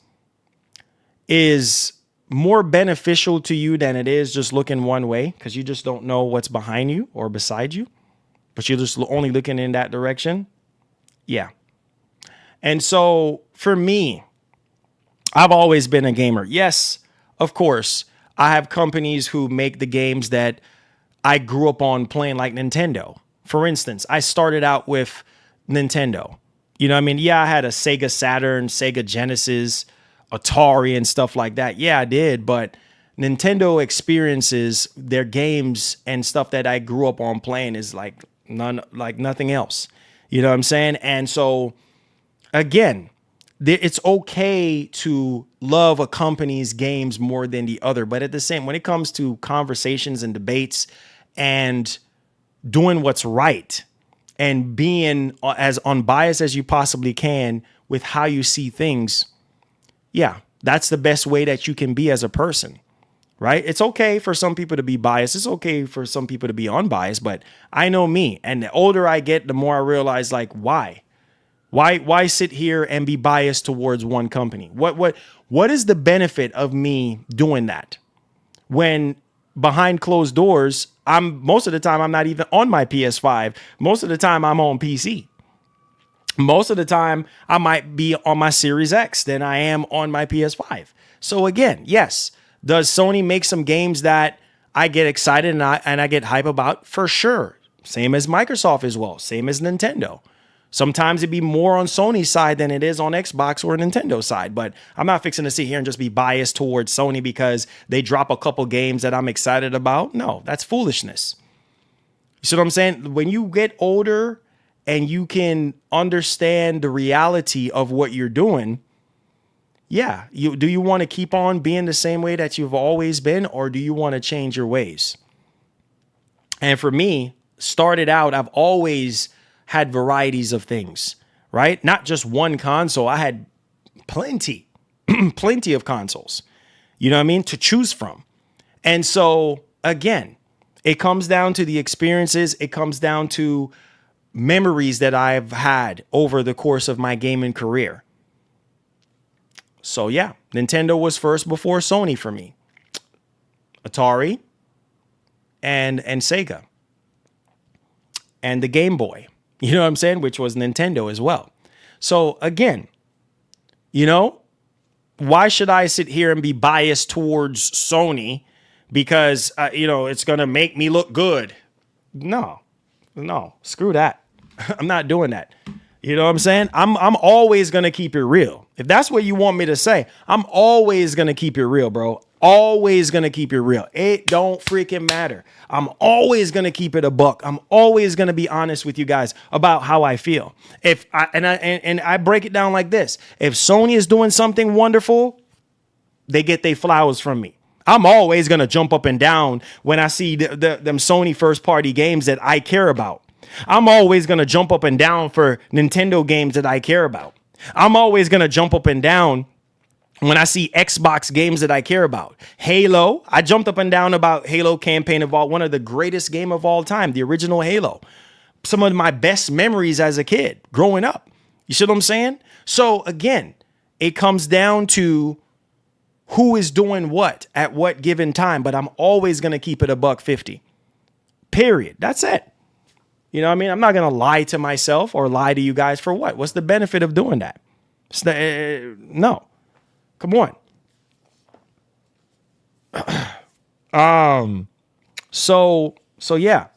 is more beneficial to you than it is just looking one way, because you just don't know what's behind you or beside you, but you're just only looking in that direction. Yeah. And so for me, I've always been a gamer. Yes, of course. I have companies who make the games that I grew up on playing, like Nintendo. For instance, I started out with Nintendo. You know what I mean? Yeah, I had a Sega Saturn, Sega Genesis, Atari and stuff like that. Yeah, I did. But Nintendo experiences, their games and stuff that I grew up on playing is like nothing else. You know what I'm saying? And so, again, it's okay to love a company's games more than the other, but at the same, when it comes to conversations and debates and doing what's right and being as unbiased as you possibly can with how you see things, yeah, that's the best way that you can be as a person, right? It's okay for some people to be biased. It's okay for some people to be unbiased, but I know me, and the older I get, the more I realize, like, why? Why sit here and be biased towards one company? What is the benefit of me doing that? When behind closed doors, most of the time I'm not even on my PS5. Most of the time I'm on PC. Most of the time I might be on my Series X than I am on my PS5. So again, yes, does Sony make some games that I get excited and I get hype about? For sure. Same as Microsoft as well. Same as Nintendo. Sometimes it'd be more on Sony's side than it is on Xbox or Nintendo side. But I'm not fixing to sit here and just be biased towards Sony because they drop a couple games that I'm excited about. No, that's foolishness. You see what I'm saying? When you get older and you can understand the reality of what you're doing, yeah, do you want to keep on being the same way that you've always been, or do you want to change your ways? And for me, started out, I've always had varieties of things, right? Not just one console. I had plenty of consoles, you know what I mean, to choose from. And so again, it comes down to the experiences. It comes down to memories that I've had over the course of my gaming career. So yeah, Nintendo was first before Sony for me. Atari and Sega. And the Game Boy. You know what I'm saying? Which was Nintendo as well. So again, you know, why should I sit here and be biased towards Sony because, you know, it's going to make me look good? No, screw that. I'm not doing that. You know what I'm saying? I'm always going to keep it real. If that's what you want me to say, I'm always going to keep it real, bro. Always going to keep it real. It don't freaking matter. I'm always going to keep it a buck. I'm always going to be honest with you guys about how I feel. I break it down like this. If Sony is doing something wonderful, they get their flowers from me. I'm always going to jump up and down when I see them Sony first party games that I care about. I'm always going to jump up and down for Nintendo games that I care about. I'm always going to jump up and down when I see Xbox games that I care about. Halo, I jumped up and down about Halo Campaign of all, one of the greatest game of all time, the original Halo. Some of my best memories as a kid growing up. You see what I'm saying? So again, it comes down to who is doing what at what given time, but I'm always going to keep it $150. Period. That's it. You know what I mean? I'm not going to lie to myself or lie to you guys for what? What's the benefit of doing that? No. Come on. So yeah.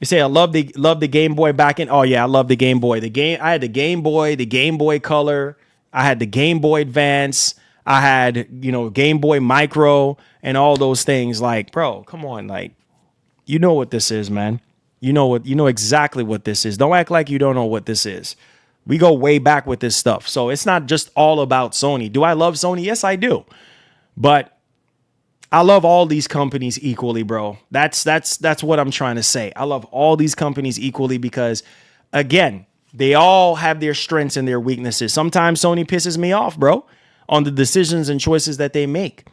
You say I love the Game Boy back in. Oh yeah, I love the Game Boy. I had the Game Boy Color, I had the Game Boy Advance, I had, you know, Game Boy Micro and all those things. Like, bro, come on, like, you know what this is, man. You know exactly what this is. Don't act like you don't know what this is. We go way back with this stuff. So it's not just all about Sony. Do I love Sony? Yes, I do. But I love all these companies equally, bro. That's what I'm trying to say. I love all these companies equally because, again, they all have their strengths and their weaknesses. Sometimes Sony pisses me off, bro, on the decisions and choices that they make.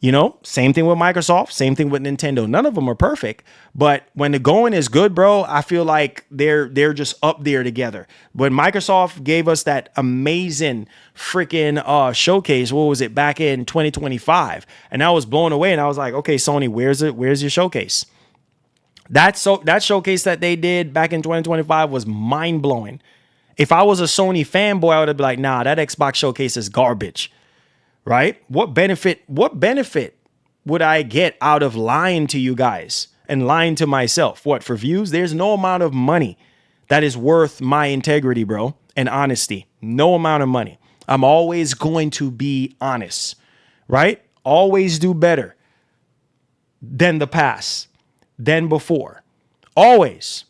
You know, same thing with Microsoft, same thing with Nintendo. None of them are perfect, but when the going is good, bro, I feel like they're just up there together. When Microsoft gave us that amazing freaking showcase, what was it, back in 2025, and I was blown away, and I was like, okay, Sony, where's your showcase? That showcase that they did back in 2025 was mind blowing. If I was a Sony fanboy, I would have been like, nah, that Xbox showcase is garbage. Right? What benefit would I get out of lying to you guys and lying to myself? What, for views? There's no amount of money that is worth my integrity, bro, and honesty. No amount of money. I'm always going to be honest, right? Always do better than the past, than before. Always.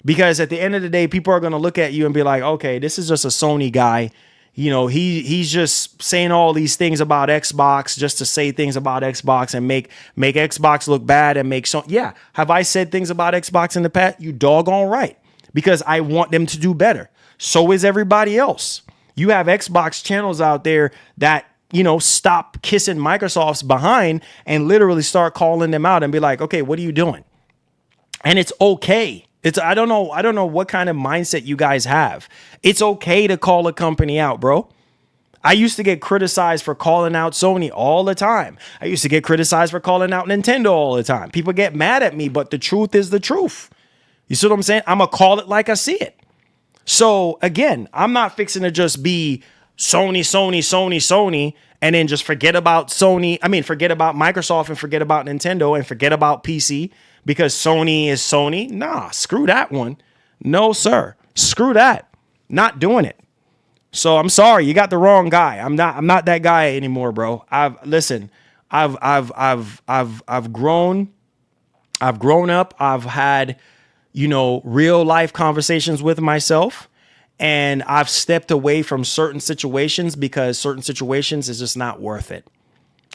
Because at the end of the day, people are going to look at you and be like, okay, this is just a Sony guy. You know, he's just saying all these things about Xbox just to say things about Xbox and make Xbox look bad and make so. Yeah. Have I said things about Xbox in the past? You doggone right. Because I want them to do better. So is everybody else. You have Xbox channels out there that, you know, stop kissing Microsoft's behind and literally start calling them out and be like, okay, what are you doing? And it's okay. I don't know what kind of mindset you guys have. It's okay to call a company out, bro. I used to get criticized for calling out Sony all the time. I used to get criticized for calling out Nintendo all the time. People get mad at me, but the truth is the truth. You see what I'm saying? I'm going to call it like I see it. So again, I'm not fixing to just be Sony, and then just forget about Sony. I mean, forget about Microsoft and forget about Nintendo and forget about PC. Because Sony is Sony. Nah, screw that one. No, sir. Screw that. Not doing it. So I'm sorry, you got the wrong guy. I'm not that guy anymore, bro. I've grown. I've grown up. I've had, real life conversations with myself, and I've stepped away from certain situations because certain situations is just not worth it.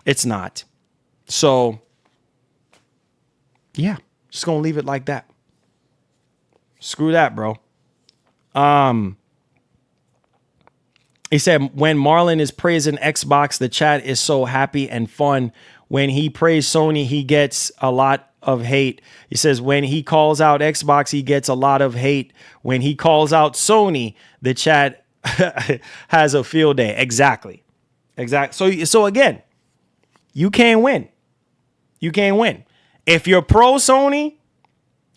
It's not. So yeah, just gonna leave it like that. Screw that, bro. He said, when Marlon is praising Xbox, the chat is so happy and fun. When he praised Sony, he gets a lot of hate. He says, when he calls out Xbox, he gets a lot of hate. When he calls out Sony, the chat has a field day. Exactly. So again, you can't win. You can't win. If you're pro Sony,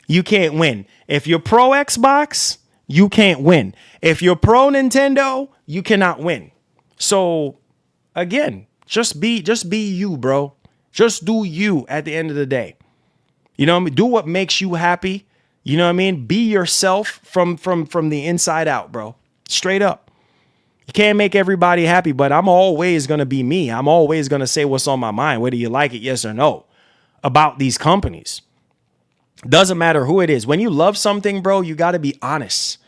you can't win. If you're pro Xbox, you can't win. If you're pro Nintendo, you cannot win. So again, just be you, bro. Just do you at the end of the day. You know what I mean? Do what makes you happy. You know what I mean? Be yourself from the inside out, bro. Straight up. You can't make everybody happy, but I'm always going to be me. I'm always going to say what's on my mind, whether you like it, yes or no, about these companies. Doesn't matter who it is. When you love something, bro, you got to be honest.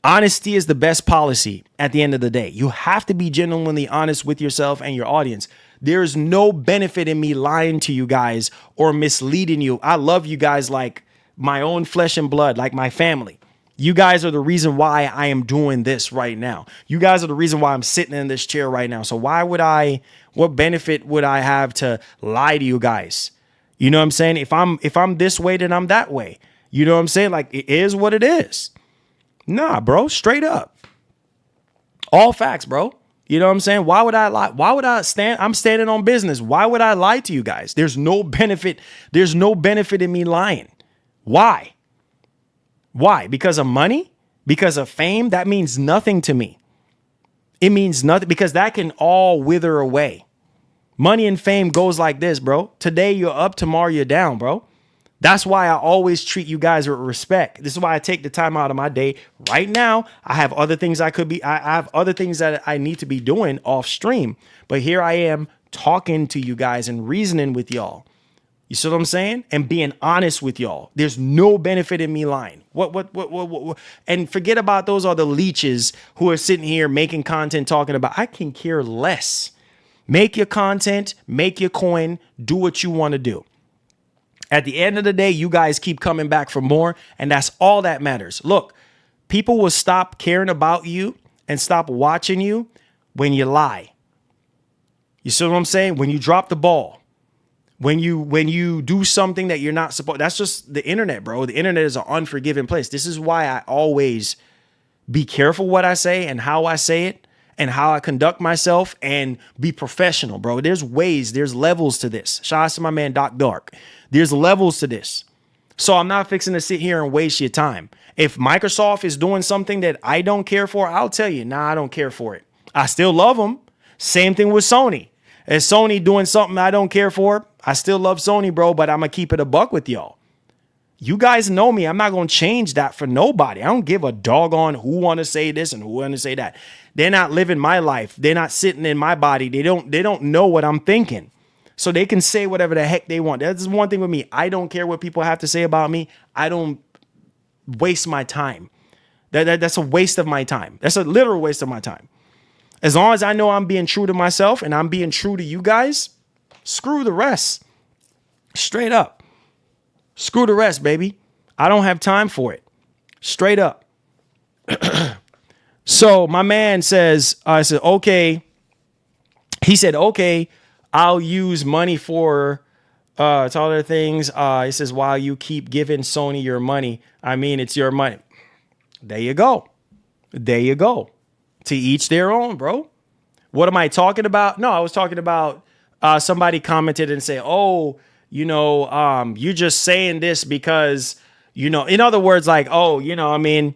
Honesty is the best policy at the end of the day. You have to be genuinely honest with yourself and your audience. There is no benefit in me lying to you guys or misleading you. I love you guys like my own flesh and blood, like my family. You guys are the reason why I am doing this right now. You guys are the reason why I'm sitting in this chair right now. So what benefit would I have to lie to you guys? You know what I'm saying? If I'm this way, then I'm that way. You know what I'm saying? Like, it is what it is. Nah, bro, straight up. All facts, bro. You know what I'm saying? Why would I lie? Why would I stand? I'm standing on business. Why would I lie to you guys? There's no benefit. There's no benefit in me lying. Why? Why? Because of money? Because of fame? That means nothing to me. It means nothing because that can all wither away. Money and fame goes like this, bro. Today you're up, tomorrow you're down, bro. That's why I always treat you guys with respect. This is why I take the time out of my day. Right now, I have other things I have other things that I need to be doing off stream. But here I am talking to you guys and reasoning with y'all. You see what I'm saying? And being honest with y'all. There's no benefit in me lying. What? And forget about those other leeches who are sitting here making content talking about, I can care less. Make your content, make your coin, do what you want to do. At the end of the day, you guys keep coming back for more, and that's all that matters. Look, people will stop caring about you and stop watching you when you lie. You see what I'm saying? When you drop the ball, when you do something that you're not supposed. That's just the internet, bro. The internet is an unforgiving place. This is why I always be careful what I say and how I say it and how I conduct myself and be professional, bro. There's levels to this. Shout out to my man, Doc Dark. There's levels to this. So I'm not fixing to sit here and waste your time. If Microsoft is doing something that I don't care for, I'll tell you, nah, I don't care for it. I still love them. Same thing with Sony. If Sony doing something I don't care for, I still love Sony, bro, but I'm going to keep it a buck with y'all. You guys know me. I'm not going to change that for nobody. I don't give a doggone who want to say this and who want to say that. They're not living my life. They're not sitting in my body. They don't know what I'm thinking. So they can say whatever the heck they want. That's one thing with me. I don't care what people have to say about me. I don't waste my time. That's a waste of my time. That's a literal waste of my time. As long as I know I'm being true to myself and I'm being true to you guys, screw the rest. Straight up. Screw the rest, baby. I don't have time for it. Straight up. So my man says, I said, okay. He said, okay, I'll use money for it's all other things. He says, while you keep giving Sony your money, I mean, it's your money. There you go. There you go. To each their own, bro. What am I talking about? No, I was talking about somebody commented and say, oh, you're just saying this because, in other words, like, oh, I mean,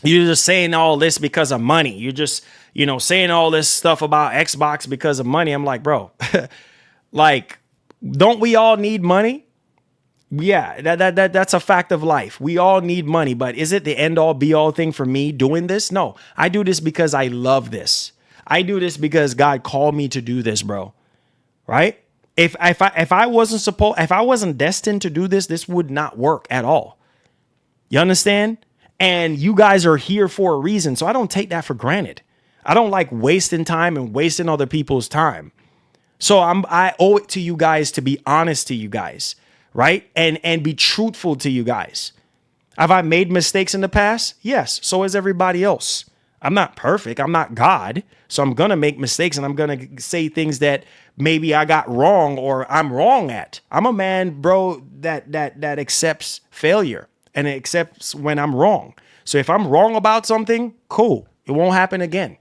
you're just saying all this because of money. You're just, saying all this stuff about Xbox because of money. I'm like, bro, like, don't we all need money? Yeah, that's a fact of life. We all need money, but is it the end all be all thing for me doing this? No, I do this because I love this. I do this because God called me to do this, bro. Right? If I wasn't destined to do this, this would not work at all. You understand? And you guys are here for a reason, so I don't take that for granted. I don't like wasting time and wasting other people's time. So I owe it to you guys to be honest to you guys, right? And be truthful to you guys. Have I made mistakes in the past? Yes, so has everybody else. I'm not perfect. I'm not God. So I'm going to make mistakes and I'm going to say things that maybe I got wrong or I'm wrong at. I'm a man, bro, that accepts failure and accepts when I'm wrong. So if I'm wrong about something, cool. It won't happen again.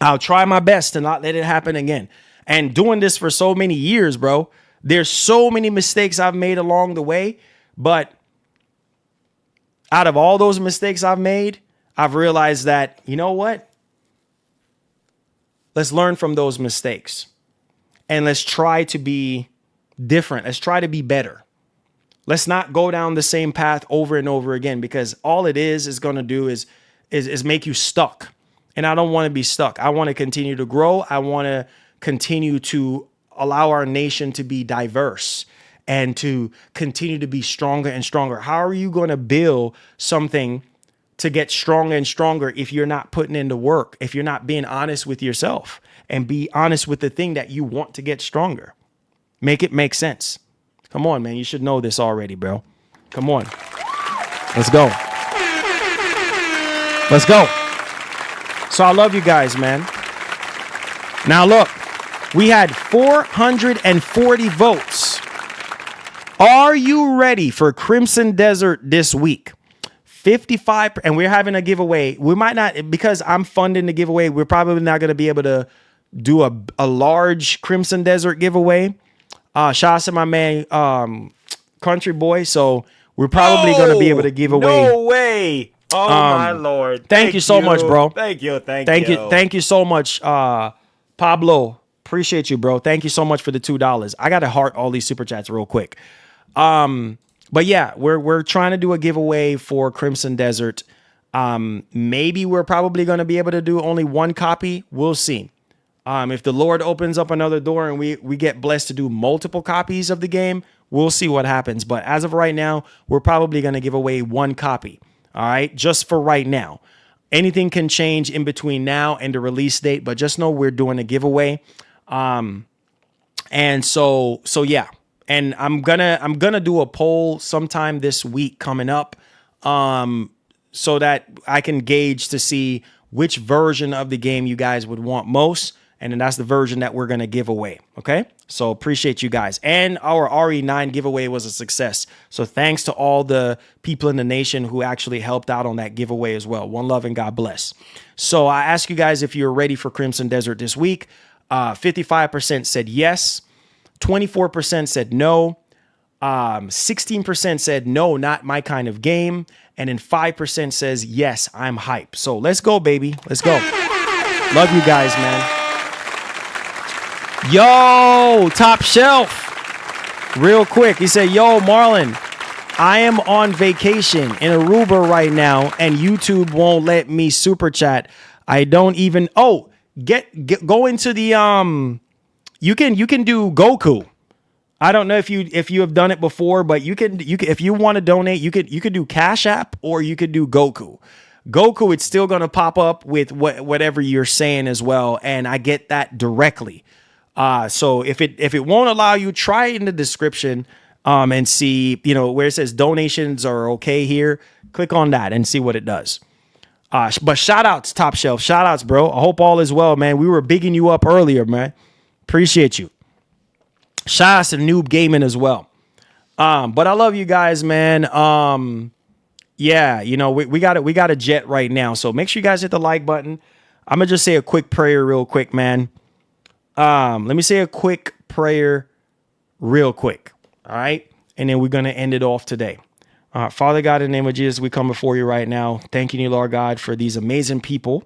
I'll try my best to not let it happen again. And doing this for so many years, bro, there's so many mistakes I've made along the way. But out of all those mistakes I've made, I've realized that, you know what? Let's learn from those mistakes and let's try to be different. Let's try to be better. Let's not go down the same path over and over again, because all it is going to do is make you stuck. And I don't want to be stuck. I want to continue to grow. I want to continue to allow our nation to be diverse and to continue to be stronger and stronger. How are you going to build something to get stronger and stronger if you're not putting in the work, if you're not being honest with yourself and be honest with the thing that you want to get stronger? Make it make sense. Come on, man. You should know this already, bro. Come on. Let's go. Let's go. So I love you guys, man. Now look, we had 440 votes. Are you ready for Crimson Desert this week? 55, and we're having a giveaway. We might not, because I'm funding the giveaway, we're probably not going to be able to do a large Crimson Desert giveaway. Shout out to my man, Country Boy. So we're probably going to be able to give away. No way. Oh, my Lord. Thank you so much, bro. Thank you. Thank you so much, Pablo. Appreciate you, bro. Thank you so much for the $2. I got to heart all these super chats real quick. But yeah, we're trying to do a giveaway for Crimson Desert. Maybe we're probably going to be able to do only one copy. We'll see. If the Lord opens up another door and we get blessed to do multiple copies of the game, we'll see what happens. But as of right now, we're probably going to give away one copy. All right, just for right now. Anything can change in between now and the release date, but just know we're doing a giveaway. And so yeah. And I'm gonna do a poll sometime this week coming up, so that I can gauge to see which version of the game you guys would want most, and then that's the version that we're gonna give away. Okay, so appreciate you guys. And our RE9 giveaway was a success. So thanks to all the people in the nation who actually helped out on that giveaway as well. One love and God bless. So I ask you guys if you're ready for Crimson Desert this week. 55% said yes. 24% said no. 16% said no, not my kind of game. And then 5% says yes, I'm hype. So let's go, baby. Let's go. Love you guys, man. Yo, Top Shelf. Real quick, he said, yo, Marlon, I am on vacation in Aruba right now, and YouTube won't let me super chat. I don't even. Oh, go into the You can do Goku. I don't know if you have done it before, but you can if you want to donate, you could do Cash App or you could do Goku. Goku, it's still gonna pop up with whatever you're saying as well, and I get that directly. So if it won't allow you, try it in the description and see, where it says donations are okay here. Click on that and see what it does. But shout outs, Top Shelf. Shout outs, bro. I hope all is well, man. We were bigging you up earlier, man. Appreciate you. Shout outs to Noob Gaming as well. But I love you guys, man. Yeah, we got a jet right now. So make sure you guys hit the like button. I'm gonna just say a quick prayer real quick, man. Let me say a quick prayer real quick. All right. And then we're going to end it off today. Father God, in the name of Jesus, we come before you right now, thanking you, Lord God, for these amazing people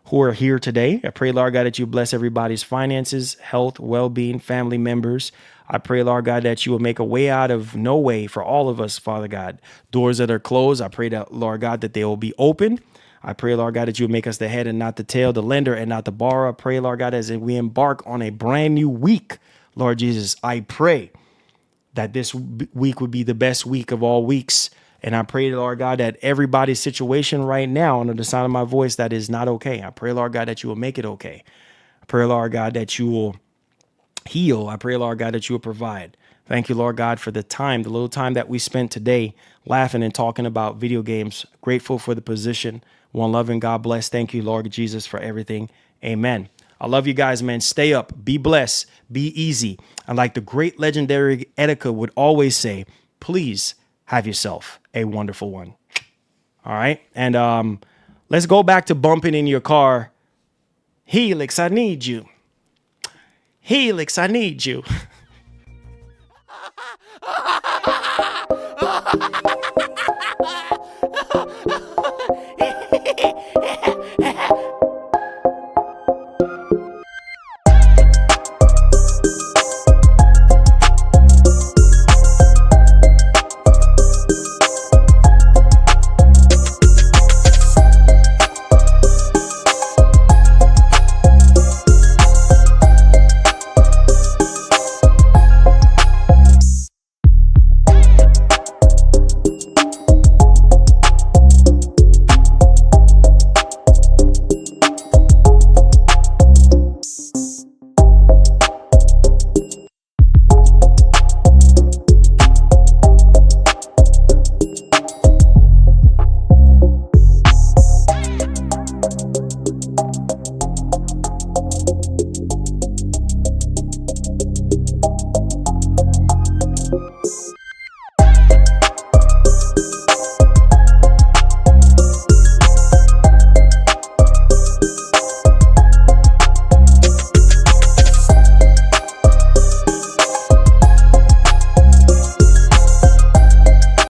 who are here today. I pray, Lord God, that you bless everybody's finances, health, well-being, family members. I pray, Lord God, that you will make a way out of no way for all of us, Father God. Doors that are closed, I pray that, Lord God, that they will be open. I pray, Lord God, that you will make us the head and not the tail, the lender and not the borrower. I pray, Lord God, as we embark on a brand new week, Lord Jesus, I pray that this week would be the best week of all weeks. And I pray, Lord God, that everybody's situation right now under the sound of my voice that is not okay, I pray, Lord God, that you will make it okay. I pray, Lord God, that you will heal. I pray, Lord God, that you will provide. Thank you, Lord God, for the time, the little time that we spent today laughing and talking about video games. Grateful for the position. One love and God bless. Thank you, Lord Jesus, for everything. Amen. I love you guys, man. Stay up. Be blessed. Be easy. And like the great legendary Etika would always say, please have yourself a wonderful one. All right. And let's go back to bumping in your car. Helix, I need you. Helix, I need you.